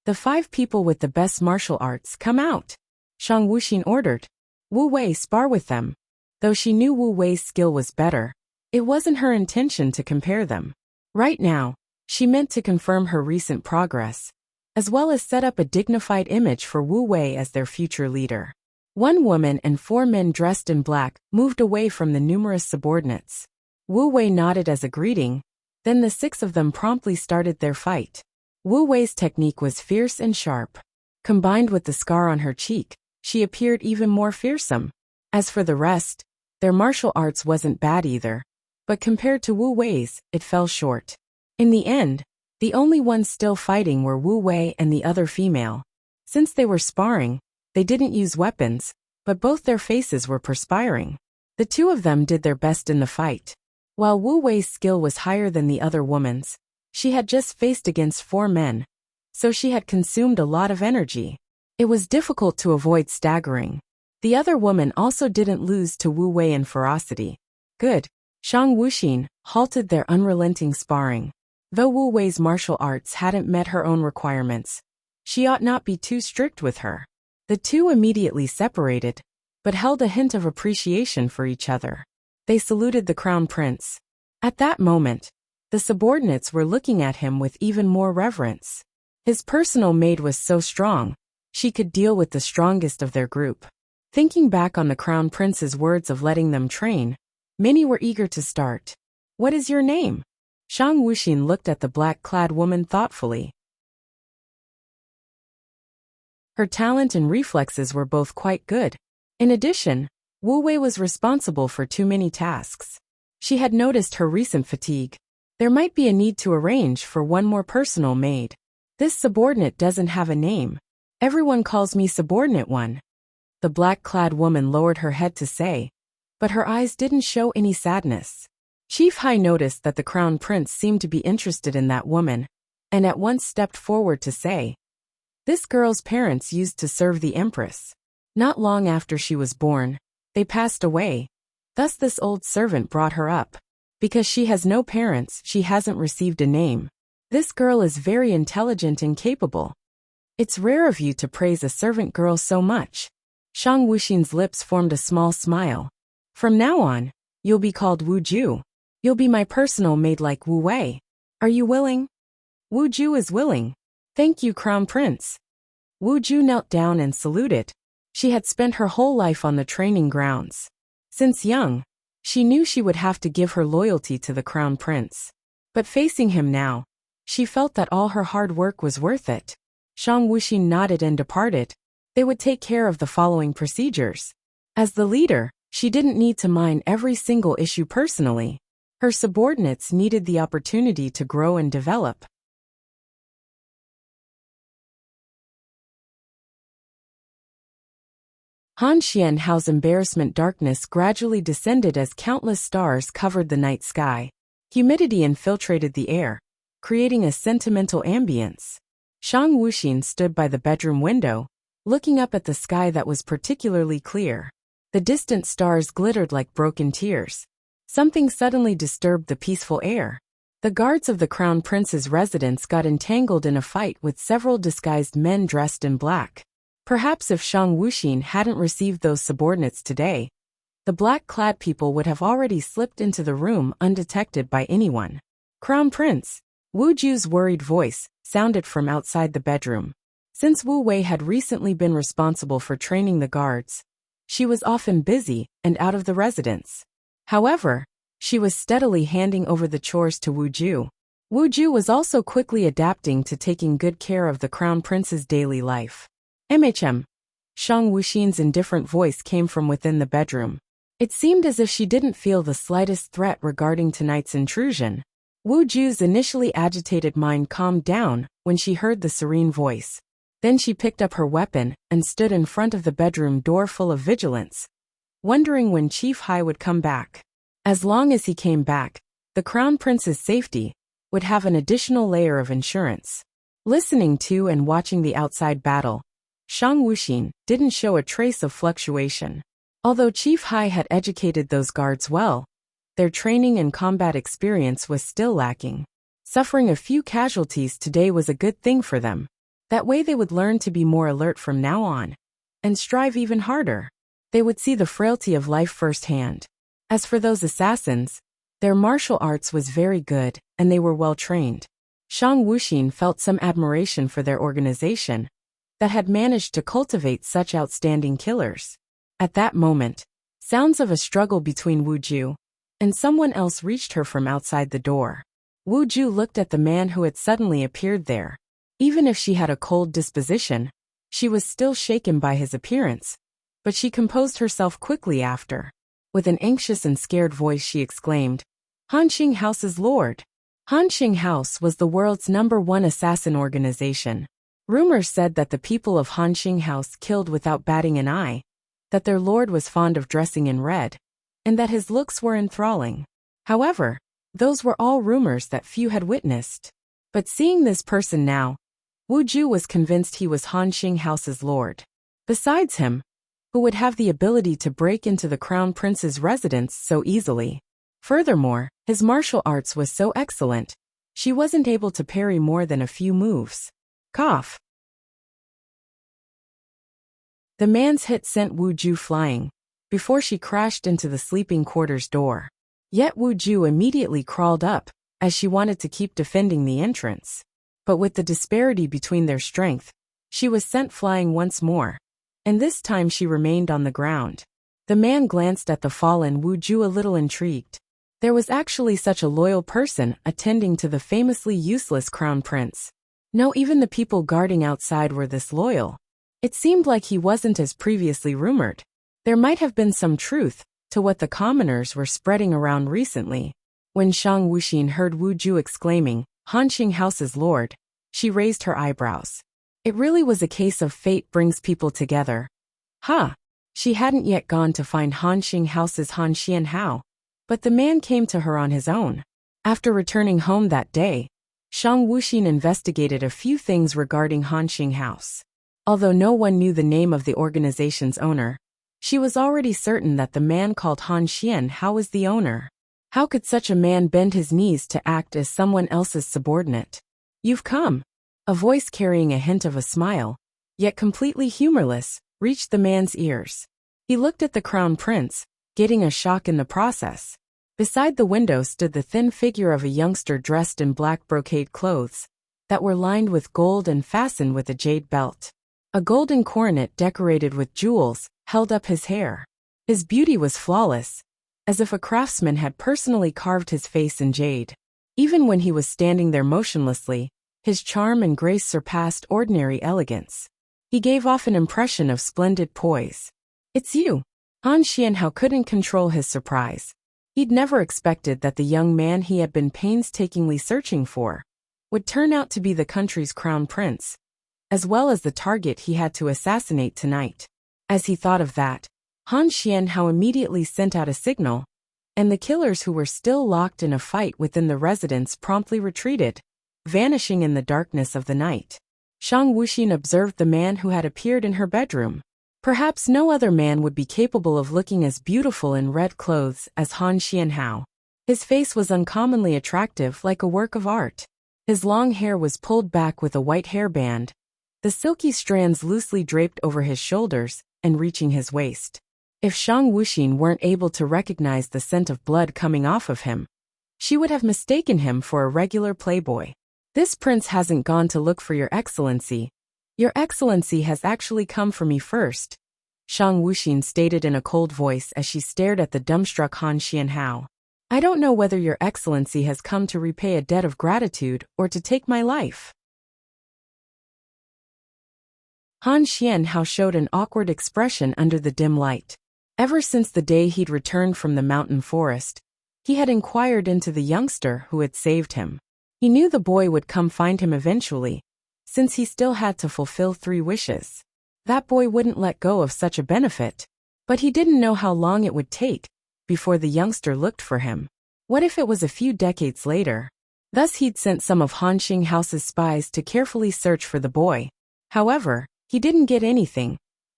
The 5 people with the best martial arts come out, Shang Wuxin ordered. Wu Wei spar with them. Though she knew Wu Wei's skill was better, it wasn't her intention to compare them. Right now, she meant to confirm her recent progress, as well as set up a dignified image for Wu Wei as their future leader. 1 woman and 4 men dressed in black moved away from the numerous subordinates. Wu Wei nodded as a greeting, then the 6 of them promptly started their fight. Wu Wei's technique was fierce and sharp. Combined with the scar on her cheek, she appeared even more fearsome. As for the rest, their martial arts wasn't bad either, but compared to Wu Wei's, it fell short. In the end, the only ones still fighting were Wu Wei and the other female. Since they were sparring, they didn't use weapons, but both their faces were perspiring. The 2 of them did their best in the fight. While Wu Wei's skill was higher than the other woman's, she had just faced against 4 men, so she had consumed a lot of energy. It was difficult to avoid staggering. The other woman also didn't lose to Wu Wei in ferocity. Good. Shang Wuxin halted their unrelenting sparring. Though Wu Wei's martial arts hadn't met her own requirements, she ought not be too strict with her. The 2 immediately separated, but held a hint of appreciation for each other. They saluted the Crown Prince. At that moment, the subordinates were looking at him with even more reverence. His personal maid was so strong, she could deal with the strongest of their group. Thinking back on the Crown Prince's words of letting them train, many were eager to start. What is your name? Shang Wuxin looked at the black-clad woman thoughtfully. Her talent and reflexes were both quite good. In addition, Wu Wei was responsible for too many tasks. She had noticed her recent fatigue. There might be a need to arrange for 1 more personal maid. This subordinate doesn't have a name. Everyone calls me Subordinate 1. the black-clad woman lowered her head to say, but her eyes didn't show any sadness. Chief Hai noticed that the crown prince seemed to be interested in that woman, and at once stepped forward to say, "This girl's parents used to serve the empress. Not long after she was born, they passed away. Thus this old servant brought her up. Because she has no parents, she hasn't received a name. This girl is very intelligent and capable. It's rare of you to praise a servant girl so much." Shang Wuxin's lips formed a small smile. "From now on, you'll be called Wu Ju. You'll be my personal maid like Wu Wei. Are you willing?" Wu Ju is willing. "Thank you, Crown Prince." Wu Ju knelt down and saluted. She had spent her whole life on the training grounds. Since young, she knew she would have to give her loyalty to the Crown Prince. But facing him now, she felt that all her hard work was worth it. Shang Wuxin nodded and departed. They would take care of the following procedures. As the leader, she didn't need to mind every single issue personally. Her subordinates needed the opportunity to grow and develop. Han Xianhao's embarrassment darkness gradually descended as countless stars covered the night sky. Humidity infiltrated the air, creating a sentimental ambience. Shang Wuxin stood by the bedroom window, looking up at the sky that was particularly clear. The distant stars glittered like broken tears. Something suddenly disturbed the peaceful air. The guards of the Crown Prince's residence got entangled in a fight with several disguised men dressed in black. Perhaps if Shang Wuxin hadn't received those subordinates today, the black-clad people would have already slipped into the room undetected by anyone. "Crown Prince," Wu Ju's worried voice sounded from outside the bedroom. Since Wu Wei had recently been responsible for training the guards, she was often busy and out of the residence. However, she was steadily handing over the chores to Wu Ju. Wu Ju was also quickly adapting to taking good care of the Crown Prince's daily life. Shang Wuxin's indifferent voice came from within the bedroom. It seemed as if she didn't feel the slightest threat regarding tonight's intrusion. Wu Ju's initially agitated mind calmed down when she heard the serene voice. Then she picked up her weapon and stood in front of the bedroom door full of vigilance, wondering when Chief Hai would come back. As long as he came back, the Crown Prince's safety would have an additional layer of insurance. Listening to and watching the outside battle, Shang Wuxin didn't show a trace of fluctuation. Although Chief Hai had educated those guards well, their training and combat experience was still lacking. Suffering a few casualties today was a good thing for them. That way they would learn to be more alert from now on, and strive even harder. They would see the frailty of life firsthand. As for those assassins, their martial arts was very good, and they were well trained. Shang Wuxin felt some admiration for their organization that had managed to cultivate such outstanding killers. At that moment, sounds of a struggle between Wu Ju and someone else reached her from outside the door. Wu Ju looked at the man who had suddenly appeared there. Even if she had a cold disposition, she was still shaken by his appearance, but she composed herself quickly after. With an anxious and scared voice she exclaimed, "Hanxing House's lord." Hanxing House was the world's #1 assassin organization. Rumors said that the people of Hanxing House killed without batting an eye, that their lord was fond of dressing in red, and that his looks were enthralling. However, those were all rumors that few had witnessed. But seeing this person now, Wu Ju was convinced he was Hanxing House's lord. Besides him, who would have the ability to break into the Crown Prince's residence so easily? Furthermore, his martial arts was so excellent, she wasn't able to parry more than a few moves. Cough. The man's hit sent Wu Ju flying, before she crashed into the sleeping quarters door. Yet Wu Ju immediately crawled up, as she wanted to keep defending the entrance. But with the disparity between their strength, she was sent flying once more, and this time she remained on the ground. The man glanced at the fallen Wu Ju a little intrigued. There was actually such a loyal person attending to the famously useless Crown Prince. No, even the people guarding outside were this loyal. It seemed like he wasn't as previously rumored. There might have been some truth to what the commoners were spreading around recently. When Shang Wuxin heard Wu Ju exclaiming, "Hanxing House's lord," she raised her eyebrows. It really was a case of fate brings people together. Ha! She hadn't yet gone to find Han Xinghouse's Han Xianhao, but the man came to her on his own. After returning home that day, Shang Wuxin investigated a few things regarding Han Xinghouse. Although no one knew the name of the organization's owner, she was already certain that the man called Han Xianhao was the owner. How could such a man bend his knees to act as someone else's subordinate? "You've come." A voice carrying a hint of a smile, yet completely humorless, reached the man's ears. He looked at the crown prince, getting a shock in the process. Beside the window stood the thin figure of a youngster dressed in black brocade clothes that were lined with gold and fastened with a jade belt. A golden coronet decorated with jewels held up his hair. His beauty was flawless, as if a craftsman had personally carved his face in jade. Even when he was standing there motionlessly, his charm and grace surpassed ordinary elegance. He gave off an impression of splendid poise. "It's you." Han Xianhao couldn't control his surprise. He'd never expected that the young man he had been painstakingly searching for would turn out to be the country's crown prince, as well as the target he had to assassinate tonight. As he thought of that, Han Xianhao immediately sent out a signal, and the killers who were still locked in a fight within the residence promptly retreated, vanishing in the darkness of the night. Shang Wuxin observed the man who had appeared in her bedroom. Perhaps no other man would be capable of looking as beautiful in red clothes as Han Xianhao. His face was uncommonly attractive, like a work of art. His long hair was pulled back with a white hairband, the silky strands loosely draped over his shoulders and reaching his waist. If Shang Wuxin weren't able to recognize the scent of blood coming off of him, she would have mistaken him for a regular playboy. "This prince hasn't gone to look for your excellency. Your excellency has actually come for me first," Shang Wuxin stated in a cold voice as she stared at the dumbstruck Han Xianhao. "I don't know whether your excellency has come to repay a debt of gratitude or to take my life." Han Xianhao showed an awkward expression under the dim light. Ever since the day he'd returned from the mountain forest, he had inquired into the youngster who had saved him. He knew the boy would come find him eventually, since he still had to fulfill 3 wishes. That boy wouldn't let go of such a benefit, but he didn't know how long it would take before the youngster looked for him. What if it was a few decades later? Thus he'd sent some of Han Xinghouse's spies to carefully search for the boy. However, he didn't get anything,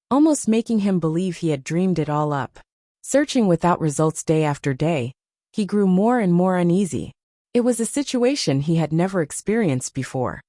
almost making him believe he had dreamed it all up. Searching without results day after day, he grew more and more uneasy. It was a situation he had never experienced before.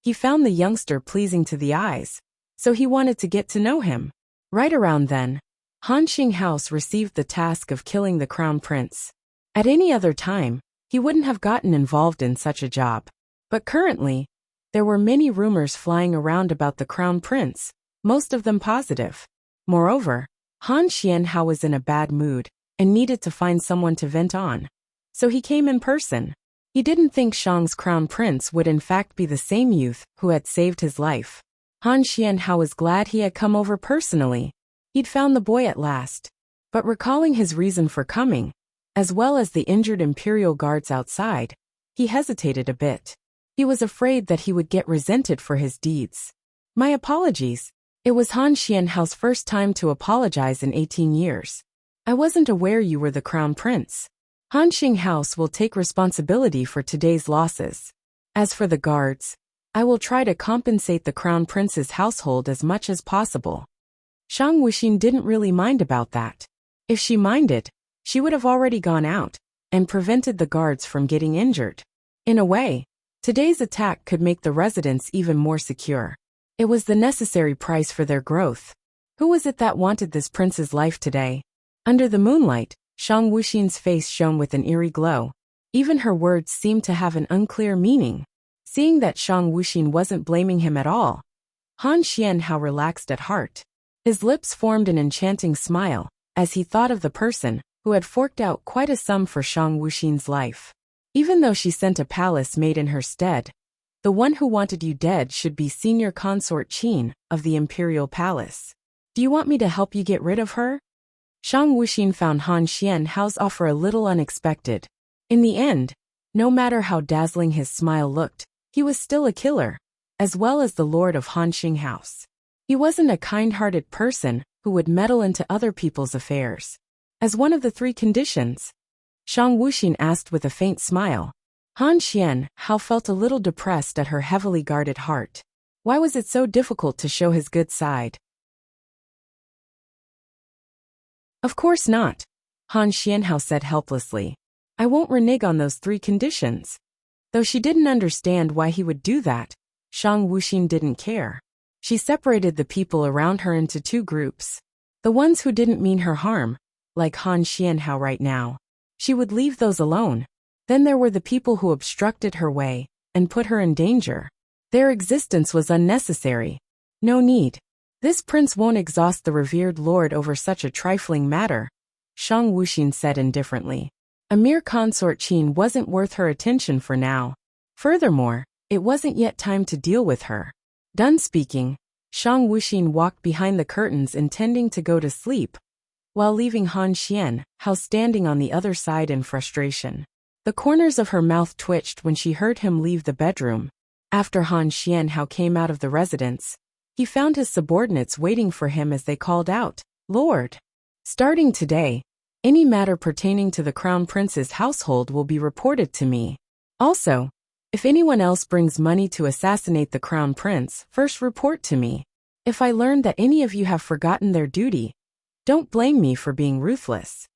He found the youngster pleasing to the eyes, so he wanted to get to know him. Right around then, Han Xinghouse received the task of killing the crown prince. At any other time, he wouldn't have gotten involved in such a job. But currently, there were many rumors flying around about the crown prince, most of them positive. Moreover, Han Xianhao was in a bad mood and needed to find someone to vent on. So he came in person. He didn't think Shang's crown prince would in fact be the same youth who had saved his life. Han Xianhao was glad he had come over personally. He'd found the boy at last. But recalling his reason for coming, as well as the injured imperial guards outside, he hesitated a bit. He was afraid that he would get resented for his deeds. "My apologies." It was Han Xianhao's first time to apologize in 18 years. "I wasn't aware you were the crown prince. Han Xinghouse will take responsibility for today's losses. As for the guards, I will try to compensate the crown prince's household as much as possible." Shang Wuxin didn't really mind about that. If she minded, she would have already gone out and prevented the guards from getting injured. In a way, today's attack could make the residents even more secure. It was the necessary price for their growth. Who was it that wanted this prince's life today? Under the moonlight, Shang Wuxin's face shone with an eerie glow. Even her words seemed to have an unclear meaning. Seeing that Shang Wuxin wasn't blaming him at all, Han Xianhao relaxed at heart. His lips formed an enchanting smile as he thought of the person who had forked out quite a sum for Shang Wuxin's life. Even though she sent a palace maid in her stead, the one who wanted you dead should be Senior Consort Qin of the Imperial Palace. "Do you want me to help you get rid of her?" Shang Wuxin found Han Xianhao's offer a little unexpected. In the end, no matter how dazzling his smile looked, he was still a killer, as well as the lord of Han Xinghouse. He wasn't a kind-hearted person who would meddle into other people's affairs. As one of the 3 conditions, Shang Wuxin asked with a faint smile. Han Xianhao felt a little depressed at her heavily guarded heart. Why was it so difficult to show his good side? Of course not, Han Xianhao said helplessly. I won't renege on those 3 conditions. Though she didn't understand why he would do that, Shang Wuxin didn't care. She separated the people around her into 2 groups. The ones who didn't mean her harm, like Han Xianhao right now. She would leave those alone. Then there were the people who obstructed her way and put her in danger. Their existence was unnecessary. No need. This prince won't exhaust the revered lord over such a trifling matter, Shang Wuxin said indifferently. A mere consort Qin wasn't worth her attention for now. Furthermore, it wasn't yet time to deal with her. Done speaking, Shang Wuxin walked behind the curtains intending to go to sleep, while leaving Han Xianhao standing on the other side in frustration. The corners of her mouth twitched when she heard him leave the bedroom. After Han Xianhao came out of the residence, he found his subordinates waiting for him as they called out, "Lord! Starting today, any matter pertaining to the Crown Prince's household will be reported to me. Also, if anyone else brings money to assassinate the Crown Prince, first report to me. If I learn that any of you have forgotten their duty, don't blame me for being ruthless."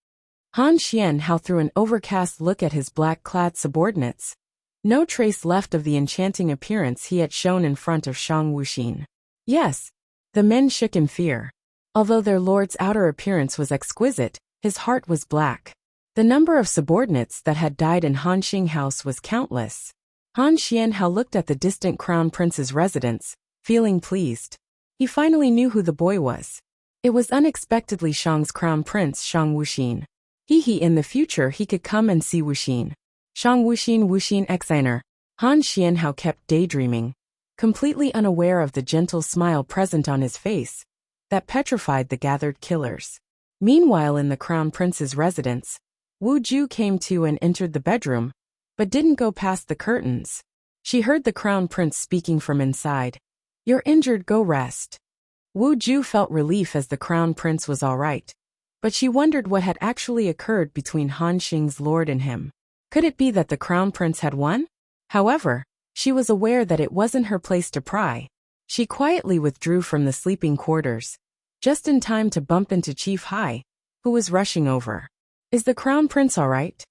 Han Xianhao threw an overcast look at his black-clad subordinates. No trace left of the enchanting appearance he had shown in front of Shang Wuxin. Yes, the men shook in fear. Although their lord's outer appearance was exquisite, his heart was black. The number of subordinates that had died in Han Xing house was countless. Han Xianhao looked at the distant crown prince's residence, feeling pleased. He finally knew who the boy was. It was unexpectedly Shang's crown prince Shang Wuxin. In the future he could come and see Wuxin. Shang Wuxin Exiner. Han Xianhao kept daydreaming, completely unaware of the gentle smile present on his face that petrified the gathered killers. Meanwhile in the crown prince's residence, Wu Ju came to and entered the bedroom, but didn't go past the curtains. She heard the crown prince speaking from inside. "You're injured, go rest." Wu Ju felt relief as the crown prince was all right, but she wondered what had actually occurred between Han Xing's lord and him. Could it be that the crown prince had won? However, she was aware that it wasn't her place to pry. She quietly withdrew from the sleeping quarters, just in time to bump into Chief Hai, who was rushing over. "Is the crown prince all right?"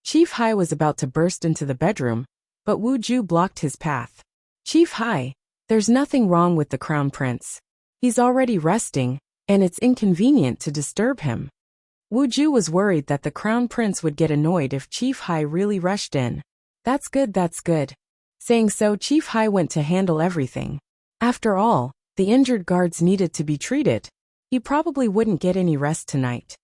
Chief Hai was about to burst into the bedroom, but Wu Ju blocked his path. "Chief Hai, there's nothing wrong with the crown prince. He's already resting, and it's inconvenient to disturb him." Wu Ju was worried that the crown prince would get annoyed if Chief Hai really rushed in. That's good. Saying so, Chief Hai went to handle everything. After all, the injured guards needed to be treated. He probably wouldn't get any rest tonight.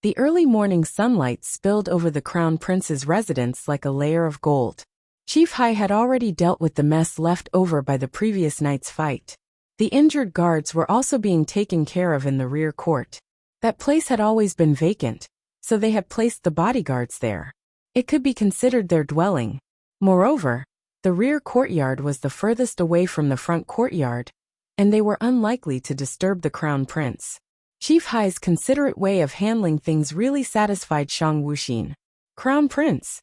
The early morning sunlight spilled over the crown prince's residence like a layer of gold. Chief Hai had already dealt with the mess left over by the previous night's fight. The injured guards were also being taken care of in the rear court. That place had always been vacant, so they had placed the bodyguards there. It could be considered their dwelling. Moreover, the rear courtyard was the furthest away from the front courtyard, and they were unlikely to disturb the crown prince. Chief Hai's considerate way of handling things really satisfied Shang Wuxin. "Crown Prince."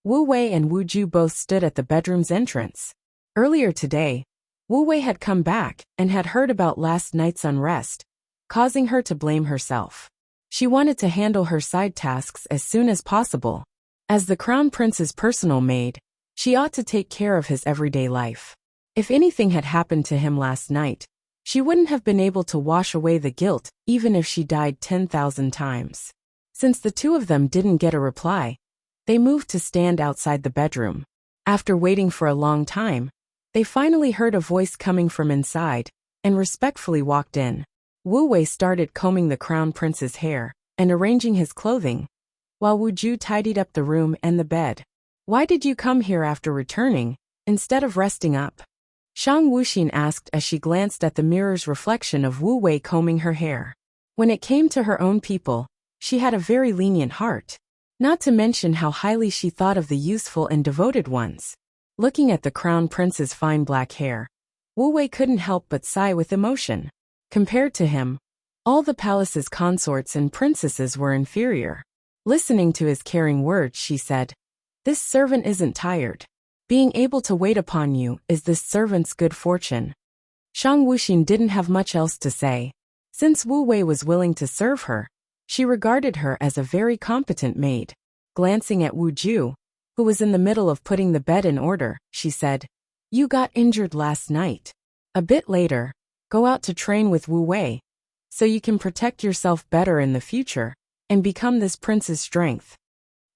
Wu Wei and Wu Ju both stood at the bedroom's entrance. Earlier today, Wu Wei had come back and had heard about last night's unrest, causing her to blame herself. She wanted to handle her side tasks as soon as possible. As the crown prince's personal maid, she ought to take care of his everyday life. If anything had happened to him last night, she wouldn't have been able to wash away the guilt even if she died 10,000 times. Since the two of them didn't get a reply, they moved to stand outside the bedroom. After waiting for a long time, they finally heard a voice coming from inside and respectfully walked in. Wu Wei started combing the crown prince's hair and arranging his clothing, while Wu Ju tidied up the room and the bed. "Why did you come here after returning, instead of resting up?" Shang Wuxin asked as she glanced at the mirror's reflection of Wu Wei combing her hair. When it came to her own people, she had a very lenient heart. Not to mention how highly she thought of the useful and devoted ones. Looking at the crown prince's fine black hair, Wu Wei couldn't help but sigh with emotion. Compared to him, all the palace's consorts and princesses were inferior. Listening to his caring words, she said, "This servant isn't tired. Being able to wait upon you is this servant's good fortune." Shang Wuxin didn't have much else to say. Since Wu Wei was willing to serve her, she regarded her as a very competent maid. Glancing at Wu Ju, who was in the middle of putting the bed in order, she said, "You got injured last night. A bit later, go out to train with Wu Wei, so you can protect yourself better in the future, and become this prince's strength."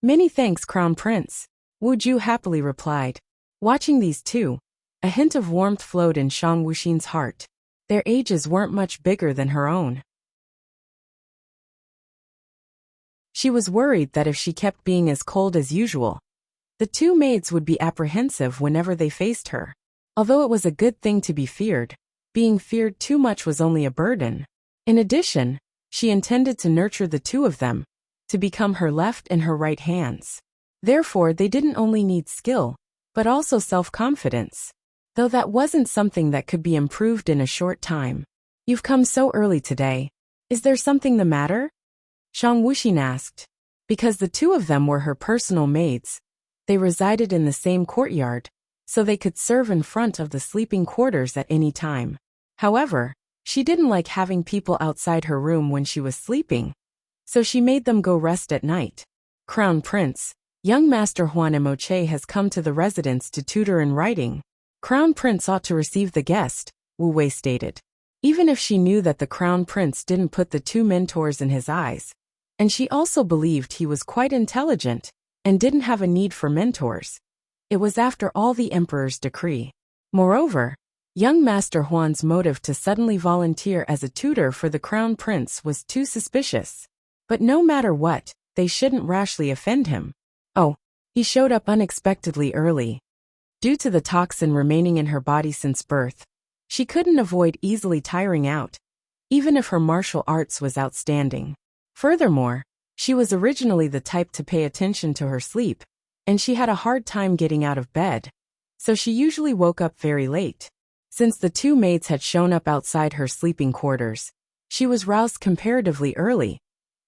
"Many thanks, Crown Prince," Wu Ju happily replied. Watching these two, a hint of warmth flowed in Shang Wuxin's heart. Their ages weren't much bigger than her own. She was worried that if she kept being as cold as usual, the two maids would be apprehensive whenever they faced her. Although it was a good thing to be feared, being feared too much was only a burden. In addition, she intended to nurture the two of them, to become her left and her right hands. Therefore, they didn't only need skill, but also self-confidence. Though that wasn't something that could be improved in a short time. "You've come so early today. Is there something the matter?" Shang Wuxin asked. Because the two of them were her personal maids, they resided in the same courtyard, so they could serve in front of the sleeping quarters at any time. However, she didn't like having people outside her room when she was sleeping, so she made them go rest at night. "Crown Prince, young Master Huan Emoche has come to the residence to tutor in writing. Crown Prince ought to receive the guest," Wu Wei stated. Even if she knew that the Crown Prince didn't put the two mentors in his eyes, and she also believed he was quite intelligent and didn't have a need for mentors, it was after all the Emperor's decree. Moreover, young Master Huan's motive to suddenly volunteer as a tutor for the Crown Prince was too suspicious. But no matter what, they shouldn't rashly offend him. Oh, he showed up unexpectedly early. Due to the toxin remaining in her body since birth, she couldn't avoid easily tiring out, even if her martial arts was outstanding. Furthermore, she was originally the type to pay attention to her sleep, and she had a hard time getting out of bed, so she usually woke up very late. Since the two maids had shown up outside her sleeping quarters, she was roused comparatively early,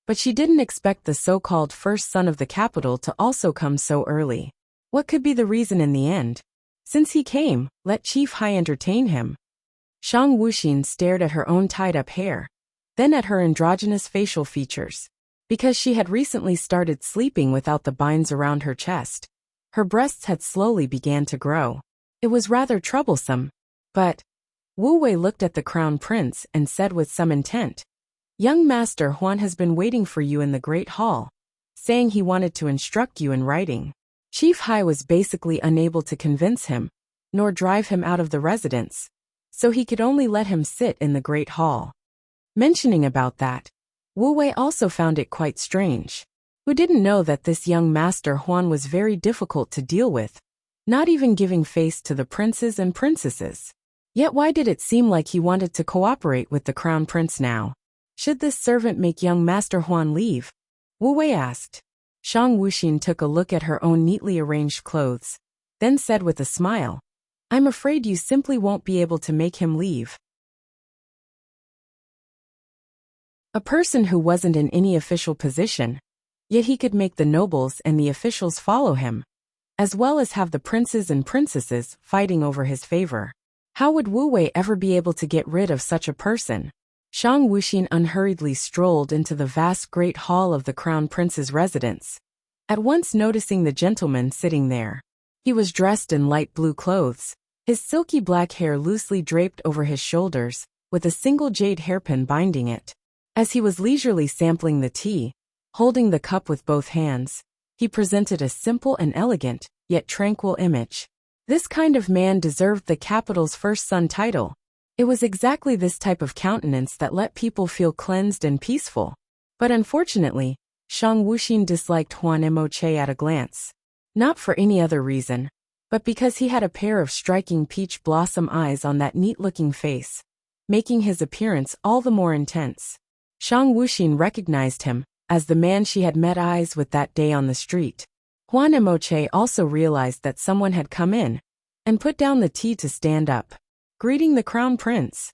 but she didn't expect the so-called first son of the capital to also come so early. What could be the reason in the end? Since he came, let Chief Hai entertain him. Shang Wuxin stared at her own tied-up hair, then at her androgynous facial features. Because she had recently started sleeping without the binds around her chest, her breasts had slowly began to grow. It was rather troublesome. But Wu Wei looked at the Crown Prince and said with some intent, "Young Master Huan has been waiting for you in the Great Hall, saying he wanted to instruct you in writing." Chief Hai was basically unable to convince him, nor drive him out of the residence, so he could only let him sit in the Great Hall. Mentioning about that, Wu Wei also found it quite strange. Who didn't know that this young Master Huan was very difficult to deal with, not even giving face to the princes and princesses? Yet why did it seem like he wanted to cooperate with the Crown Prince now? Should this servant make young Master Huan leave? Wu Wei asked. Shang Wuxin took a look at her own neatly arranged clothes, then said with a smile, "I'm afraid you simply won't be able to make him leave." A person who wasn't in any official position, yet he could make the nobles and the officials follow him, as well as have the princes and princesses fighting over his favor. How would Wu Wei ever be able to get rid of such a person? Shang Wuxin unhurriedly strolled into the vast great hall of the Crown Prince's residence, at once noticing the gentleman sitting there. He was dressed in light blue clothes, his silky black hair loosely draped over his shoulders, with a single jade hairpin binding it. As he was leisurely sampling the tea, holding the cup with both hands, he presented a simple and elegant, yet tranquil image. This kind of man deserved the capital's first son title. It was exactly this type of countenance that let people feel cleansed and peaceful. But unfortunately, Shang Wuxin disliked Huan Emoche at a glance. Not for any other reason, but because he had a pair of striking peach blossom eyes on that neat-looking face, making his appearance all the more intense. Shang Wuxin recognized him as the man she had met eyes with that day on the street. Huan Emoche also realized that someone had come in, and put down the tea to stand up, greeting the crown prince.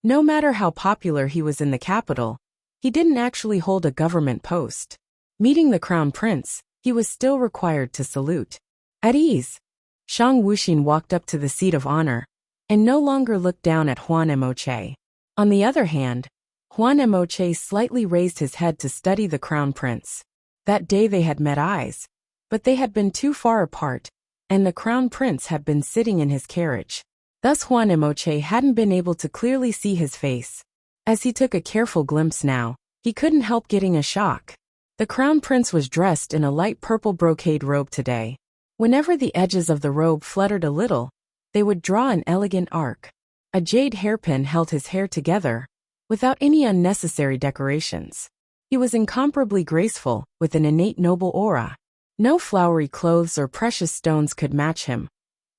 No matter how popular he was in the capital, he didn't actually hold a government post. Meeting the crown prince, he was still required to salute. At ease, Shang Wuxin walked up to the seat of honor and no longer looked down at Huan Emoche. On the other hand, Huan Emoche slightly raised his head to study the crown prince. That day they had met eyes, but they had been too far apart, and the crown prince had been sitting in his carriage. Thus Huan Emoche hadn't been able to clearly see his face. As he took a careful glimpse now, he couldn't help getting a shock. The crown prince was dressed in a light purple brocade robe today. Whenever the edges of the robe fluttered a little, they would draw an elegant arc. A jade hairpin held his hair together, without any unnecessary decorations. He was incomparably graceful, with an innate noble aura. No flowery clothes or precious stones could match him.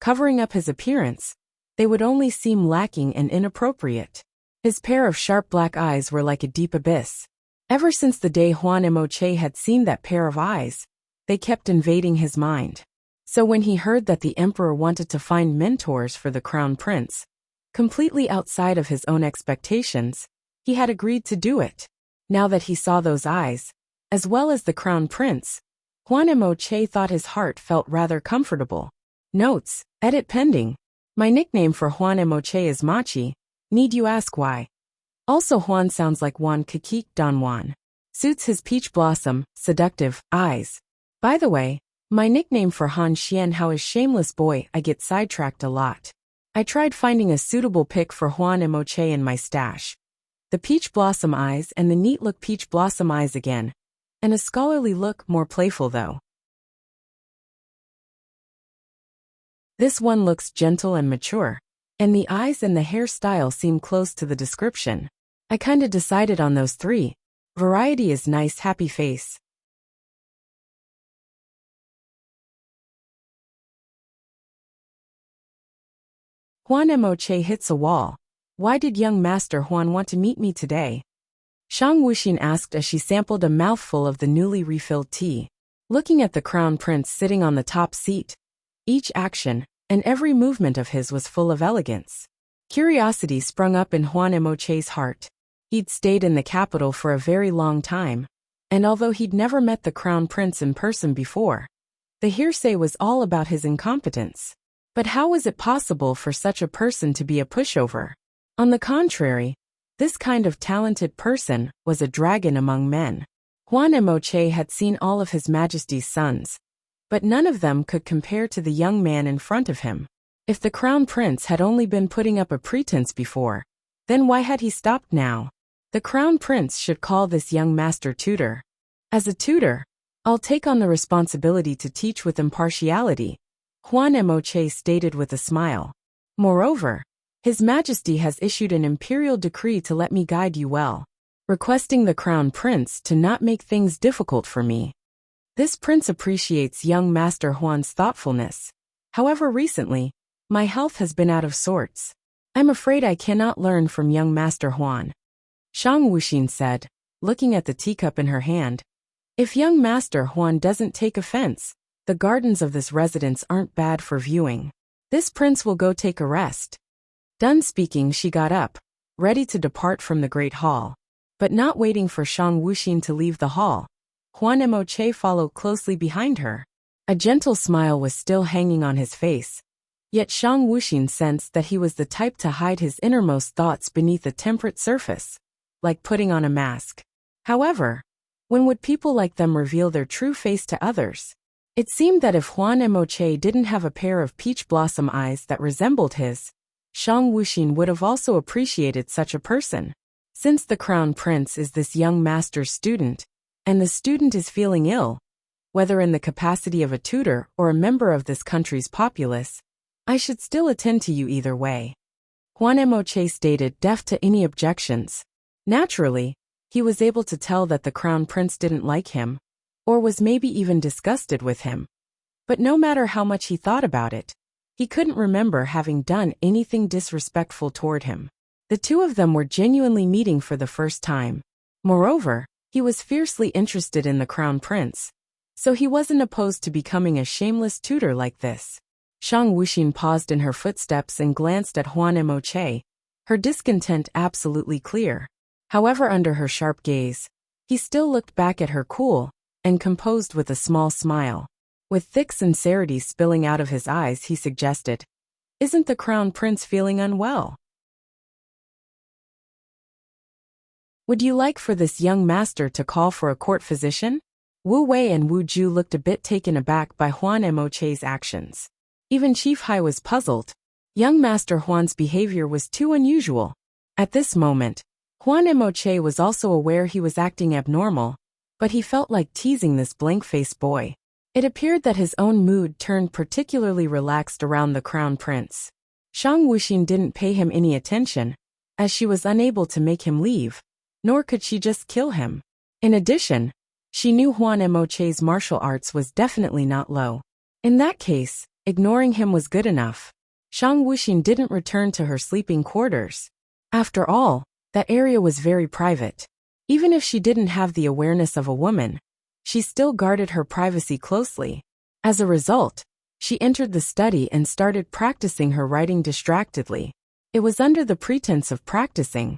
Covering up his appearance, they would only seem lacking and inappropriate. His pair of sharp black eyes were like a deep abyss. Ever since the day Huan Emoche had seen that pair of eyes, they kept invading his mind. So when he heard that the emperor wanted to find mentors for the crown prince, completely outside of his own expectations, he had agreed to do it. Now that he saw those eyes, as well as the crown prince, Huan Emoche thought his heart felt rather comfortable. Notes, edit pending. My nickname for Huan Emoche is Machi. Need you ask why? Also Huan sounds like Juan Kikik Don Juan. Suits his peach blossom, seductive, eyes. By the way, my nickname for Han Xian Hao is Shameless Boy. I get sidetracked a lot. I tried finding a suitable pick for Huan Emoche in my stash. The peach blossom eyes and the neat look peach blossom eyes again. And a scholarly look, more playful though. This one looks gentle and mature, and the eyes and the hairstyle seem close to the description. I kinda decided on those three. Variety is nice, happy face. Huan Emoche hits a wall. Why did young Master Huan want to meet me today? Shang Wuxin asked as she sampled a mouthful of the newly refilled tea. Looking at the crown prince sitting on the top seat, each action and every movement of his was full of elegance. Curiosity sprung up in Huan Emoche's heart. He'd stayed in the capital for a very long time, and although he'd never met the crown prince in person before, the hearsay was all about his incompetence. But how was it possible for such a person to be a pushover? On the contrary, this kind of talented person was a dragon among men. Huan Emoche had seen all of His Majesty's sons, but none of them could compare to the young man in front of him. If the crown prince had only been putting up a pretense before, then why had he stopped now? The crown prince should call this young master tutor. As a tutor, I'll take on the responsibility to teach with impartiality, Huan Emoche stated with a smile. Moreover, His Majesty has issued an imperial decree to let me guide you well, requesting the crown prince to not make things difficult for me. This prince appreciates young Master Huan's thoughtfulness. However, recently, my health has been out of sorts. I'm afraid I cannot learn from young Master Huan. Shang Wuxin said, looking at the teacup in her hand. If young Master Huan doesn't take offense, the gardens of this residence aren't bad for viewing. This prince will go take a rest. Done speaking, she got up, ready to depart from the great hall. But not waiting for Shang Wuxin to leave the hall, Huan Emoche followed closely behind her. A gentle smile was still hanging on his face, yet Shang Wuxin sensed that he was the type to hide his innermost thoughts beneath a temperate surface, like putting on a mask. However, when would people like them reveal their true face to others? It seemed that if Huan Emoche didn't have a pair of peach blossom eyes that resembled his, Shang Wuxin would have also appreciated such a person. Since the crown prince is this young master's student, and the student is feeling ill, whether in the capacity of a tutor or a member of this country's populace, I should still attend to you either way. Huan Emoche stated, deaf to any objections. Naturally, he was able to tell that the crown prince didn't like him, or was maybe even disgusted with him. But no matter how much he thought about it, he couldn't remember having done anything disrespectful toward him. The two of them were genuinely meeting for the first time. Moreover, he was fiercely interested in the crown prince, so he wasn't opposed to becoming a shameless tutor like this. Shang Wuxin paused in her footsteps and glanced at Huan Emoche, her discontent absolutely clear. However, under her sharp gaze, he still looked back at her cool and composed with a small smile. With thick sincerity spilling out of his eyes, he suggested, "Isn't the crown prince feeling unwell? Would you like for this young master to call for a court physician?" Wu Wei and Wu Ju looked a bit taken aback by Huan Emoche's actions. Even Chief Hai was puzzled. Young Master Huan's behavior was too unusual. At this moment, Huan Emoche was also aware he was acting abnormal, but he felt like teasing this blank-faced boy. It appeared that his own mood turned particularly relaxed around the crown prince. Shang Wuxin didn't pay him any attention, as she was unable to make him leave, nor could she just kill him. In addition, she knew Huan Emoche's martial arts was definitely not low. In that case, ignoring him was good enough. Shang Wuxin didn't return to her sleeping quarters. After all, that area was very private. Even if she didn't have the awareness of a woman, she still guarded her privacy closely. As a result, she entered the study and started practicing her writing distractedly. It was under the pretense of practicing,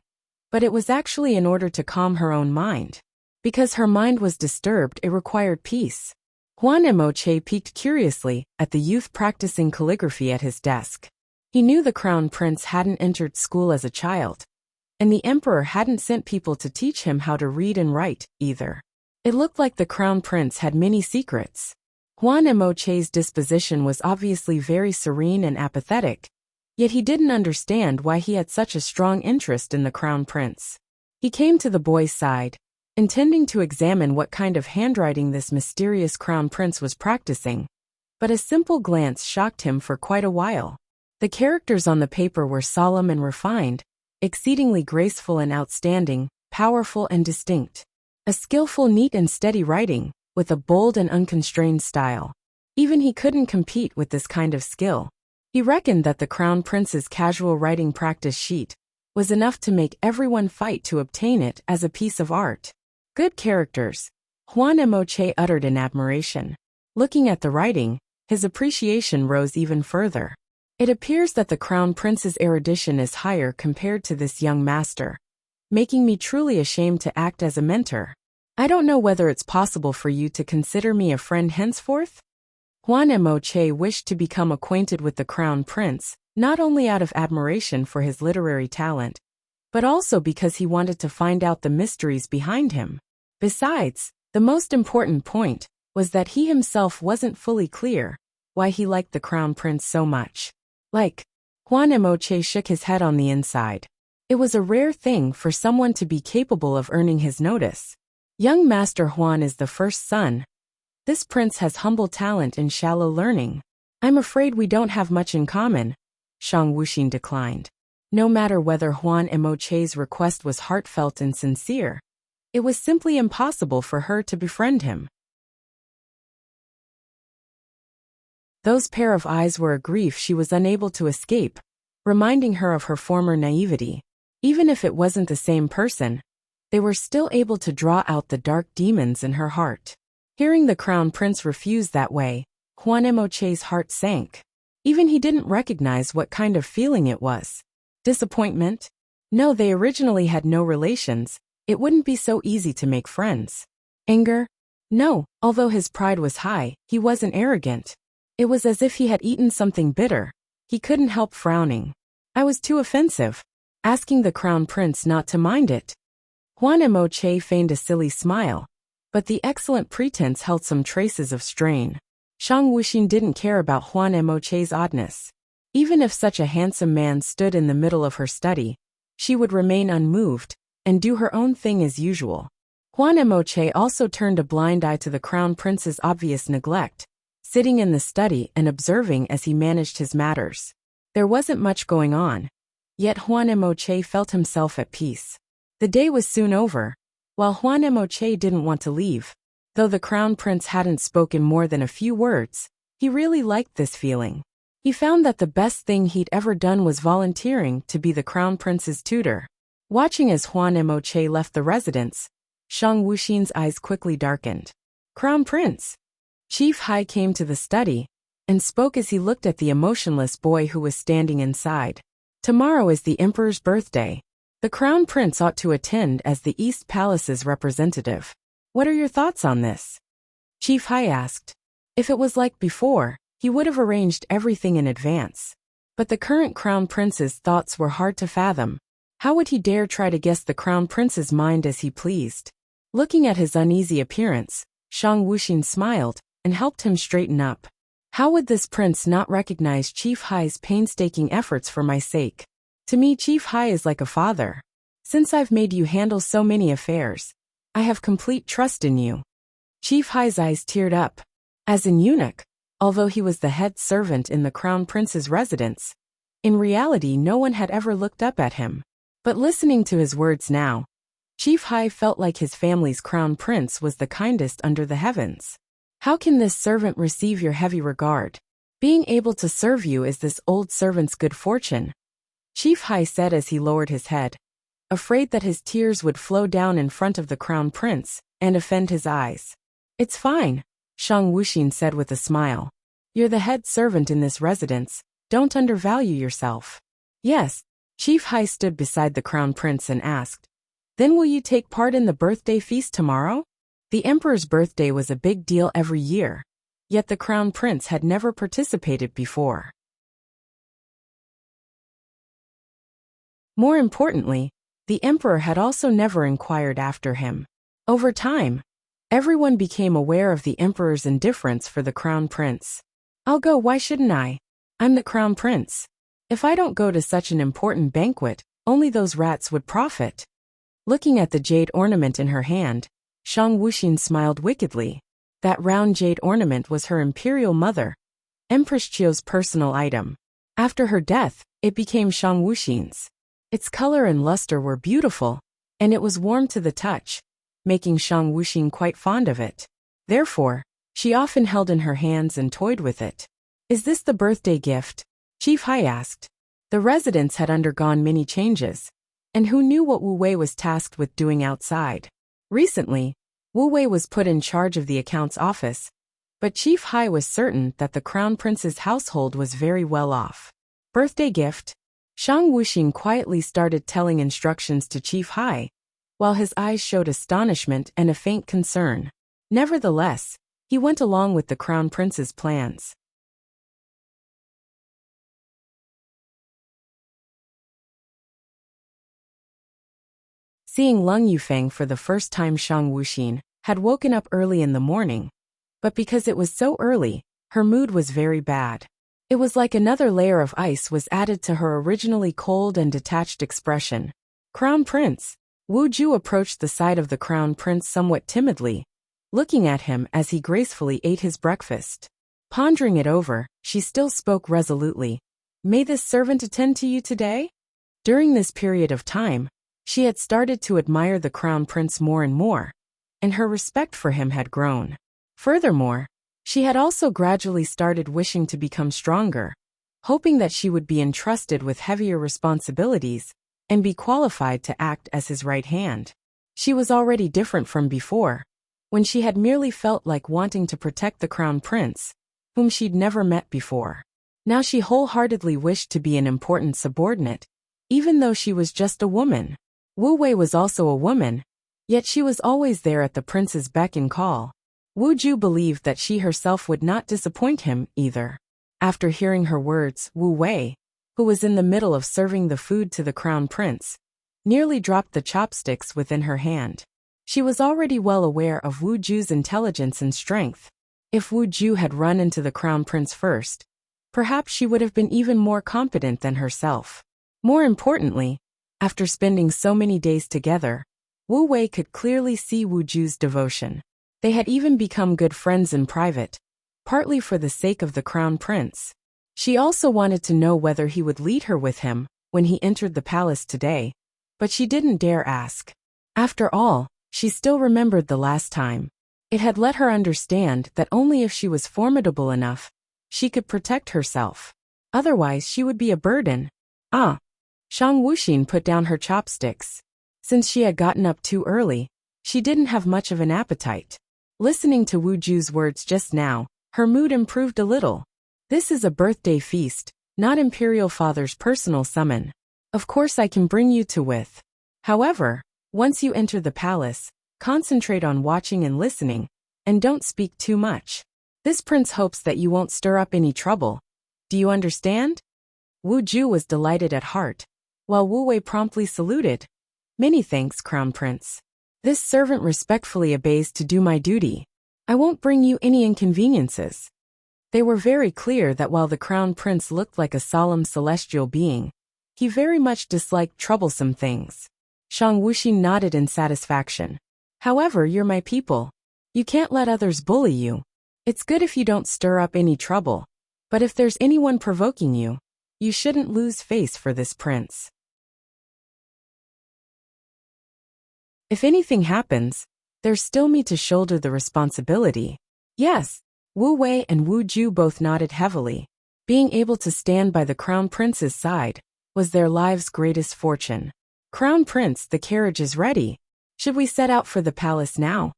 but it was actually in order to calm her own mind. Because her mind was disturbed, it required peace. Huan Emoche peeked curiously at the youth practicing calligraphy at his desk. He knew the crown prince hadn't entered school as a child, and the emperor hadn't sent people to teach him how to read and write, either. It looked like the crown prince had many secrets. Huan Emoche's disposition was obviously very serene and apathetic, yet he didn't understand why he had such a strong interest in the crown prince. He came to the boy's side, intending to examine what kind of handwriting this mysterious crown prince was practicing, but a simple glance shocked him for quite a while. The characters on the paper were solemn and refined, exceedingly graceful and outstanding, powerful and distinct. A skillful, neat and steady writing, with a bold and unconstrained style. Even he couldn't compete with this kind of skill. He reckoned that the crown prince's casual writing practice sheet was enough to make everyone fight to obtain it as a piece of art. Good characters, Huan Emoche uttered in admiration. Looking at the writing, his appreciation rose even further. It appears that the crown prince's erudition is higher compared to this young master, making me truly ashamed to act as a mentor. I don't know whether it's possible for you to consider me a friend henceforth? Huan Emoche wished to become acquainted with the crown prince, not only out of admiration for his literary talent, but also because he wanted to find out the mysteries behind him. Besides, the most important point was that he himself wasn't fully clear why he liked the crown prince so much. Huan Emoche shook his head on the inside. It was a rare thing for someone to be capable of earning his notice. Young Master Huan is the first son. This prince has humble talent and shallow learning. I'm afraid we don't have much in common, Shang Wuxin declined. No matter whether Huan Emoche's request was heartfelt and sincere, it was simply impossible for her to befriend him. Those pair of eyes were a grief she was unable to escape, reminding her of her former naivety. Even if it wasn't the same person, they were still able to draw out the dark demons in her heart. Hearing the crown prince refuse that way, Huan Emoche's heart sank. Even he didn't recognize what kind of feeling it was. Disappointment? No, they originally had no relations. It wouldn't be so easy to make friends. Anger? No, although his pride was high, he wasn't arrogant. It was as if he had eaten something bitter. He couldn't help frowning. I was too offensive, asking the crown prince not to mind it. Huan Emoche feigned a silly smile, but the excellent pretense held some traces of strain. Shang Wuxin didn't care about Huan Emoche's oddness. Even if such a handsome man stood in the middle of her study, she would remain unmoved and do her own thing as usual. Huan Emoche also turned a blind eye to the crown prince's obvious neglect, sitting in the study and observing as he managed his matters. There wasn't much going on, yet Huan Emoche felt himself at peace. The day was soon over, while Huan Emoche didn't want to leave. Though the crown prince hadn't spoken more than a few words, he really liked this feeling. He found that the best thing he'd ever done was volunteering to be the crown prince's tutor. Watching as Huan Emoche left the residence, Shang Wuxin's eyes quickly darkened. Crown Prince! Chief Hai came to the study, and spoke as he looked at the emotionless boy who was standing inside. Tomorrow is the emperor's birthday. The crown prince ought to attend as the East Palace's representative. What are your thoughts on this? Chief Hai asked. If it was like before, he would have arranged everything in advance. But the current crown prince's thoughts were hard to fathom. How would he dare try to guess the crown prince's mind as he pleased? Looking at his uneasy appearance, Shang Wuxin smiled and helped him straighten up. How would this prince not recognize Chief Hai's painstaking efforts for my sake? To me, Chief Hai is like a father. Since I've made you handle so many affairs, I have complete trust in you. Chief Hai's eyes teared up. As an eunuch, although he was the head servant in the crown prince's residence, in reality no one had ever looked up at him. But listening to his words now, Chief Hai felt like his family's crown prince was the kindest under the heavens. How can this servant receive your heavy regard? Being able to serve you is this old servant's good fortune, Chief Hai said as he lowered his head, afraid that his tears would flow down in front of the crown prince and offend his eyes. It's fine, Shang Wuxin said with a smile. You're the head servant in this residence, don't undervalue yourself. Yes, Chief Hai stood beside the crown prince and asked, then will you take part in the birthday feast tomorrow? The emperor's birthday was a big deal every year, yet the crown prince had never participated before. More importantly, the emperor had also never inquired after him. Over time, everyone became aware of the emperor's indifference for the crown prince. I'll go, why shouldn't I? I'm the crown prince. If I don't go to such an important banquet, only those rats would profit. Looking at the jade ornament in her hand, Shang Wuxin smiled wickedly. That round jade ornament was her imperial mother, Empress Qiu's personal item. After her death, it became Shang Wuxin's. Its color and luster were beautiful, and it was warm to the touch, making Shang Wuxin quite fond of it. Therefore, she often held in her hands and toyed with it. Is this the birthday gift? Chief Hai asked. The residence had undergone many changes, and who knew what Wu Wei was tasked with doing outside? Recently, Wu Wei was put in charge of the accounts office, but Chief Hai was certain that the crown prince's household was very well off. Birthday gift? Shang Wuxin quietly started telling instructions to Chief Hai, while his eyes showed astonishment and a faint concern. Nevertheless, he went along with the crown prince's plans. Seeing Leng Yufeng for the first time, Shang Wuxin had woken up early in the morning, but because it was so early, her mood was very bad. It was like another layer of ice was added to her originally cold and detached expression. Crown Prince. Wu Ju approached the side of the crown prince somewhat timidly, looking at him as he gracefully ate his breakfast. Pondering it over, she still spoke resolutely. May this servant attend to you today? During this period of time, she had started to admire the crown prince more and more, and her respect for him had grown. Furthermore, she had also gradually started wishing to become stronger, hoping that she would be entrusted with heavier responsibilities and be qualified to act as his right hand. She was already different from before, when she had merely felt like wanting to protect the crown prince, whom she'd never met before. Now she wholeheartedly wished to be an important subordinate, even though she was just a woman. Wu Wei was also a woman, yet she was always there at the prince's beck and call. Wu Ju believed that she herself would not disappoint him either. After hearing her words, Wu Wei, who was in the middle of serving the food to the crown prince, nearly dropped the chopsticks within her hand. She was already well aware of Wu Ju's intelligence and strength. If Wu Ju had run into the crown prince first, perhaps she would have been even more competent than herself. More importantly, after spending so many days together, Wu Wei could clearly see Wu Ju's devotion. They had even become good friends in private, partly for the sake of the crown prince. She also wanted to know whether he would lead her with him when he entered the palace today, but she didn't dare ask. After all, she still remembered the last time. It had let her understand that only if she was formidable enough, she could protect herself. Otherwise, she would be a burden. Ah! Shang Wuxin put down her chopsticks. Since she had gotten up too early, she didn't have much of an appetite. Listening to Wu Ju's words just now, her mood improved a little. This is a birthday feast, not Imperial Father's personal summon. Of course I can bring you to with. However, once you enter the palace, concentrate on watching and listening, and don't speak too much. This prince hopes that you won't stir up any trouble. Do you understand? Wu Ju was delighted at heart, while Wu Wei promptly saluted. Many thanks, Crown Prince. This servant respectfully obeys to do my duty. I won't bring you any inconveniences. They were very clear that while the Crown Prince looked like a solemn celestial being, he very much disliked troublesome things. Shang Wuxin nodded in satisfaction. However, you're my people. You can't let others bully you. It's good if you don't stir up any trouble. But if there's anyone provoking you, you shouldn't lose face for this prince. If anything happens, there's still me to shoulder the responsibility. Yes. Wu Wei and Wu Ju both nodded heavily. Being able to stand by the Crown Prince's side was their lives' greatest fortune. Crown Prince, the carriage is ready. Should we set out for the palace now?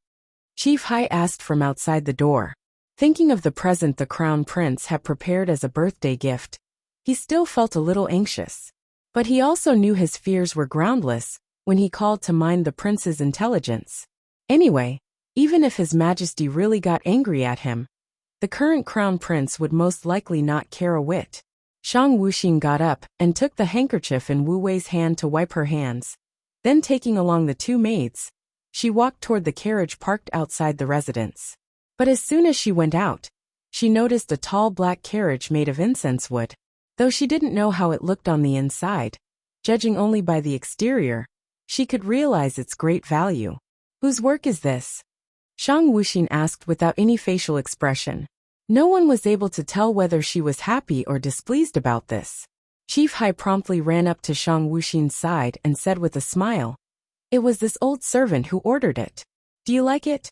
Chief Hai asked from outside the door. Thinking of the present the Crown Prince had prepared as a birthday gift, he still felt a little anxious. But he also knew his fears were groundless when he called to mind the prince's intelligence. Anyway, even if His Majesty really got angry at him, the current Crown Prince would most likely not care a whit. Shang Wuxin got up and took the handkerchief in Wu Wei's hand to wipe her hands. Then taking along the two maids, she walked toward the carriage parked outside the residence. But as soon as she went out, she noticed a tall black carriage made of incense wood. Though she didn't know how it looked on the inside, judging only by the exterior, she could realize its great value. Whose work is this? Shang Wuxin asked without any facial expression. No one was able to tell whether she was happy or displeased about this. Chief Hai promptly ran up to Shang Wuxin's side and said with a smile, "It was this old servant who ordered it. Do you like it?"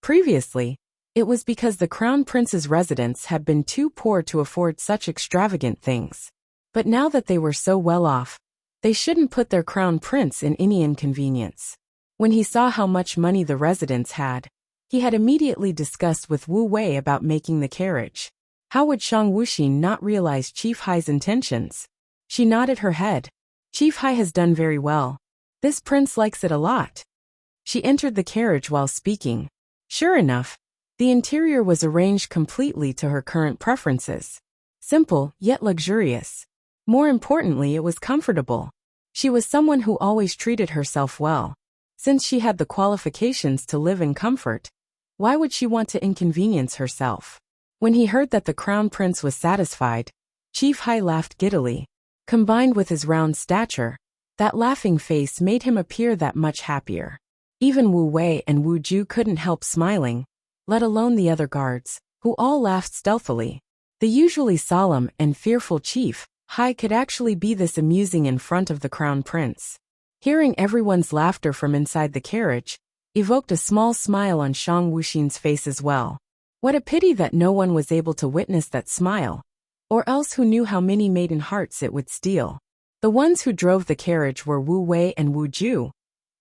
Previously, it was because the Crown Prince's residents had been too poor to afford such extravagant things. But now that they were so well off, they shouldn't put their Crown Prince in any inconvenience. When he saw how much money the residents had, he had immediately discussed with Wu Wei about making the carriage. How would Shang Wuxin not realize Chief Hai's intentions? She nodded her head. Chief Hai has done very well. This prince likes it a lot. She entered the carriage while speaking. Sure enough, the interior was arranged completely to her current preferences. Simple, yet luxurious. More importantly, it was comfortable. She was someone who always treated herself well. Since she had the qualifications to live in comfort, why would she want to inconvenience herself? When he heard that the Crown Prince was satisfied, Chief Hai laughed giddily. Combined with his round stature, that laughing face made him appear that much happier. Even Wu Wei and Wu Ju couldn't help smiling, let alone the other guards, who all laughed stealthily. The usually solemn and fearful Chief Hai could actually be this amusing in front of the Crown Prince. Hearing everyone's laughter from inside the carriage evoked a small smile on Shang Wuxin's face as well. What a pity that no one was able to witness that smile, or else who knew how many maiden hearts it would steal. The ones who drove the carriage were Wu Wei and Wu Ju,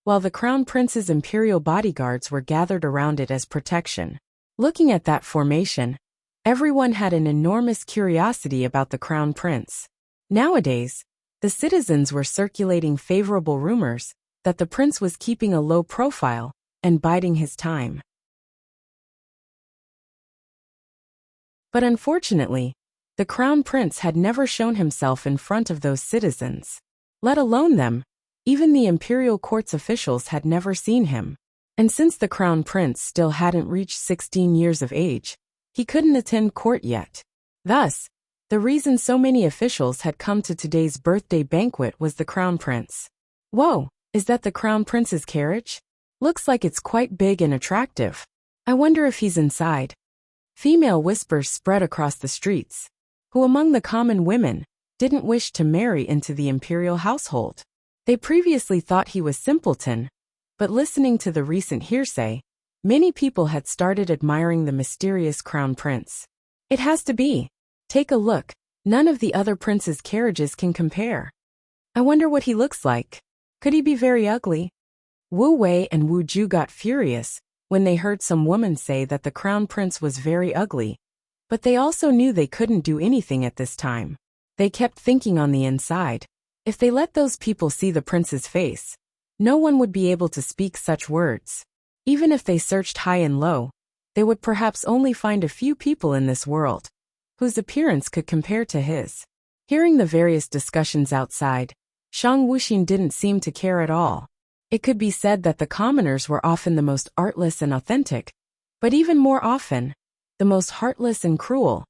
while the Crown Prince's imperial bodyguards were gathered around it as protection. Looking at that formation, everyone had an enormous curiosity about the Crown Prince. Nowadays, the citizens were circulating favorable rumors that the prince was keeping a low profile and biding his time. But unfortunately, the Crown Prince had never shown himself in front of those citizens. Let alone them, even the imperial court's officials had never seen him. And since the Crown Prince still hadn't reached 16 years of age, he couldn't attend court yet. Thus, the reason so many officials had come to today's birthday banquet was the Crown Prince. Whoa, is that the Crown Prince's carriage? Looks like it's quite big and attractive. I wonder if he's inside. Female whispers spread across the streets. Who among the common women didn't wish to marry into the imperial household? They previously thought he was simpleton, but listening to the recent hearsay, many people had started admiring the mysterious Crown Prince. It has to be. Take a look, none of the other princes' carriages can compare. I wonder what he looks like. Could he be very ugly? Wu Wei and Wu Ju got furious when they heard some woman say that the Crown Prince was very ugly. But they also knew they couldn't do anything at this time. They kept thinking on the inside. If they let those people see the prince's face, no one would be able to speak such words. Even if they searched high and low, they would perhaps only find a few people in this world whose appearance could compare to his. Hearing the various discussions outside, Shang Wuxin didn't seem to care at all. It could be said that the commoners were often the most artless and authentic, but even more often, the most heartless and cruel.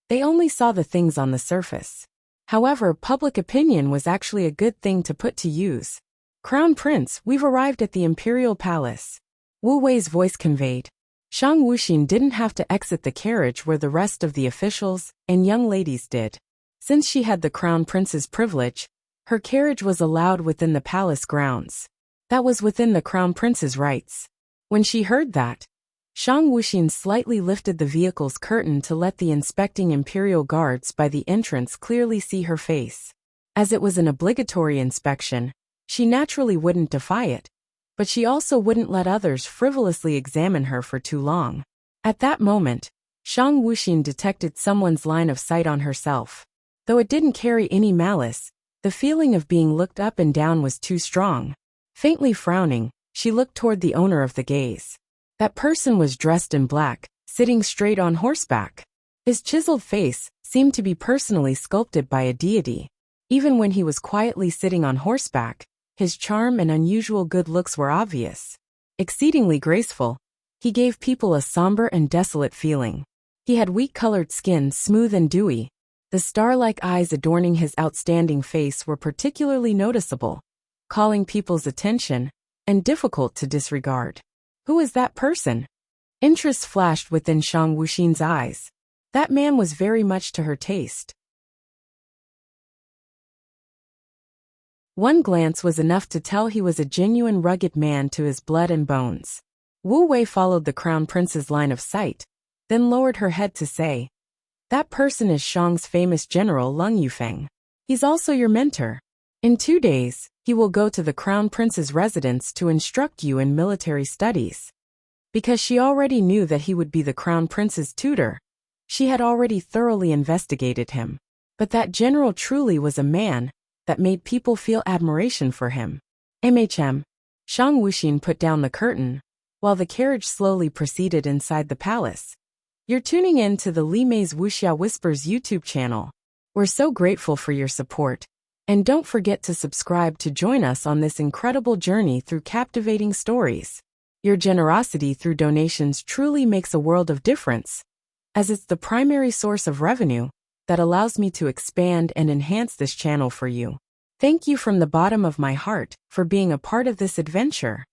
They only saw the things on the surface. However, public opinion was actually a good thing to put to use. "Crown Prince, we've arrived at the Imperial Palace," Wu Wei's voice conveyed. Shang Wuxin didn't have to exit the carriage where the rest of the officials and young ladies did. Since she had the Crown Prince's privilege, her carriage was allowed within the palace grounds. That was within the Crown Prince's rights. When she heard that, Shang Wuxin slightly lifted the vehicle's curtain to let the inspecting imperial guards by the entrance clearly see her face. As it was an obligatory inspection, she naturally wouldn't defy it, but she also wouldn't let others frivolously examine her for too long. At that moment, Shang Wuxin detected someone's line of sight on herself. Though it didn't carry any malice, the feeling of being looked up and down was too strong. Faintly frowning, she looked toward the owner of the gaze. That person was dressed in black, sitting straight on horseback. His chiseled face seemed to be personally sculpted by a deity. Even when he was quietly sitting on horseback, his charm and unusual good looks were obvious. Exceedingly graceful, he gave people a somber and desolate feeling. He had wheat-colored skin, smooth and dewy. The star-like eyes adorning his outstanding face were particularly noticeable, calling people's attention, and difficult to disregard. Who is that person? Interest flashed within Shang Wuxin's eyes. That man was very much to her taste. One glance was enough to tell he was a genuine rugged man to his blood and bones. Wu Wei followed the Crown Prince's line of sight, then lowered her head to say, "That person is Shang's famous general Lung Yufeng. He's also your mentor. In 2 days, he will go to the Crown Prince's residence to instruct you in military studies." Because she already knew that he would be the Crown Prince's tutor, she had already thoroughly investigated him. But that general truly was a man that made people feel admiration for him. Shang Wuxin put down the curtain, while the carriage slowly proceeded inside the palace. You're tuning in to the Li Mei's Wuxia Whispers YouTube channel. We're so grateful for your support. And don't forget to subscribe to join us on this incredible journey through captivating stories. Your generosity through donations truly makes a world of difference, as it's the primary source of revenue that allows me to expand and enhance this channel for you. Thank you from the bottom of my heart for being a part of this adventure.